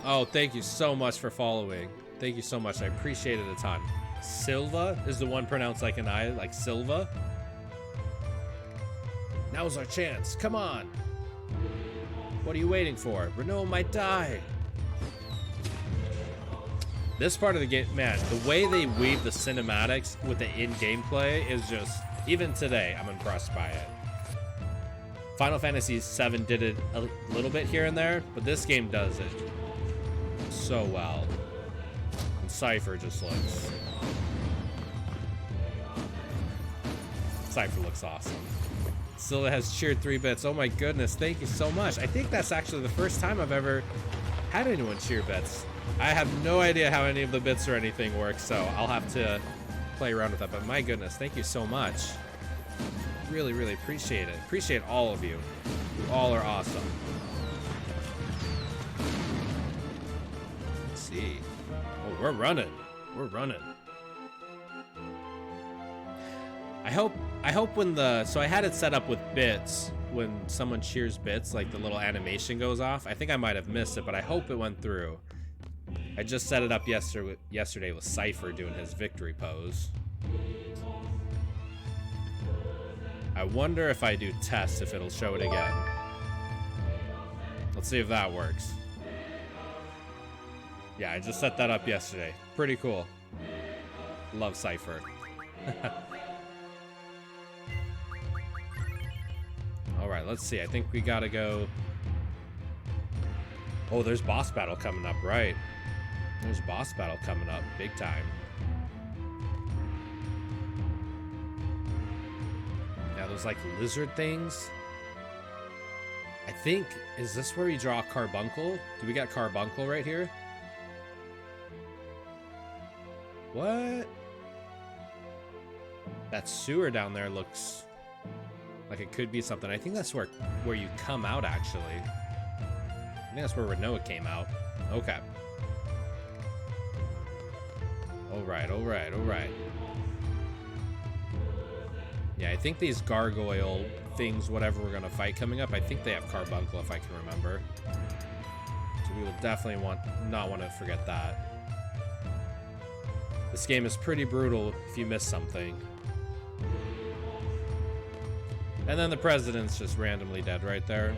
Oh, thank you so much for following. Thank you so much. I appreciate it a ton. Silva is the one pronounced like an I, like Silva. Now's our chance. Come on. What are you waiting for? Renault might die. This part of the game, man, the way they weave the cinematics with the in-game play is just, even today, I'm impressed by it. Final Fantasy VII did it a little bit here and there, but this game does it so well. And Cypher just looks... Cypher looks awesome. Still has cheered 3 bits. Oh my goodness, thank you so much. I think that's actually the first time I've ever had anyone cheer bits. I have no idea how any of the bits or anything work, so I'll have to play around with that. But my goodness, thank you so much. Really, really appreciate it. Appreciate all of you. You all are awesome. Let's see. Oh, we're running. We're running. I hope when so I had it set up with bits. When someone cheers bits, like the little animation goes off. I think I might have missed it, but I hope it went through. I just set it up yesterday with Cypher doing his victory pose. I wonder if I do test if it'll show it again. Let's see if that works. Yeah, I just set that up yesterday. Pretty cool. Love Cypher. Alright, let's see. I think we gotta go... Oh, there's boss battle coming up, right. There's boss battle coming up, big time. Yeah, those like lizard things. I think, is this where we draw Carbuncle? Do we got Carbuncle right here? What? That sewer down there looks like it could be something. I think that's where you come out, actually. I think that's where Renoa came out. Okay. Alright, alright, alright. Yeah, I think these gargoyle things, whatever we're gonna fight coming up, I think they have Carbuncle, if I can remember. So we will definitely not want to forget that. This game is pretty brutal if you miss something. And then the president's just randomly dead right there.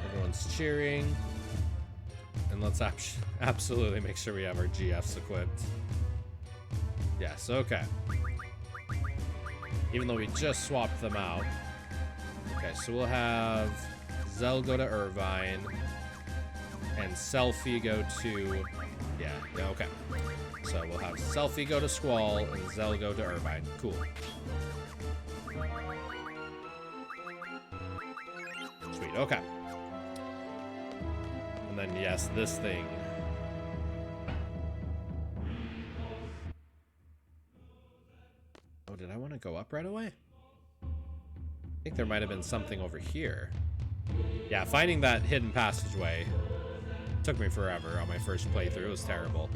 Everyone's cheering. And let's absolutely make sure we have our GFs equipped. Yes, okay. Even though we just swapped them out. Okay, so we'll have Zell go to Irvine. And Selfie go to... Yeah, okay. So we'll have Selfie go to Squall and Zell go to Irvine. Cool. Sweet, okay. And then, yes, this thing. Oh, did I want to go up right away? I think there might have been something over here. Yeah, finding that hidden passageway took me forever on my first playthrough. It was terrible.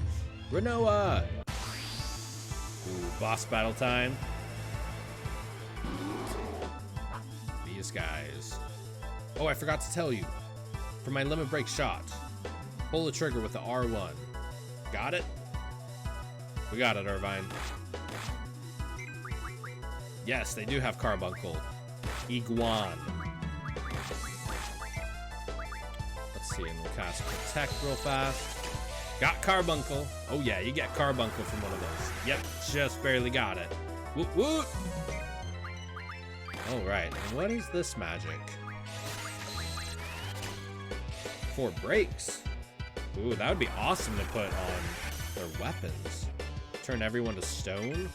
Renoa! Ooh, boss battle time. These guys. Oh, I forgot to tell you. For my limit break shot, pull the trigger with the R1. Got it? We got it, Irvine. Yes, they do have Carbuncle. Iguan. Let's see, and we'll cast Protect real fast. Got Carbuncle. Oh yeah, you get Carbuncle from one of those. Yep, just barely got it. Woot woot! Alright, and what is this magic? 4 breaks. Ooh, that would be awesome to put on their weapons. Turn everyone to stone.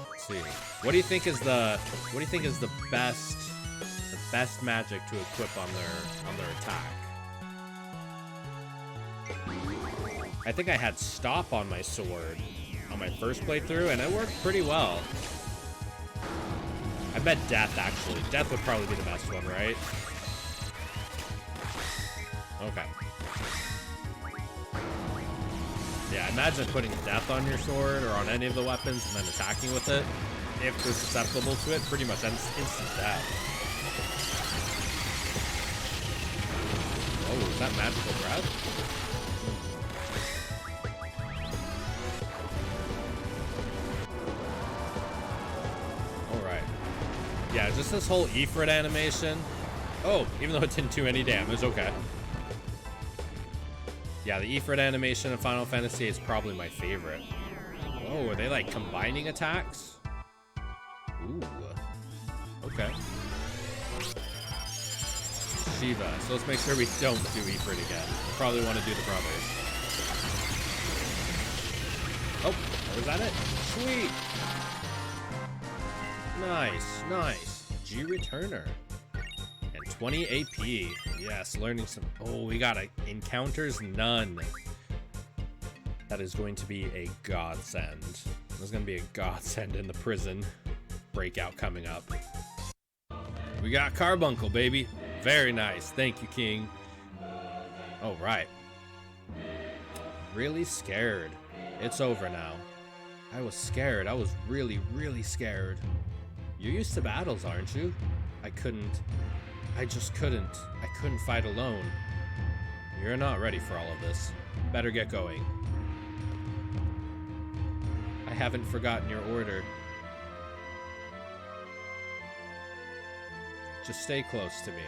Let's see. What do you think is the best magic to equip on their attack? I think I had Stop on my sword on my first playthrough, and it worked pretty well. I bet Death, actually. Death would probably be the best one, right? Okay. Yeah, imagine putting Death on your sword or on any of the weapons and then attacking with it. If they're susceptible to it, pretty much instant death. Oh, is that magical breath? Yeah, just this whole Ifrit animation. Oh, even though it didn't do any damage, okay. Yeah, the Ifrit animation in Final Fantasy is probably my favorite. Oh, are they like combining attacks? Ooh. Okay. Shiva. So let's make sure we don't do Ifrit again. We'll probably want to do the brothers. Oh, was that it? Sweet. Nice, nice. G Returner. And 20 AP. Yes, learning some... Oh, we got Encounters None. That is going to be a godsend. There's going to be a godsend in the prison breakout coming up. We got Carbuncle, baby. Very nice. Thank you, King. All right. Really scared. It's over now. I was scared. I was really, really scared. You're used to battles, aren't you? I just couldn't. I couldn't fight alone. You're not ready for all of this. Better get going. I haven't forgotten your order. Just stay close to me.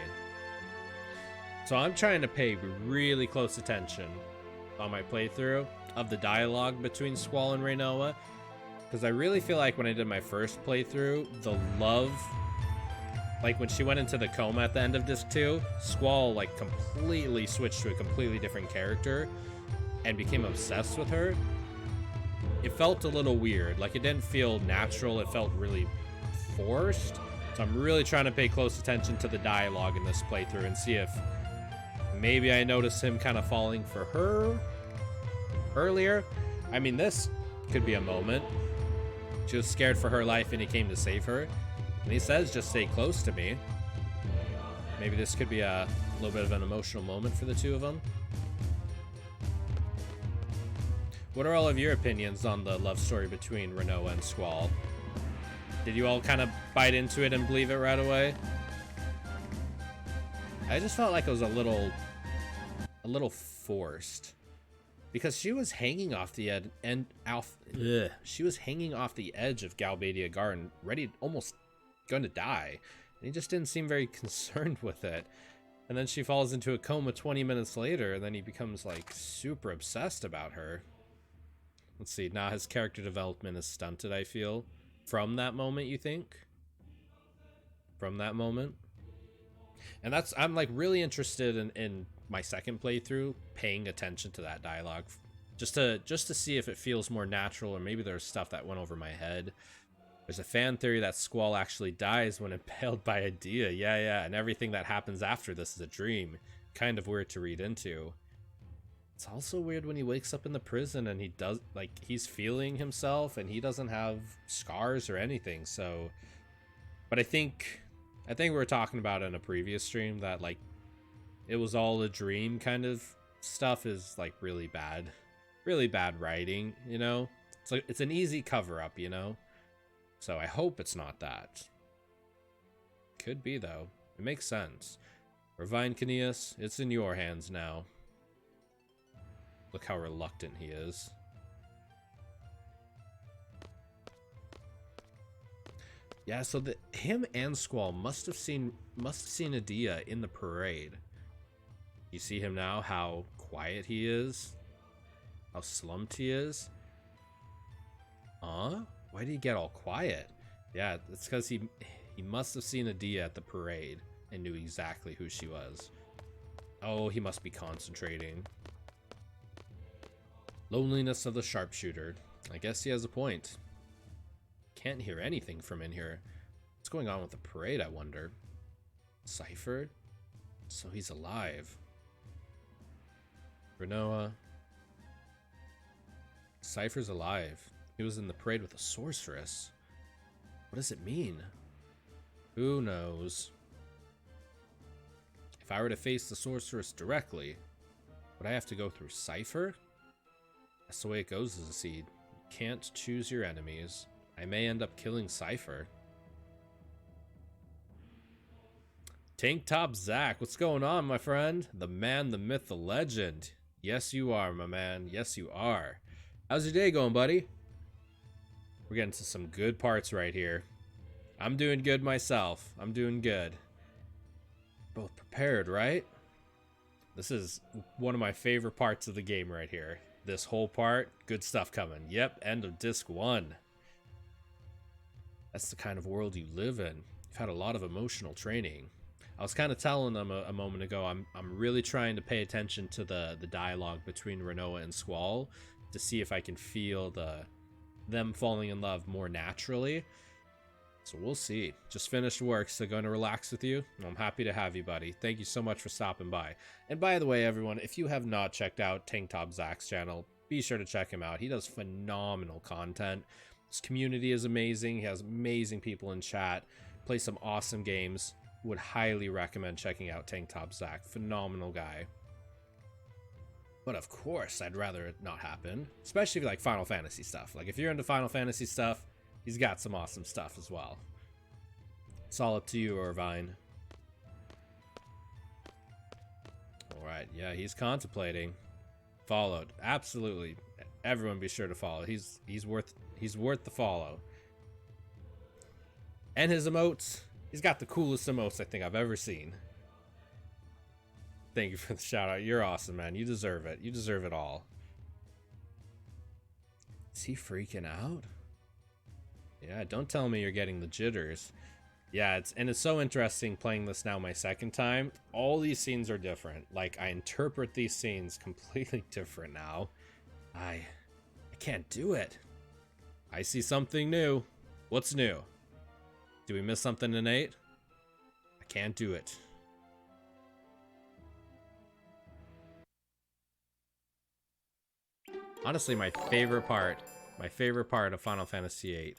So I'm trying to pay really close attention on my playthrough of the dialogue between Squall and Renoa, because I really feel like when I did my first playthrough, the love, like when she went into the coma at the end of disc 2, Squall like completely switched to a completely different character and became obsessed with her. It felt a little weird, like it didn't feel natural, it felt really forced. So I'm really trying to pay close attention to the dialogue in this playthrough and see if maybe I noticed him kind of falling for her earlier. I mean, this could be a moment. She was scared for her life and he came to save her. And he says, just stay close to me. Maybe this could be a little bit of an emotional moment for the two of them. What are all of your opinions on the love story between Renoa and Squall? Did you all kind of bite into it and believe it right away? I just felt like it was a little forced, because she was hanging off the edge and she was hanging off the edge of Galbadia Garden, ready, almost going to die, and he just didn't seem very concerned with it. And then she falls into a coma 20 minutes later, and then he becomes like super obsessed about her. Let's see, now his character development is stunted, I feel, from that moment. You think? From that moment? And that's, I'm like really interested in my second playthrough paying attention to that dialogue, just to see if it feels more natural, or maybe there's stuff that went over my head. There's a fan theory that Squall actually dies when impaled by a Dia. Yeah, and everything that happens after this is a dream. Kind of weird to read into. It's also weird when he wakes up in the prison and he does, like, he's feeling himself and he doesn't have scars or anything. So, but I think we were talking about in a previous stream that like it was all a dream kind of stuff is like really bad writing, you know? It's like, it's an easy cover up, you know? So I hope it's not that. Could be though. It makes sense. Revine Caneus, it's in your hands now. Look how reluctant he is. Yeah, so him and Squall must have seen Adia in the parade. You see him now, how quiet he is, how slumped he is. Why did he get all quiet? Yeah, it's because he must have seen Adia at the parade and knew exactly who she was. Oh, he must be concentrating. Loneliness of the sharpshooter. I guess he has a point. Can't hear anything from in here. What's going on with the parade, I wonder? Cypher? So he's alive. Renoa. Cypher's alive. He was in the parade with a sorceress. What does it mean? Who knows? If I were to face the sorceress directly, would I have to go through Cypher? That's the way it goes as a seed. You can't choose your enemies. I may end up killing Cypher. Tank Top Zach, what's going on, my friend? The man, the myth, the legend. Yes, you are, my man. Yes, you are. How's your day going, buddy? We're getting to some good parts right here. I'm doing good myself. I'm doing good. Both prepared, right? This is one of my favorite parts of the game right here. This whole part, good stuff coming. Yep, end of disc 1. That's the kind of world you live in. You've had a lot of emotional training. I was kind of telling them a moment ago, I'm really trying to pay attention to the dialogue between Renoa and Squall to see if I can feel them falling in love more naturally. So we'll see. Just finished work, so going to relax with you. I'm happy to have you, buddy. Thank you so much for stopping by. And by the way, everyone, if you have not checked out Tank Top Zach's channel, be sure to check him out. He does phenomenal content. His community is amazing. He has amazing people in chat. Plays some awesome games. Would highly recommend checking out Tank Top Zach. Phenomenal guy. But of course, I'd rather it not happen. Especially if you like Final Fantasy stuff. Like if you're into Final Fantasy stuff, he's got some awesome stuff as well. It's all up to you, Irvine. Alright, yeah, he's contemplating. Followed. Absolutely. Everyone be sure to follow. He's worth the follow. And his emotes. He's got the coolest emotes I think I've ever seen. Thank you for the shout out. You're awesome, man. You deserve it. You deserve it all. Is he freaking out? Yeah, don't tell me you're getting the jitters. Yeah, it's so interesting playing this now my second time. All these scenes are different. Like, I interpret these scenes completely different now. I can't do it. I see something new. What's new? Do we miss something in 8? I can't do it. Honestly, my favorite part of Final Fantasy VIII.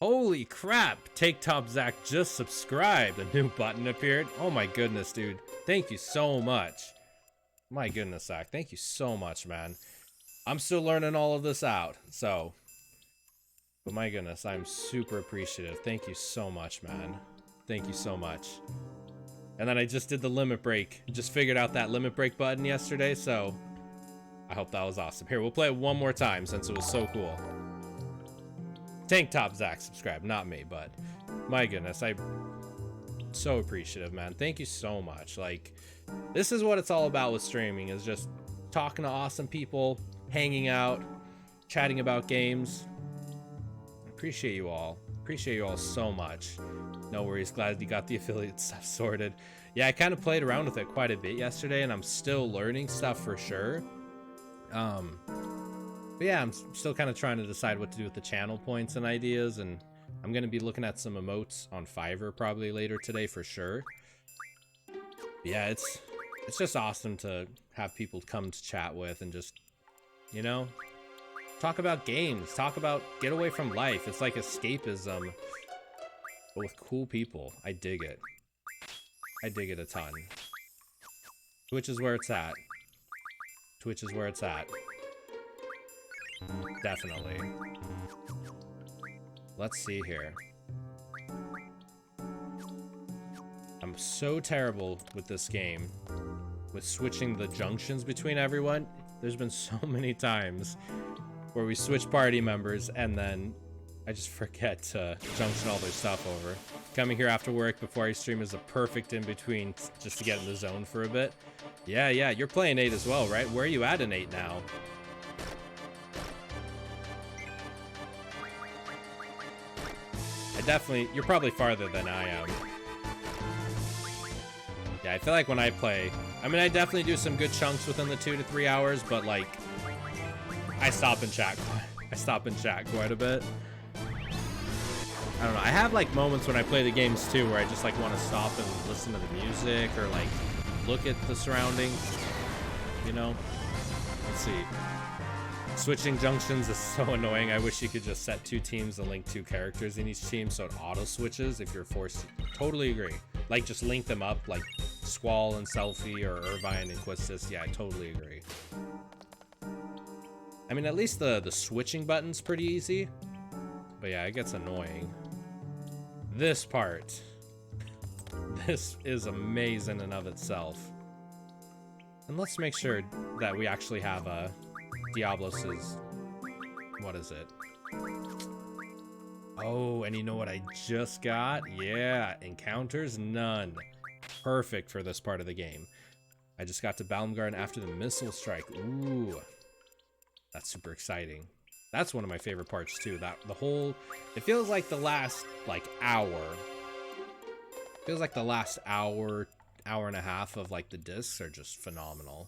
Holy crap! Take Top Zach just subscribed. A new button appeared. Oh my goodness, dude. Thank you so much. My goodness, Zach. Thank you so much, man. I'm still learning all of this out, so. But my goodness, I'm super appreciative. Thank you so much, man. Thank you so much. And then I just did the limit break. Just figured out that limit break button yesterday, so I hope that was awesome. Here, we'll play it one more time since it was so cool. Tank Top Zach subscribed, not me, but my goodness, I'm so appreciative, man. Thank you so much. Like, this is what it's all about with streaming, is just talking to awesome people, hanging out, chatting about games. Appreciate you all. Appreciate you all so much. No worries, glad you got the affiliate stuff sorted. Yeah, I kind of played around with it quite a bit yesterday, and I'm still learning stuff for sure. But yeah, I'm still kind of trying to decide what to do with the channel points and ideas, and I'm going to be looking at some emotes on Fiverr probably later today for sure. But yeah, it's just awesome to have people come to chat with and just, you know, talk about games, get away from life. It's like escapism, but with cool people. I dig it. I dig it a ton. Twitch is where it's at. Twitch is where it's at. Definitely. Let's see here. I'm so terrible with this game, with switching the junctions between everyone. There's been so many times where we switch party members and then I just forget to junction all their stuff over. Coming here after work before I stream is a perfect in-between just to get in the zone for a bit. Yeah, you're playing 8 as well, right? Where are you at in 8 now? You're probably farther than I am. Yeah, I feel like when I play, I mean, I definitely do some good chunks within the 2 to 3 hours, but like, I stop and chat quite a bit. I don't know, I have like moments when I play the games too, where I just like want to stop and listen to the music, or like, look at the surroundings, you know? Let's see. Switching junctions is so annoying. I wish you could just set 2 teams and link 2 characters in each team so it auto switches if you're forced to. Totally agree. Like, just link them up, like Squall and Selfie or Irvine and Quistis. Yeah, I totally agree. I mean, at least the switching button's pretty easy. But yeah, it gets annoying. This part. This is amazing in of itself. And let's make sure that we actually have a Diablos's, what is it? Oh, and you know what I just got? Yeah, encounters none. Perfect for this part of the game. I just got to Baumgarten after the missile strike. Ooh, that's super exciting. That's one of my favorite parts too. It feels like the last hour. Feels like the last hour and a half of like the discs are just phenomenal.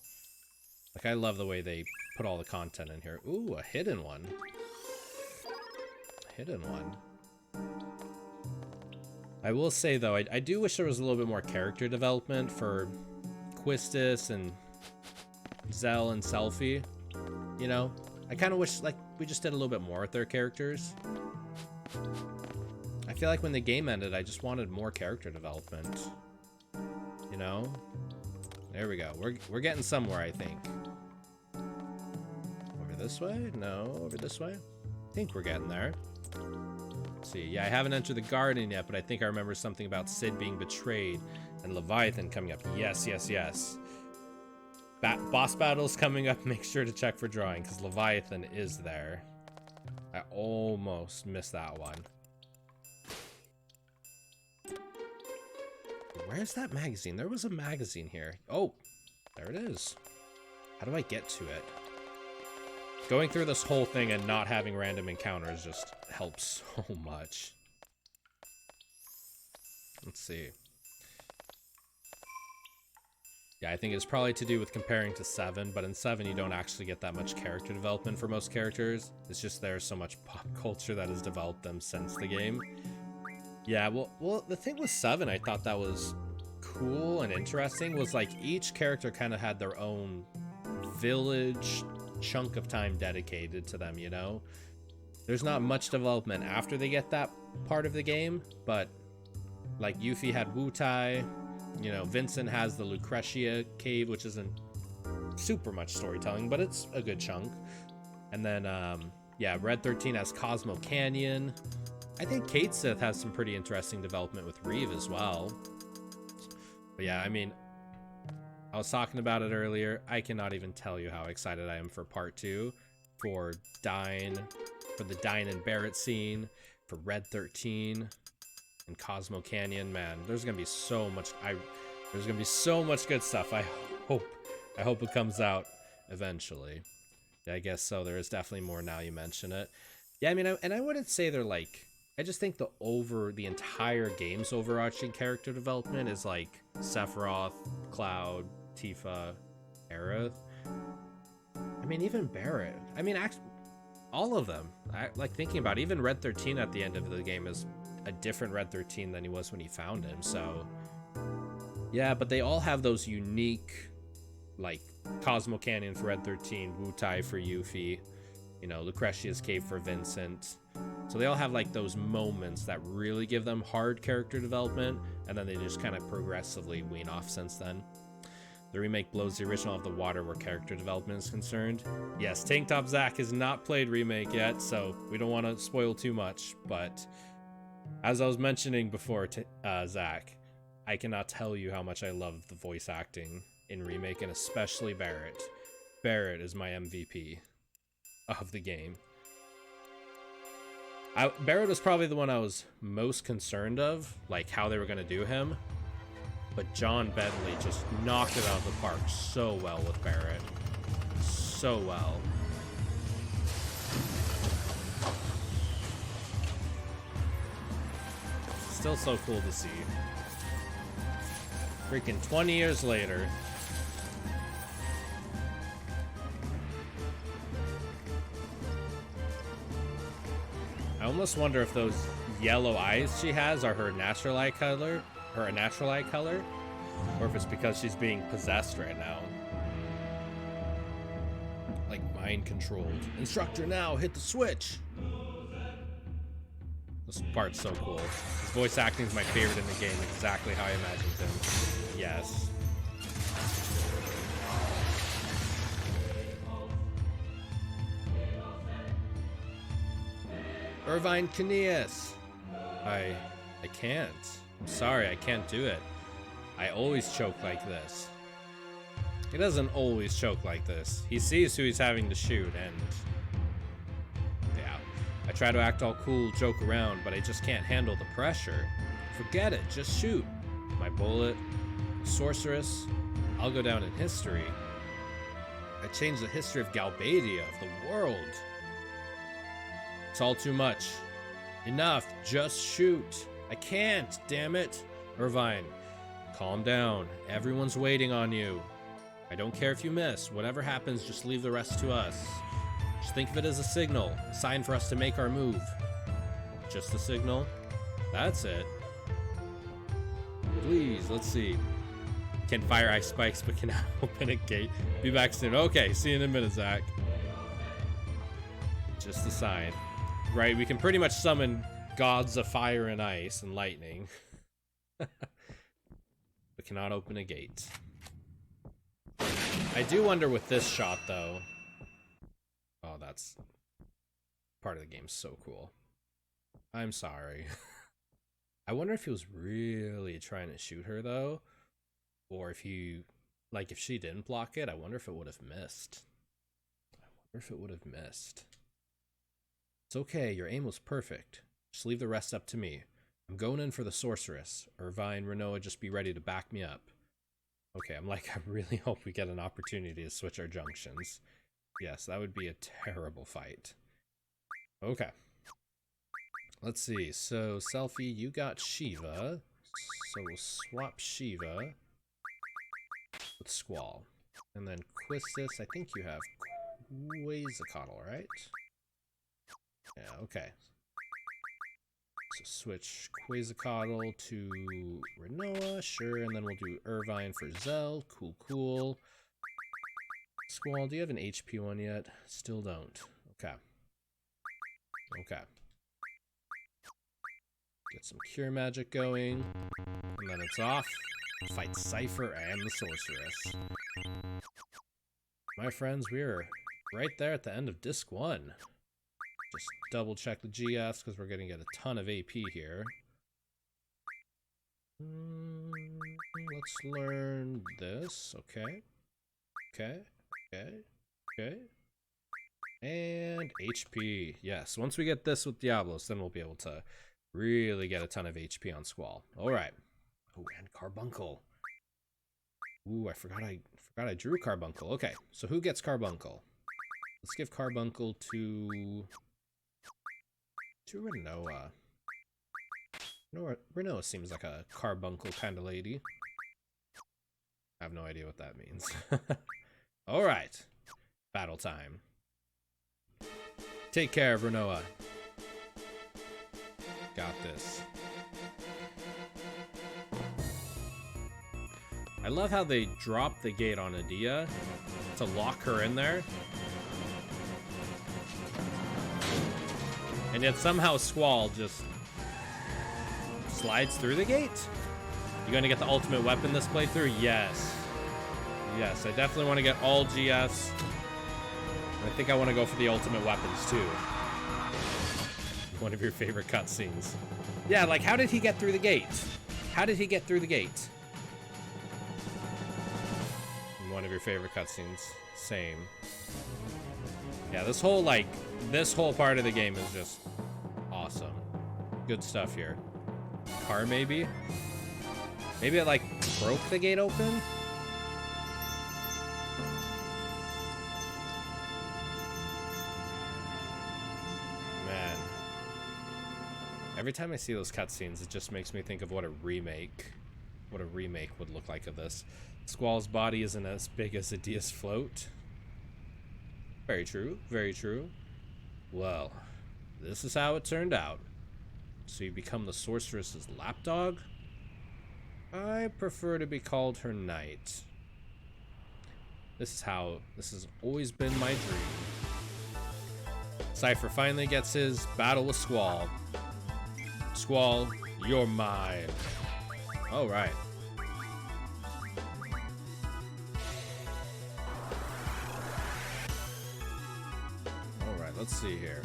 Like, I love the way they put all the content in here. Ooh, a hidden one. Hidden one. I will say, though, I do wish there was a little bit more character development for Quistis and Zell and Selfie. You know? I kind of wish, like, we just did a little bit more with their characters. I feel like when the game ended, I just wanted more character development. You know? There we go. We're getting somewhere, I think. Over this way? No, over this way? I think we're getting there. Let's see. Yeah, I haven't entered the garden yet, but I think I remember something about Sid being betrayed and Leviathan coming up. Yes. Boss battles coming up. Make sure to check for drawing, because Leviathan is there. I almost missed that one. Where's that magazine? There was a magazine here. Oh, there it is. How do I get to it? Going through this whole thing and not having random encounters just helps so much. Let's see. Yeah, I think it's probably to do with comparing to 7, but in 7 you don't actually get that much character development for most characters. It's just there's so much pop culture that has developed them since the game. Yeah, well, the thing with 7 I thought that was cool and interesting was like each character kind of had their own village chunk of time dedicated to them, you know? There's not much development after they get that part of the game, but like Yuffie had Wutai, you know, Vincent has the Lucretia cave, which isn't super much storytelling, but it's a good chunk. And then, yeah, Red 13 has Cosmo Canyon. I think Kate Sith has some pretty interesting development with Reeve as well. But yeah, I mean, I was talking about it earlier. I cannot even tell you how excited I am for part 2, for Dyne, for the Dyne and Barrett scene, for Red 13 and Cosmo Canyon. Man, there's gonna be so much. There's gonna be so much good stuff. I hope it comes out eventually. Yeah, I guess so. There is definitely more now you mention it. Yeah, I mean, I wouldn't say they're like. I just think the entire game's overarching character development is like Sephiroth, Cloud, Tifa, Aerith. I mean, even Barrett. I mean, actually, all of them. Like thinking about it, even Red 13 at the end of the game is a different Red 13 than he was when he found him. So yeah, but they all have those unique, like Cosmo Canyon for Red 13, Wutai for Yuffie, you know, Lucretia's Cave for Vincent. So they all have like those moments that really give them hard character development, and then they just kind of progressively wean off since then. The remake blows the original of the water where character development is concerned. Yes, Tank Top Zach has not played Remake yet, so we don't want to spoil too much, but as I was mentioning before, Zach, I cannot tell you how much I love the voice acting in Remake, and especially Barrett. Barrett is my MVP of the game. Barrett was probably the one I was most concerned of, like how they were going to do him. But John Bentley just knocked it out of the park so well with Barrett. So well. Still so cool to see. Freaking 20 years later. I almost wonder if those yellow eyes she has are her natural eye color, or if it's because she's being possessed right now. Like mind controlled. Instructor now, hit the switch. This part's so cool. His voice acting is my favorite in the game, exactly how I imagined him. Yes. Irvine Caneas. I can't. I'm sorry, I can't do it. I always choke like this. He doesn't always choke like this. He sees who he's having to shoot, and yeah. I try to act all cool, joke around, but I just can't handle the pressure. Forget it, just shoot. My bullet, sorceress, I'll go down in history. I changed the history of Galbadia, of the world. It's all too much. Enough, just shoot. I can't, damn it. Irvine, calm down. Everyone's waiting on you. I don't care if you miss. Whatever happens, just leave the rest to us. Just think of it as a signal, a sign for us to make our move. Just a signal? That's it. Please, let's see. Can fire ice spikes, but cannot open a gate. Be back soon. Okay, see you in a minute, Zach. Just a sign. Right, we can pretty much summon gods of fire and ice and lightning. But cannot open a gate. I do wonder with this shot, though. Oh, that's part of the game. So cool. I'm sorry. I wonder if he was really trying to shoot her, though. Or if he, like, if she didn't block it, I wonder if it would have missed. It's okay, your aim was perfect. Just leave the rest up to me. I'm going in for the sorceress. Irvine, Renoa, just be ready to back me up. Okay, I really hope we get an opportunity to switch our junctions. Yes, that would be a terrible fight. Okay. Let's see. So, Selfie, you got Shiva. So we'll swap Shiva with Squall. And then Quistis, I think you have Quasicotl, right? Yeah, okay. So switch Quasicotl to Renoa, sure, and then we'll do Irvine for Zell. Cool, cool. Squall, do you have an HP one yet? Still don't. Okay. Okay. Get some Cure Magic going, and then it's off. Fight Cypher and the Sorceress. My friends, we're right there at the end of Disc 1. Just double check the GFs because we're going to get a ton of AP here. Let's learn this. Okay. Okay. Okay. Okay. And HP. Yes, once we get this with Diablos, then we'll be able to really get a ton of HP on Squall. Alright. Oh, and Carbuncle. Ooh, I forgot I drew Carbuncle. Okay, so who gets Carbuncle? Let's give Carbuncle to Renoa. Renoa seems like a Carbuncle kind of lady. I have no idea what that means. Alright. Battle time. Take care of Renoa. Got this. I love how they drop the gate on Adia to lock her in there. And yet somehow Squall just slides through the gate. You gonna get the ultimate weapon this playthrough? Yes. Yes, I definitely want to get all GFs. I think I want to go for the ultimate weapons too. One of your favorite cutscenes. Yeah, like how did he get through the gate? How did he get through the gate? One of your favorite cutscenes. Same. Yeah, this whole part of the game is just awesome. Good stuff here. Car maybe? Maybe it like broke the gate open? Man. Every time I see those cutscenes, it just makes me think of what a remake would look like of this. Squall's body isn't as big as Adia's float. Very true, very true. Well, this is how it turned out. So you become the sorceress's lapdog? I prefer to be called her knight. This has always been my dream. Cypher finally gets his battle with Squall. Squall, you're mine. Alright. Alright, let's see here.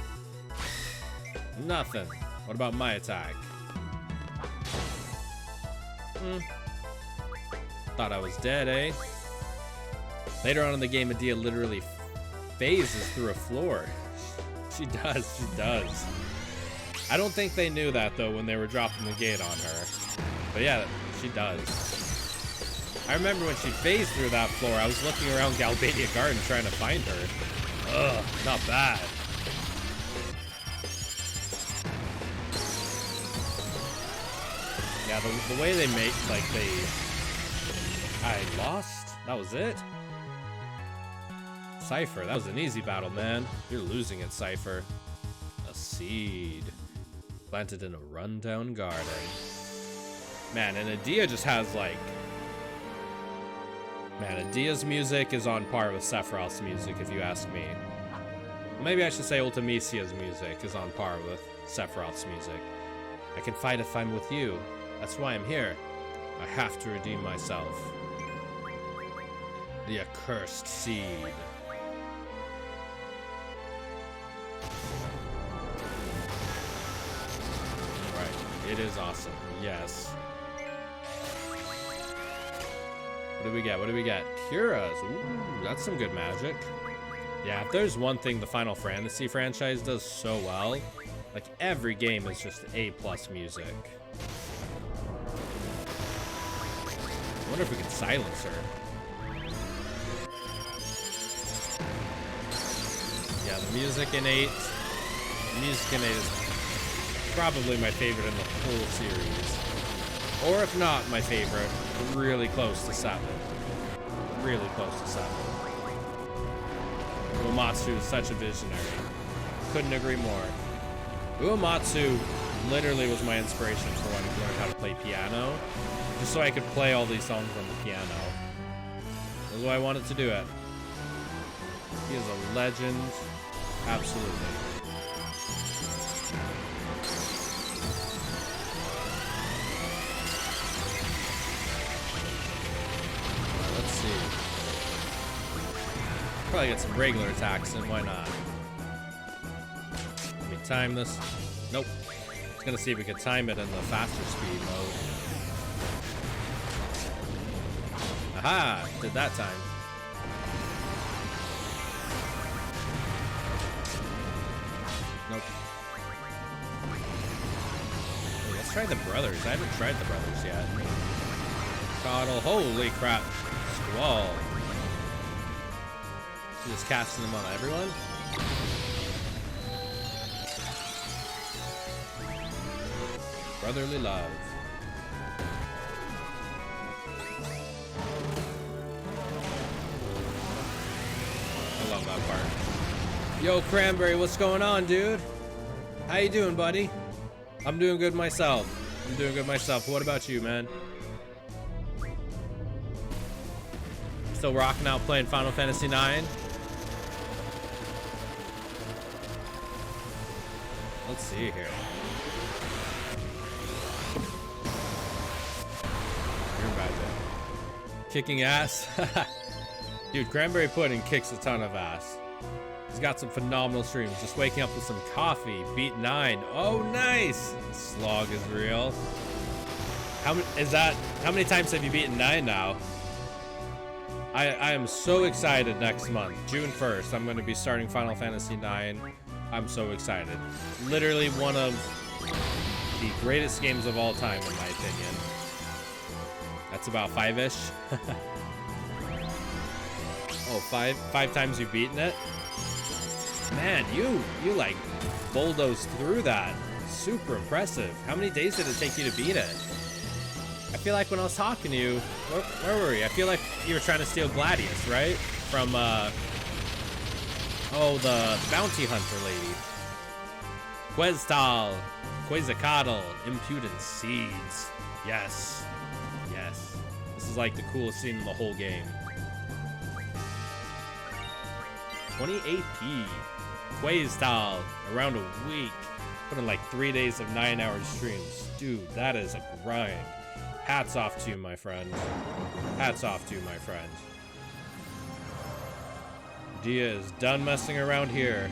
Nothing. What about my attack? Thought I was dead, eh? Later on in the game, Adia literally phases through a floor. She does. I don't think they knew that, though, when they were dropping the gate on her. But yeah, she does. I remember when she phased through that floor, I was looking around Galbadia Garden trying to find her. Ugh, not bad. Yeah, the way they make, like, I lost? That was it? Cypher, that was an easy battle, man. You're losing it, Cypher. A seed. Planted in a rundown garden. Man, and Adia just has, like... Man, Adia's music is on par with Sephiroth's music, if you ask me. Maybe I should say Ultimecia's music is on par with Sephiroth's music. I can fight if I'm with you. That's why I'm here. I have to redeem myself. The accursed seed. Right, it is awesome. Yes. What do we get? What do we get? Curas. Ooh, that's some good magic. Yeah, if there's one thing the Final Fantasy franchise does so well, Like, every game is just A+ music. I wonder if we can silence her. Yeah, the music in 8. The music in 8 is probably my favorite in the whole series. Or if not my favorite, really close to 7. Really close to 7. Uematsu is such a visionary. Couldn't agree more. Uematsu literally was my inspiration for when I learned how to play piano. Just so I could play all these songs on the piano. That's why I wanted to do it. He is a legend. Absolutely. Let's see. Probably get some regular attacks in, why not? Let me time this. Nope. I was gonna see if we could time it in the faster speed mode. Aha! Did that time. Nope. Oh, let's try the brothers. I haven't tried the brothers yet. Coddle. Holy crap. Squall. She's just casting them on everyone. Brotherly love. I love that part. Yo, Cranberry, what's going on, dude? How you doing, buddy? I'm doing good myself. What about you, man? Still rocking out playing Final Fantasy IX? Let's see here. You're about to. Kicking ass? Dude, Cranberry Pudding kicks a ton of ass. He's got some phenomenal streams. Just waking up with some coffee. Beat 9. Oh, nice! Slog is real. How many times have you beaten 9 now? I am so excited next month. June 1st, I'm going to be starting Final Fantasy IX. I'm so excited. Literally one of the greatest games of all time, in my opinion. That's about 5-ish. Oh, five times you've beaten it? Man, you like bulldozed through that. Super impressive. How many days did it take you to beat it? I feel like when I was talking to you, where were you? I feel like you were trying to steal Gladius, right? From, oh, the bounty hunter lady. Questal, Quetzalcoatl, impudent seeds. Yes. Yes. This is like the coolest scene in the whole game. 28p. Quetzal, around a week. Put in like 3 days of 9-hour streams. Dude, that is a grind. Hats off to you, my friend. Hats off to you, my friend. Dia is done messing around here.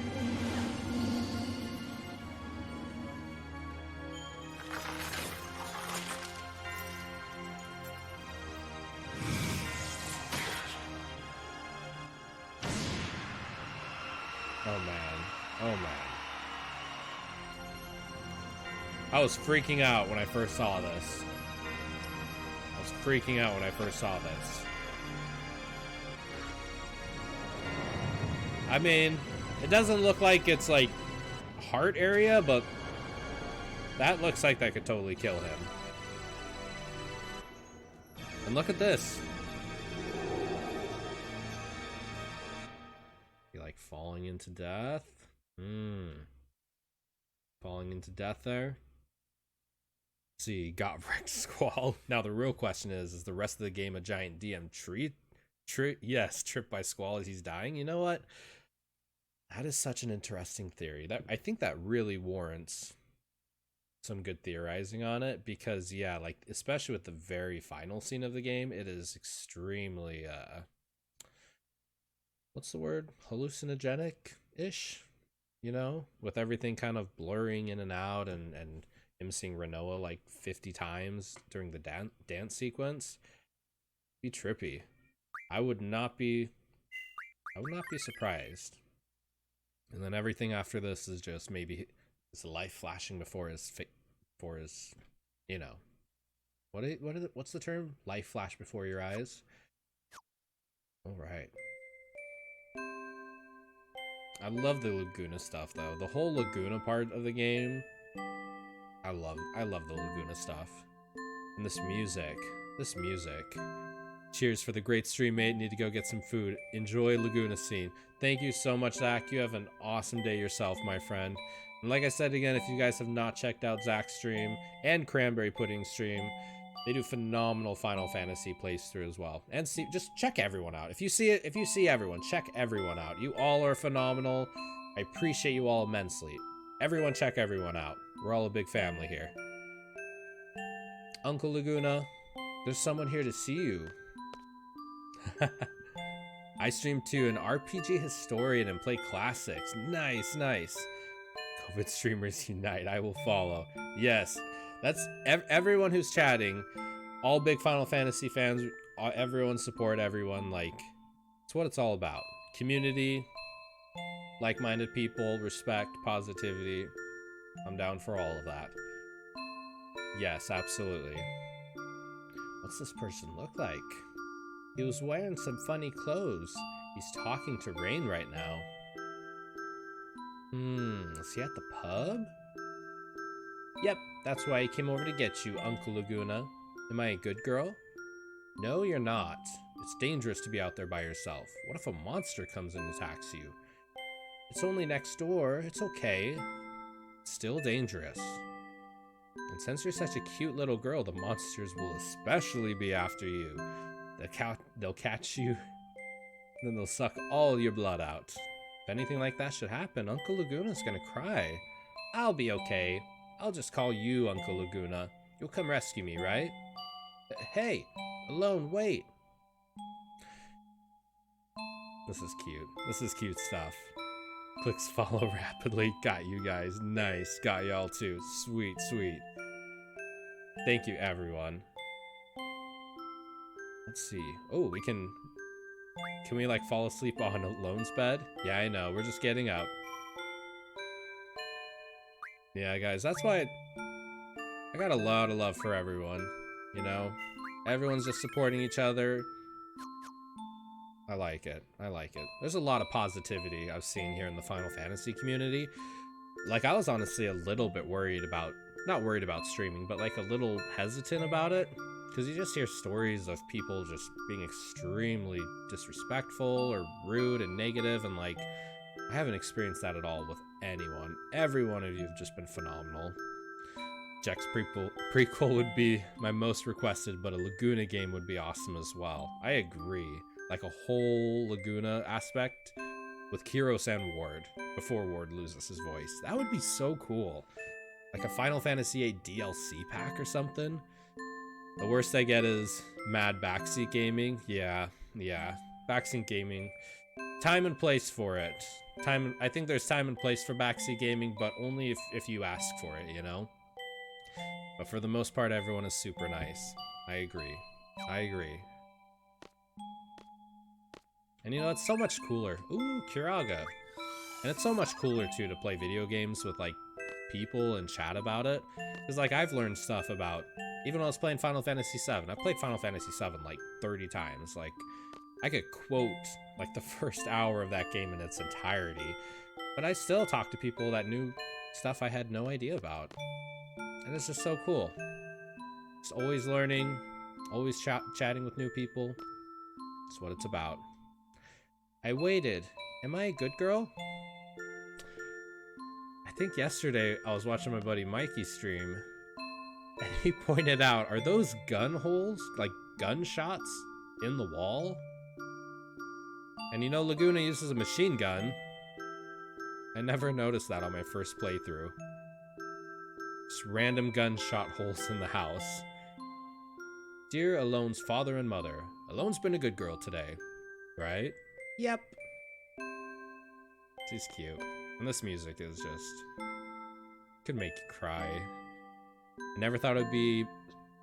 Oh man. Oh man. I was freaking out when I first saw this. I mean, it doesn't look like it's like heart area, but that looks like that could totally kill him. And look at this. You like falling into death? Falling into death there. Let's see, got wrecked Squall. Now the real question is the rest of the game a giant DM tree? Yes, tripped by Squall as he's dying. You know what? That is such an interesting theory. I think that really warrants some good theorizing on it, because yeah, like especially with the very final scene of the game, it is extremely what's the word? Hallucinogenic-ish, you know, with everything kind of blurring in and out, and him seeing Renoa like 50 times during the dance sequence. Be trippy. I would not be surprised. And then everything after this is just maybe His life flashing before his you know, what's the term? Life flash before your eyes. All right. I love the Laguna stuff though. The whole Laguna part of the game. I love the Laguna stuff. And this music. Cheers for the great stream, mate. Need to go get some food. Enjoy Laguna scene. Thank you so much, Zach. You have an awesome day yourself, my friend. And like I said again, if you guys have not checked out Zach's stream and Cranberry Pudding stream, they do phenomenal Final Fantasy playthrough as well. And see, just check everyone out. If you see everyone, check everyone out. You all are phenomenal. I appreciate you all immensely. Everyone check everyone out. We're all a big family here. Uncle Laguna, there's someone here to see you. I stream too, an RPG historian and play classics. Nice. COVID streamers unite. I will follow. Yes, that's everyone who's chatting. All big Final Fantasy fans. Everyone support everyone. Like, it's what it's all about. Community, like-minded people, respect, positivity. I'm down for all of that. Yes, absolutely. What's this person look like? He was wearing some funny clothes. He's talking to Rain right now. Is he at the pub? Yep, that's why he came over to get you, Uncle Laguna. Am I a good girl? No, you're not. It's dangerous to be out there by yourself. What if a monster comes and attacks you? It's only next door. It's okay. It's still dangerous. And since you're such a cute little girl, the monsters will especially be after you. They'll catch you, and then they'll suck all your blood out. If anything like that should happen, Uncle Laguna's gonna cry. I'll be okay. I'll just call you Uncle Laguna. You'll come rescue me, right? Hey, Alone, wait. This is cute stuff. Clicks follow rapidly. Got you guys. Nice. Got y'all too. Sweet. Thank you, everyone. Let's see. Oh, we can we like fall asleep on Alone's bed? Yeah, I know. We're just getting up. Yeah, guys, that's why I got a lot of love for everyone, you know? Everyone's just supporting each other. I like it. There's a lot of positivity I've seen here in the Final Fantasy community. Like, I was honestly a little bit worried about, not worried about streaming, but like a little hesitant about it. Because you just hear stories of people just being extremely disrespectful or rude and negative, and like, I haven't experienced that at all with anyone. Every one of you have just been phenomenal. Jack's prequel would be my most requested, but a Laguna game would be awesome as well. I agree. Like a whole Laguna aspect with Kiros and Ward before Ward loses his voice. That would be so cool. Like a Final Fantasy VIII DLC pack or something. The worst I get is mad backseat gaming. Yeah. Backseat gaming. Time and place for it. I think there's time and place for backseat gaming, but only if you ask for it, you know? But for the most part, everyone is super nice. I agree. And you know, it's so much cooler. Ooh, Kiraga. And it's so much cooler, too, to play video games with, like, people and chat about it. Because, like, I've learned stuff about... Even when I was playing Final Fantasy VII, I've played Final Fantasy VII, like, 30 times. Like, I could quote, like, the first hour of that game in its entirety. But I still talk to people that knew stuff I had no idea about. And it's just so cool. Just always learning, always chatting with new people. That's what it's about. I waited. Am I a good girl? I think yesterday I was watching my buddy Mikey stream, and he pointed out, are those gun holes, like gunshots, in the wall? And you know, Laguna uses a machine gun. I never noticed that on my first playthrough. Just random gunshot holes in the house. Dear Alone's father and mother, Alone's been a good girl today, right? Yep. She's cute. And this music is just... could make you cry. I never thought it would be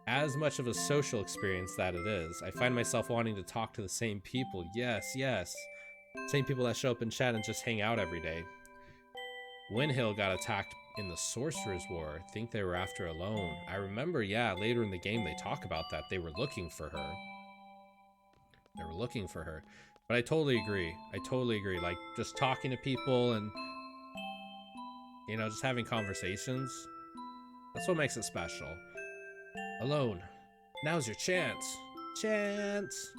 as much of a social experience that it is. I find myself wanting to talk to the same people. Yes. Same people that show up in chat and just hang out every day. Windhill got attacked in the Sorcerer's War. I think they were after Alone. I remember, yeah, later in the game they talk about that. They were looking for her. They were looking for her. But I totally agree. I totally agree. Like, just talking to people and, you know, just having conversations. That's what makes it special. Alone. Now's your chance. Chance.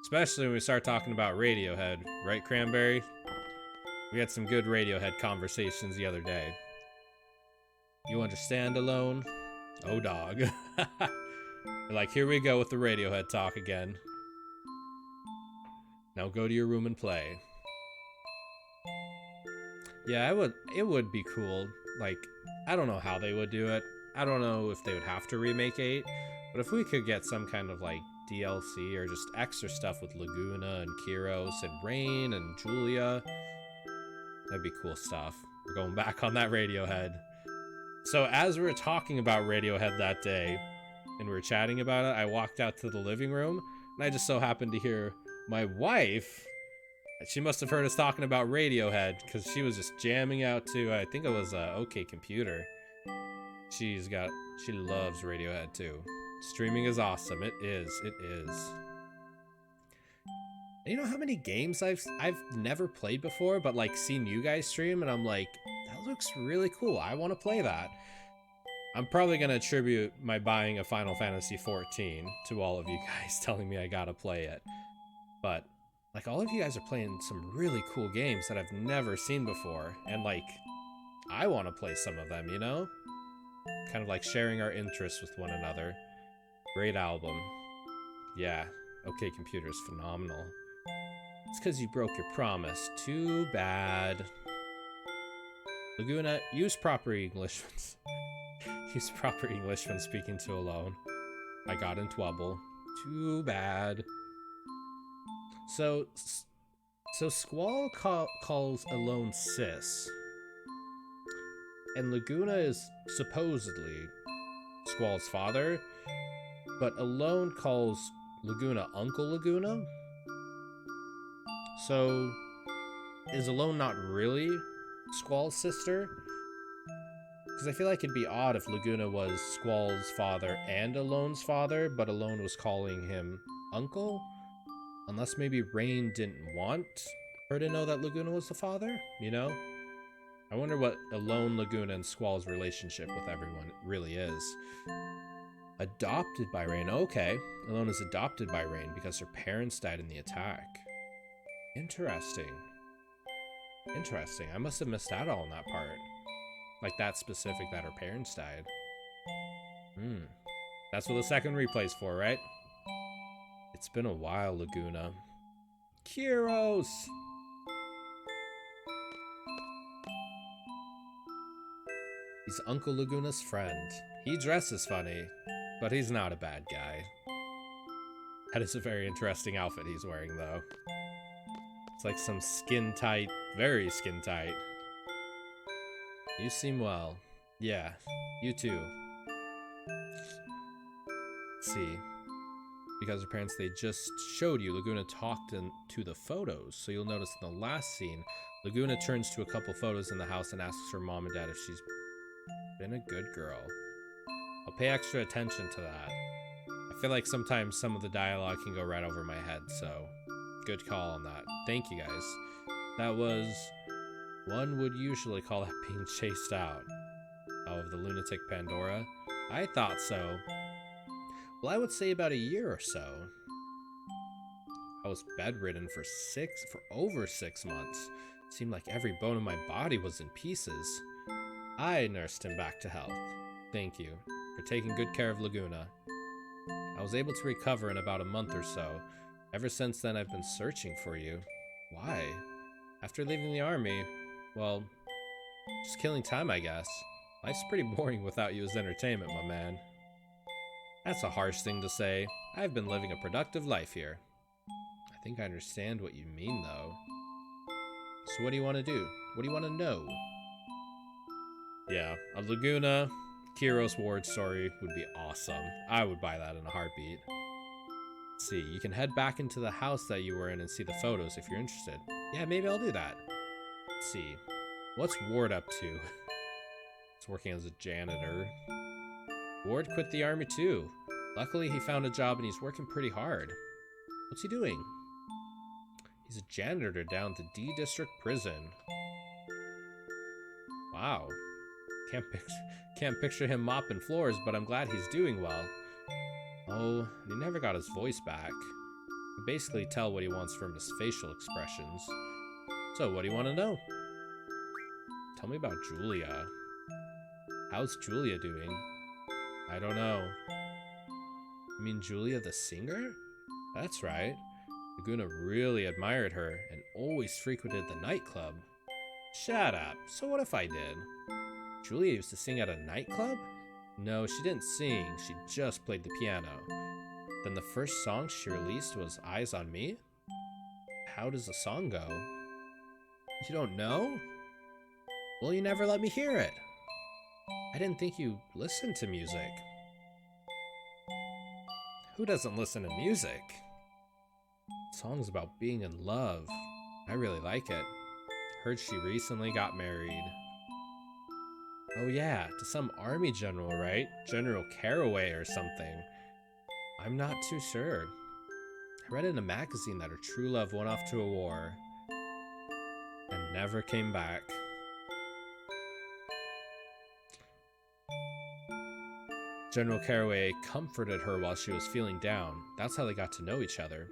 Especially when we start talking about Radiohead. Right, Cranberry? We had some good Radiohead conversations the other day. You understand, Alone? Oh, dog. Like, here we go with the Radiohead talk again. Now go to your room and play. Yeah, it would be cool. Like, I don't know how they would do it. I don't know if they would have to remake 8. But if we could get some kind of, like, DLC or just extra stuff with Laguna and Kyros and Rain and Julia, that'd be cool stuff. We're going back on that Radiohead. So as we were talking about Radiohead that day, and we were chatting about it, I walked out to the living room, and I just so happened to hear my wife. She must have heard us talking about Radiohead, because she was just jamming out to, I think it was OK Computer. She loves Radiohead too. Streaming is awesome. It is. And you know how many games I've never played before, but like seen you guys stream, and I'm like, that looks really cool. I want to play that. I'm probably gonna attribute my buying of Final Fantasy XIV to all of you guys telling me I gotta play it. But like, all of you guys are playing some really cool games that I've never seen before, and like, I want to play some of them, you know? Kind of like sharing our interests with one another. Great album. Yeah, OK Computer's phenomenal. It's because you broke your promise. Too bad. Laguna, use proper English. Use proper English when speaking to Alone. I got in trouble. Too bad. So Squall calls Alone sis. And Laguna is supposedly Squall's father, but Alone calls Laguna Uncle Laguna. So is Alone not really Squall's sister? Because I feel like it'd be odd if Laguna was Squall's father and Alone's father, but Alone was calling him Uncle? Unless maybe Rain didn't want her to know that Laguna was the father, you know? I wonder what Alone, Laguna, and Squall's relationship with everyone really is. Adopted by Rain. Okay. Alone is adopted by Rain because her parents died in the attack. Interesting. Interesting. I must have missed out on that part. Like, that specific that her parents died. That's what the second replay's for, right? It's been a while, Laguna. Kyros! He's Uncle Laguna's friend. He dresses funny, but he's not a bad guy. That is a very interesting outfit he's wearing, though. It's like some skin-tight, very skin-tight. You seem well. Yeah, you too. Let's see. Because her parents, they just showed you, Laguna talked to the photos. So you'll notice in the last scene, Laguna turns to a couple photos in the house and asks her mom and dad if she's been a good girl. I'll pay extra attention to that. I feel like sometimes some of the dialogue can go right over my head, so good call on that. Thank you guys. That was, one would usually call that being chased out. Oh, of the lunatic Pandora? I thought so. Well, I would say about a year or so. I was bedridden for over 6 months. It seemed like every bone in my body was in pieces. I nursed him back to health. Thank you for taking good care of Laguna. I was able to recover in about a month or so. Ever since then, I've been searching for you. Why? After leaving the army, well, just killing time, I guess. Life's pretty boring without you as entertainment, my man. That's a harsh thing to say. I've been living a productive life here. I think I understand what you mean, though. So what do you want to do? What do you want to know? Yeah, a Laguna, Kyros Ward story would be awesome. I would buy that in a heartbeat. Let's see, you can head back into the house that you were in and see the photos if you're interested. Yeah, maybe I'll do that. Let's see. What's Ward up to? He's working as a janitor. Ward quit the army too. Luckily, he found a job and he's working pretty hard. What's he doing? He's a janitor down at the D District Prison. Wow. Can't picture him mopping floors, but I'm glad he's doing well. Oh, he never got his voice back. You can basically tell what he wants from his facial expressions. So, what do you want to know? Tell me about Julia. How's Julia doing? I don't know. You mean Julia the singer? That's right. Laguna really admired her and always frequented the nightclub. Shut up. So what if I did? Julia used to sing at a nightclub? No, she didn't sing. She just played the piano. Then the first song she released was Eyes on Me? How does the song go? You don't know? Well, you never let me hear it. I didn't think you listened to music. Who doesn't listen to music? The song's about being in love. I really like it. Heard she recently got married. Oh yeah, to some army general, right? General Caraway or something. I'm not too sure. I read in a magazine that her true love went off to a war and never came back. General Caraway comforted her while she was feeling down. That's how they got to know each other.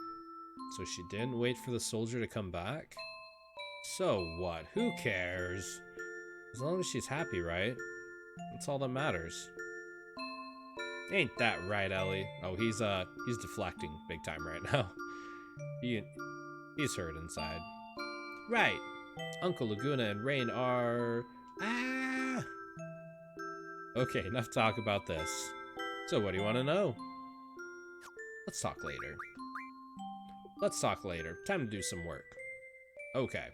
So she didn't wait for the soldier to come back? So what? Who cares? As long as she's happy, right? That's all that matters. Ain't that right, Ellie? Oh, he's deflecting big time right now. He's hurt inside. Right. Uncle Laguna and Rain are... Ah! Okay, enough talk about this. So what do you want to know? Let's talk later. Let's talk later. Time to do some work. Okay.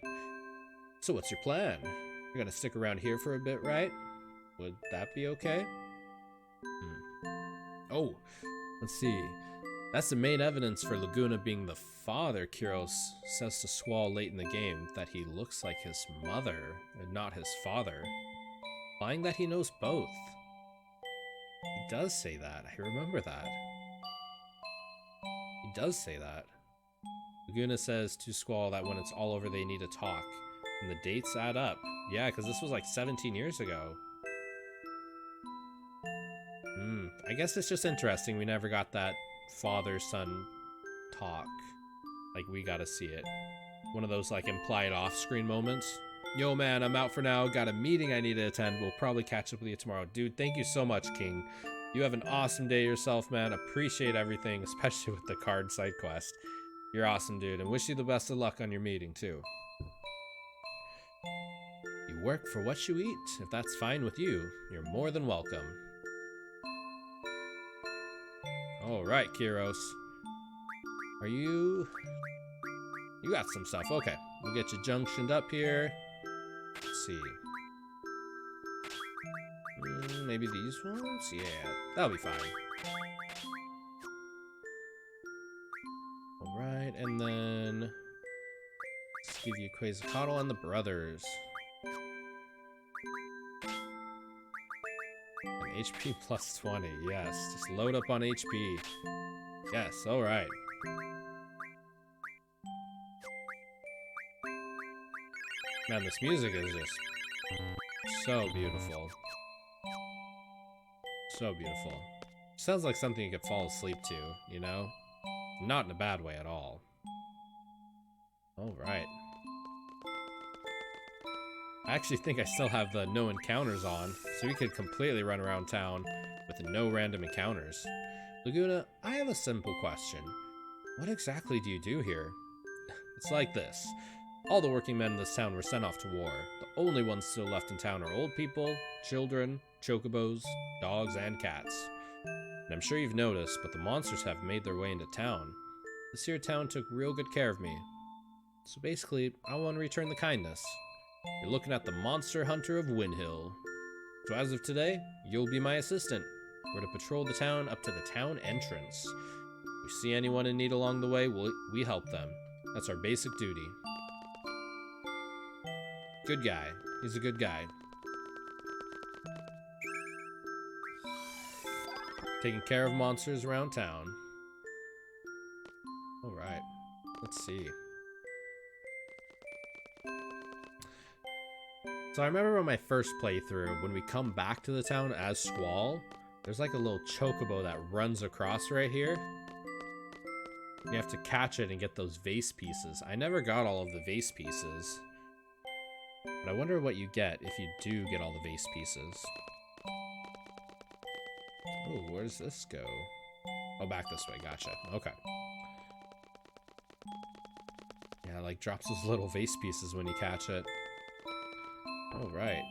So what's your plan? You're gonna stick around here for a bit, right? Would that be okay? Oh, let's see. That's the main evidence for Laguna being the father, Kiros says to Squall late in the game, that he looks like his mother and not his father. Implying that he knows both. He does say that. I remember that. He does say that. Laguna says to Squall that when it's all over they need to talk. And the dates add up. Yeah, because this was like 17 years ago. I guess it's just interesting we never got that father-son talk. Like, we gotta see it. One of those, like, implied off-screen moments. Yo, man, I'm out for now. Got a meeting I need to attend. We'll probably catch up with you tomorrow. Dude, thank you so much, King. You have an awesome day yourself, man. Appreciate everything, especially with the card side quest. You're awesome, dude, and wish you the best of luck on your meeting, too. You work for what you eat. If that's fine with you, you're more than welcome. Alright, Kiros. Are you... You got some stuff. Okay, we'll get you junctioned up here. Let's see. Maybe these ones? Yeah, that'll be fine. Alright, and then... Let's give you Quetzalcoatl and the brothers. An HP plus 20, yes. Just load up on HP. Yes, alright. Man, this music is just so beautiful. So beautiful. Sounds like something you could fall asleep to, you know? Not in a bad way at all. Alright. I actually think I still have the no encounters on, so we could completely run around town with no random encounters. Laguna, I have a simple question. What exactly do you do here? It's like this. All the working men in this town were sent off to war. The only ones still left in town are old people, children, chocobos, dogs, and cats. And I'm sure you've noticed, but the monsters have made their way into town. This here town took real good care of me. So basically, I want to return the kindness. You're looking at the Monster Hunter of Windhill. So as of today, you'll be my assistant. We're to patrol the town up to the town entrance. If we see anyone in need along the way, we help them. That's our basic duty. Good guy. He's a good guy. Taking care of monsters around town. Alright. Let's see. So I remember on my first playthrough, when we come back to the town as Squall, there's like a little chocobo that runs across right here. You have to catch it and get those vase pieces. I never got all of the vase pieces. But I wonder what you get if you do get all the vase pieces. Oh, where does this go? Oh, back this way. Gotcha. Okay. Yeah, it like drops those little vase pieces when you catch it. Oh, right.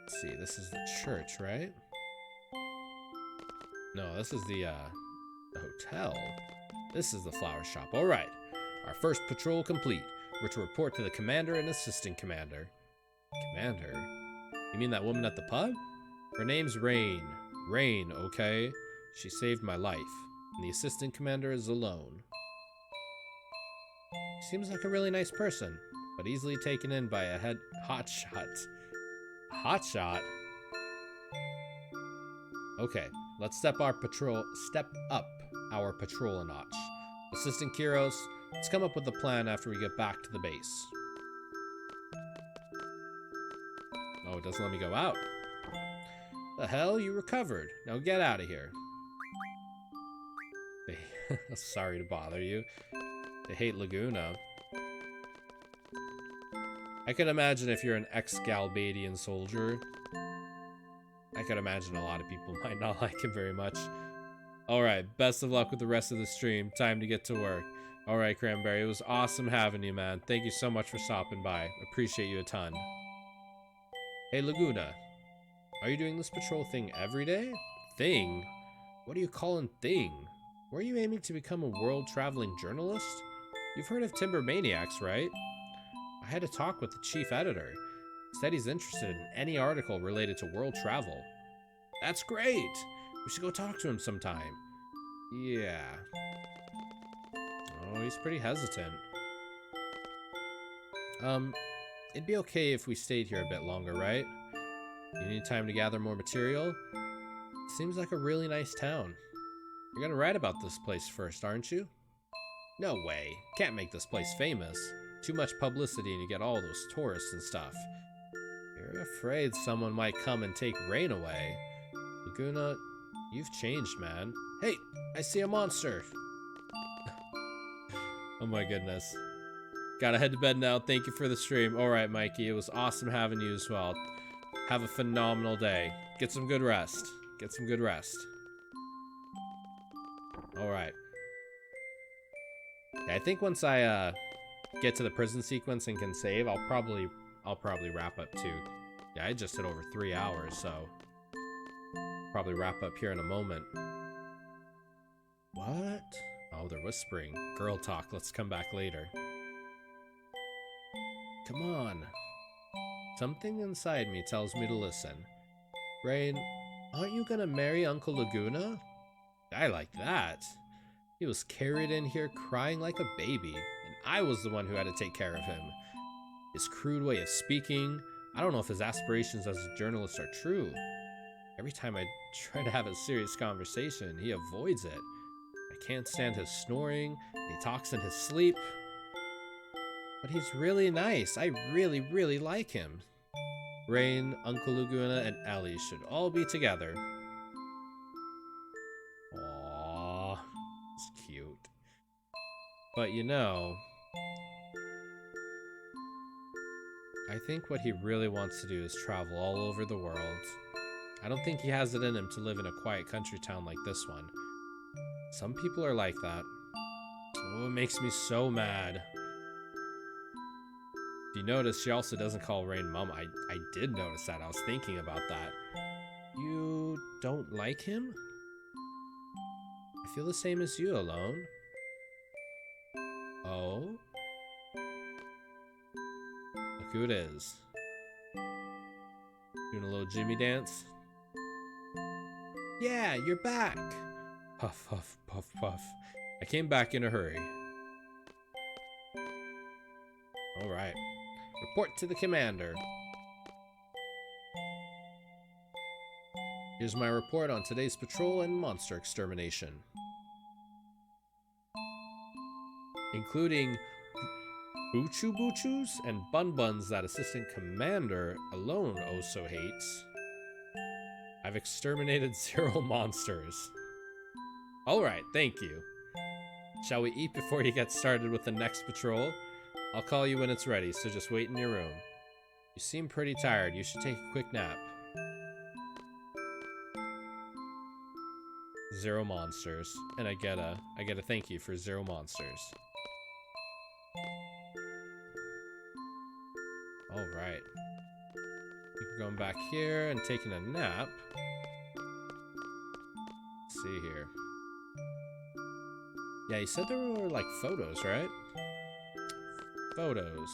Let's see. This is the church, right? No, this is the hotel. This is the flower shop. All right. Our first patrol complete. We're to report to the commander and assistant commander. Commander? You mean that woman at the pub? Her name's Rain. Rain, okay? She saved my life. And the assistant commander is alone. Seems like a really nice person, but easily taken in by a hotshot. Hotshot? Okay, let's step up our patrol a notch. Assistant Kiros, let's come up with a plan after we get back to the base. Oh, it doesn't let me go out. The hell? You recovered. Now get out of here. Sorry to bother you. They hate Laguna. I can imagine if you're an ex-Galbadian soldier, I could imagine a lot of people might not like him very much. Alright, best of luck with the rest of the stream. Time to get to work. Alright, Cranberry, it was awesome having you, man. Thank you so much for stopping by. Appreciate you a ton. Hey, Laguna. Are you doing this patrol thing every day? Thing? What are you calling thing? Were you aiming to become a world-traveling journalist? You've heard of Timber Maniacs, right? I had a talk with the chief editor. He said he's interested in any article related to world travel. That's great! We should go talk to him sometime. Yeah. Oh, he's pretty hesitant. It'd be okay if we stayed here a bit longer, right? You need time to gather more material? Seems like a really nice town. You're gonna write about this place first, aren't you? No way. Can't make this place famous. Too much publicity and you get all those tourists and stuff. You're afraid someone might come and take Rain away. Laguna, you've changed, man. Hey, I see a monster. Oh my goodness. Gotta head to bed now. Thank you for the stream. Alright, Mikey. It was awesome having you as well. Have a phenomenal day. Get some good rest. Get some good rest. Alright. Yeah, I think once I get to the prison sequence and can save, I'll probably wrap up too. Yeah, I just hit over 3 hours, so probably wrap up here in a moment. What? Oh, they're whispering. Girl talk. Let's come back later. Come on. Something inside me tells me to listen. Rain, aren't you gonna marry Uncle Laguna? I like that. He was carried in here crying like a baby, and I was the one who had to take care of him. His crude way of speaking, I don't know if his aspirations as a journalist are true. Every time I try to have a serious conversation, he avoids it. I can't stand his snoring, and he talks in his sleep. But he's really nice. I really, really like him. Rain, Uncle Laguna, and Ellie should all be together. Aww, it's cute. But you know, I think what he really wants to do is travel all over the world. I don't think he has it in him to live in a quiet country town like this one. Some people are like that. Oh, it makes me so mad. If you notice, she also doesn't call Rain Mom. I did notice that. I was thinking about that. You don't like him? I feel the same as you, Alone. Oh? Look who it is. Doing a little Jimmy dance. Yeah, you're back. Puff, puff, puff, puff. I came back in a hurry. Alright. Report to the commander. Here's my report on today's patrol and monster extermination. Including Buchu Buchus and Bun Buns that Assistant Commander alone also hates. I've exterminated 0 monsters. Alright, thank you. Shall we eat before you get started with the next patrol? I'll call you when it's ready, so just wait in your room. You seem pretty tired. You should take a quick nap. 0 monsters. And I get a thank you for 0 monsters. Alright. We're going back here and taking a nap. Let's see here. Yeah, you said there were like photos, right? Photos.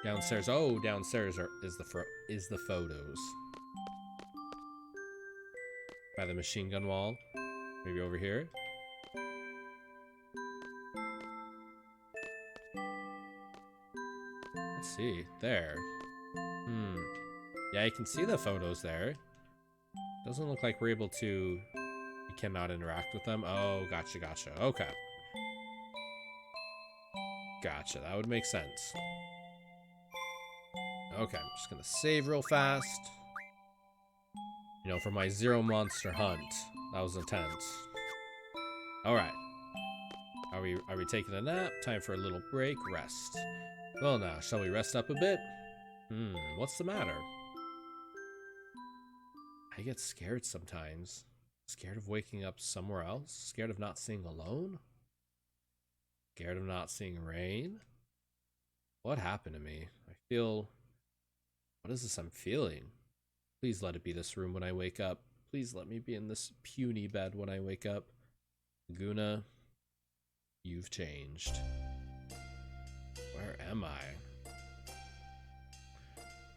Downstairs. Oh, downstairs is the photos. By the machine gun wall. Maybe over here. Let's see. There. Yeah, you can see the photos there. Doesn't look like we're able to... You cannot interact with them. Oh, gotcha, gotcha. Okay. Gotcha, that would make sense. Okay, I'm just gonna save real fast. You know, for my 0 monster hunt. That was intense. Alright. Are we taking a nap? Time for a little break. Rest. Well now, shall we rest up a bit? What's the matter? I get scared sometimes. Scared of waking up somewhere else? Scared of not seeing alone? Scared of not seeing rain? What happened to me? I feel... What is this I'm feeling? Please let it be this room when I wake up. Please let me be in this puny bed when I wake up. Guna, you've changed. Where am I?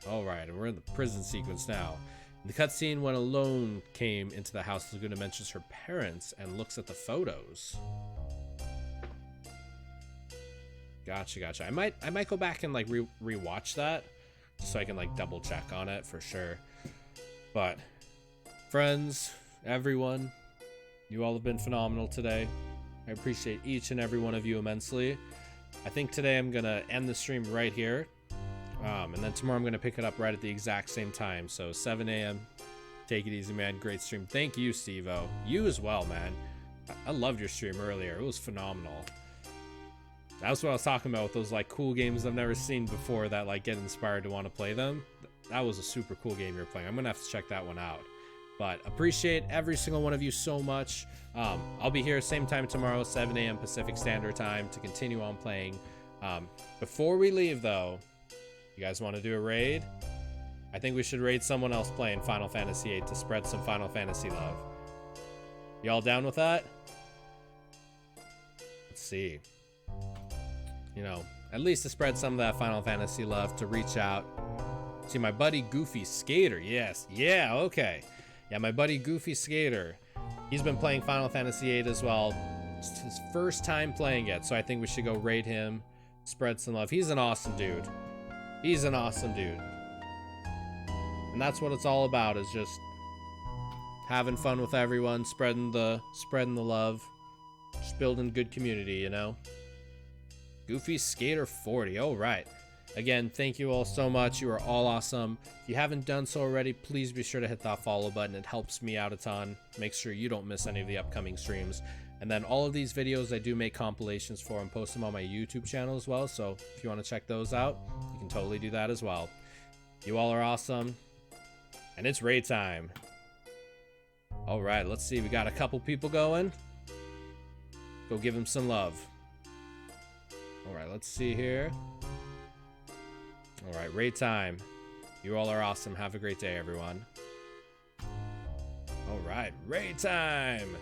Alright, and we're in the prison sequence now. In the cutscene, when Alone came into the house, Laguna mentions her parents and looks at the photos. Gotcha, gotcha. I might go back and like rewatch that, just so I can like double check on it for sure. But friends, everyone, you all have been phenomenal today. I appreciate each and every one of you immensely. I think today I'm gonna end the stream right here. And then tomorrow I'm going to pick it up right at the exact same time. So 7 a.m. Take it easy, man. Great stream. Thank you, Steve-O. You as well, man. I loved your stream earlier. It was phenomenal. That's what I was talking about with those like cool games I've never seen before that like get inspired to want to play them. That was a super cool game you're playing. I'm going to have to check that one out. But appreciate every single one of you so much. I'll be here same time tomorrow, 7 a.m. Pacific Standard Time to continue on playing. Before we leave, though... You guys want to do a raid? I think we should raid someone else playing Final Fantasy VIII to spread some Final Fantasy love. Y'all down with that? Let's see. You know, at least to spread some of that Final Fantasy love, to reach out. See, my buddy Goofy Skater. Yes. Yeah, okay. Yeah, my buddy Goofy Skater. He's been playing Final Fantasy VIII as well. It's his first time playing it, so I think we should go raid him, spread some love. He's an awesome dude. He's an awesome dude. And that's what it's all about, is just having fun with everyone, spreading the love, just building good community, you know? Goofy Skater 40. All right. Again, thank you all so much. You are all awesome. If you haven't done so already, please be sure to hit that follow button. It helps me out a ton. Make sure you don't miss any of the upcoming streams. And then all of these videos I do make compilations for and post them on my YouTube channel as well. So if you want to check those out, you can totally do that as well. You all are awesome. And it's raid time. All right, let's see. We got a couple people going. Go give them some love. All right, let's see here. All right, raid time. You all are awesome. Have a great day, everyone. All right, raid time.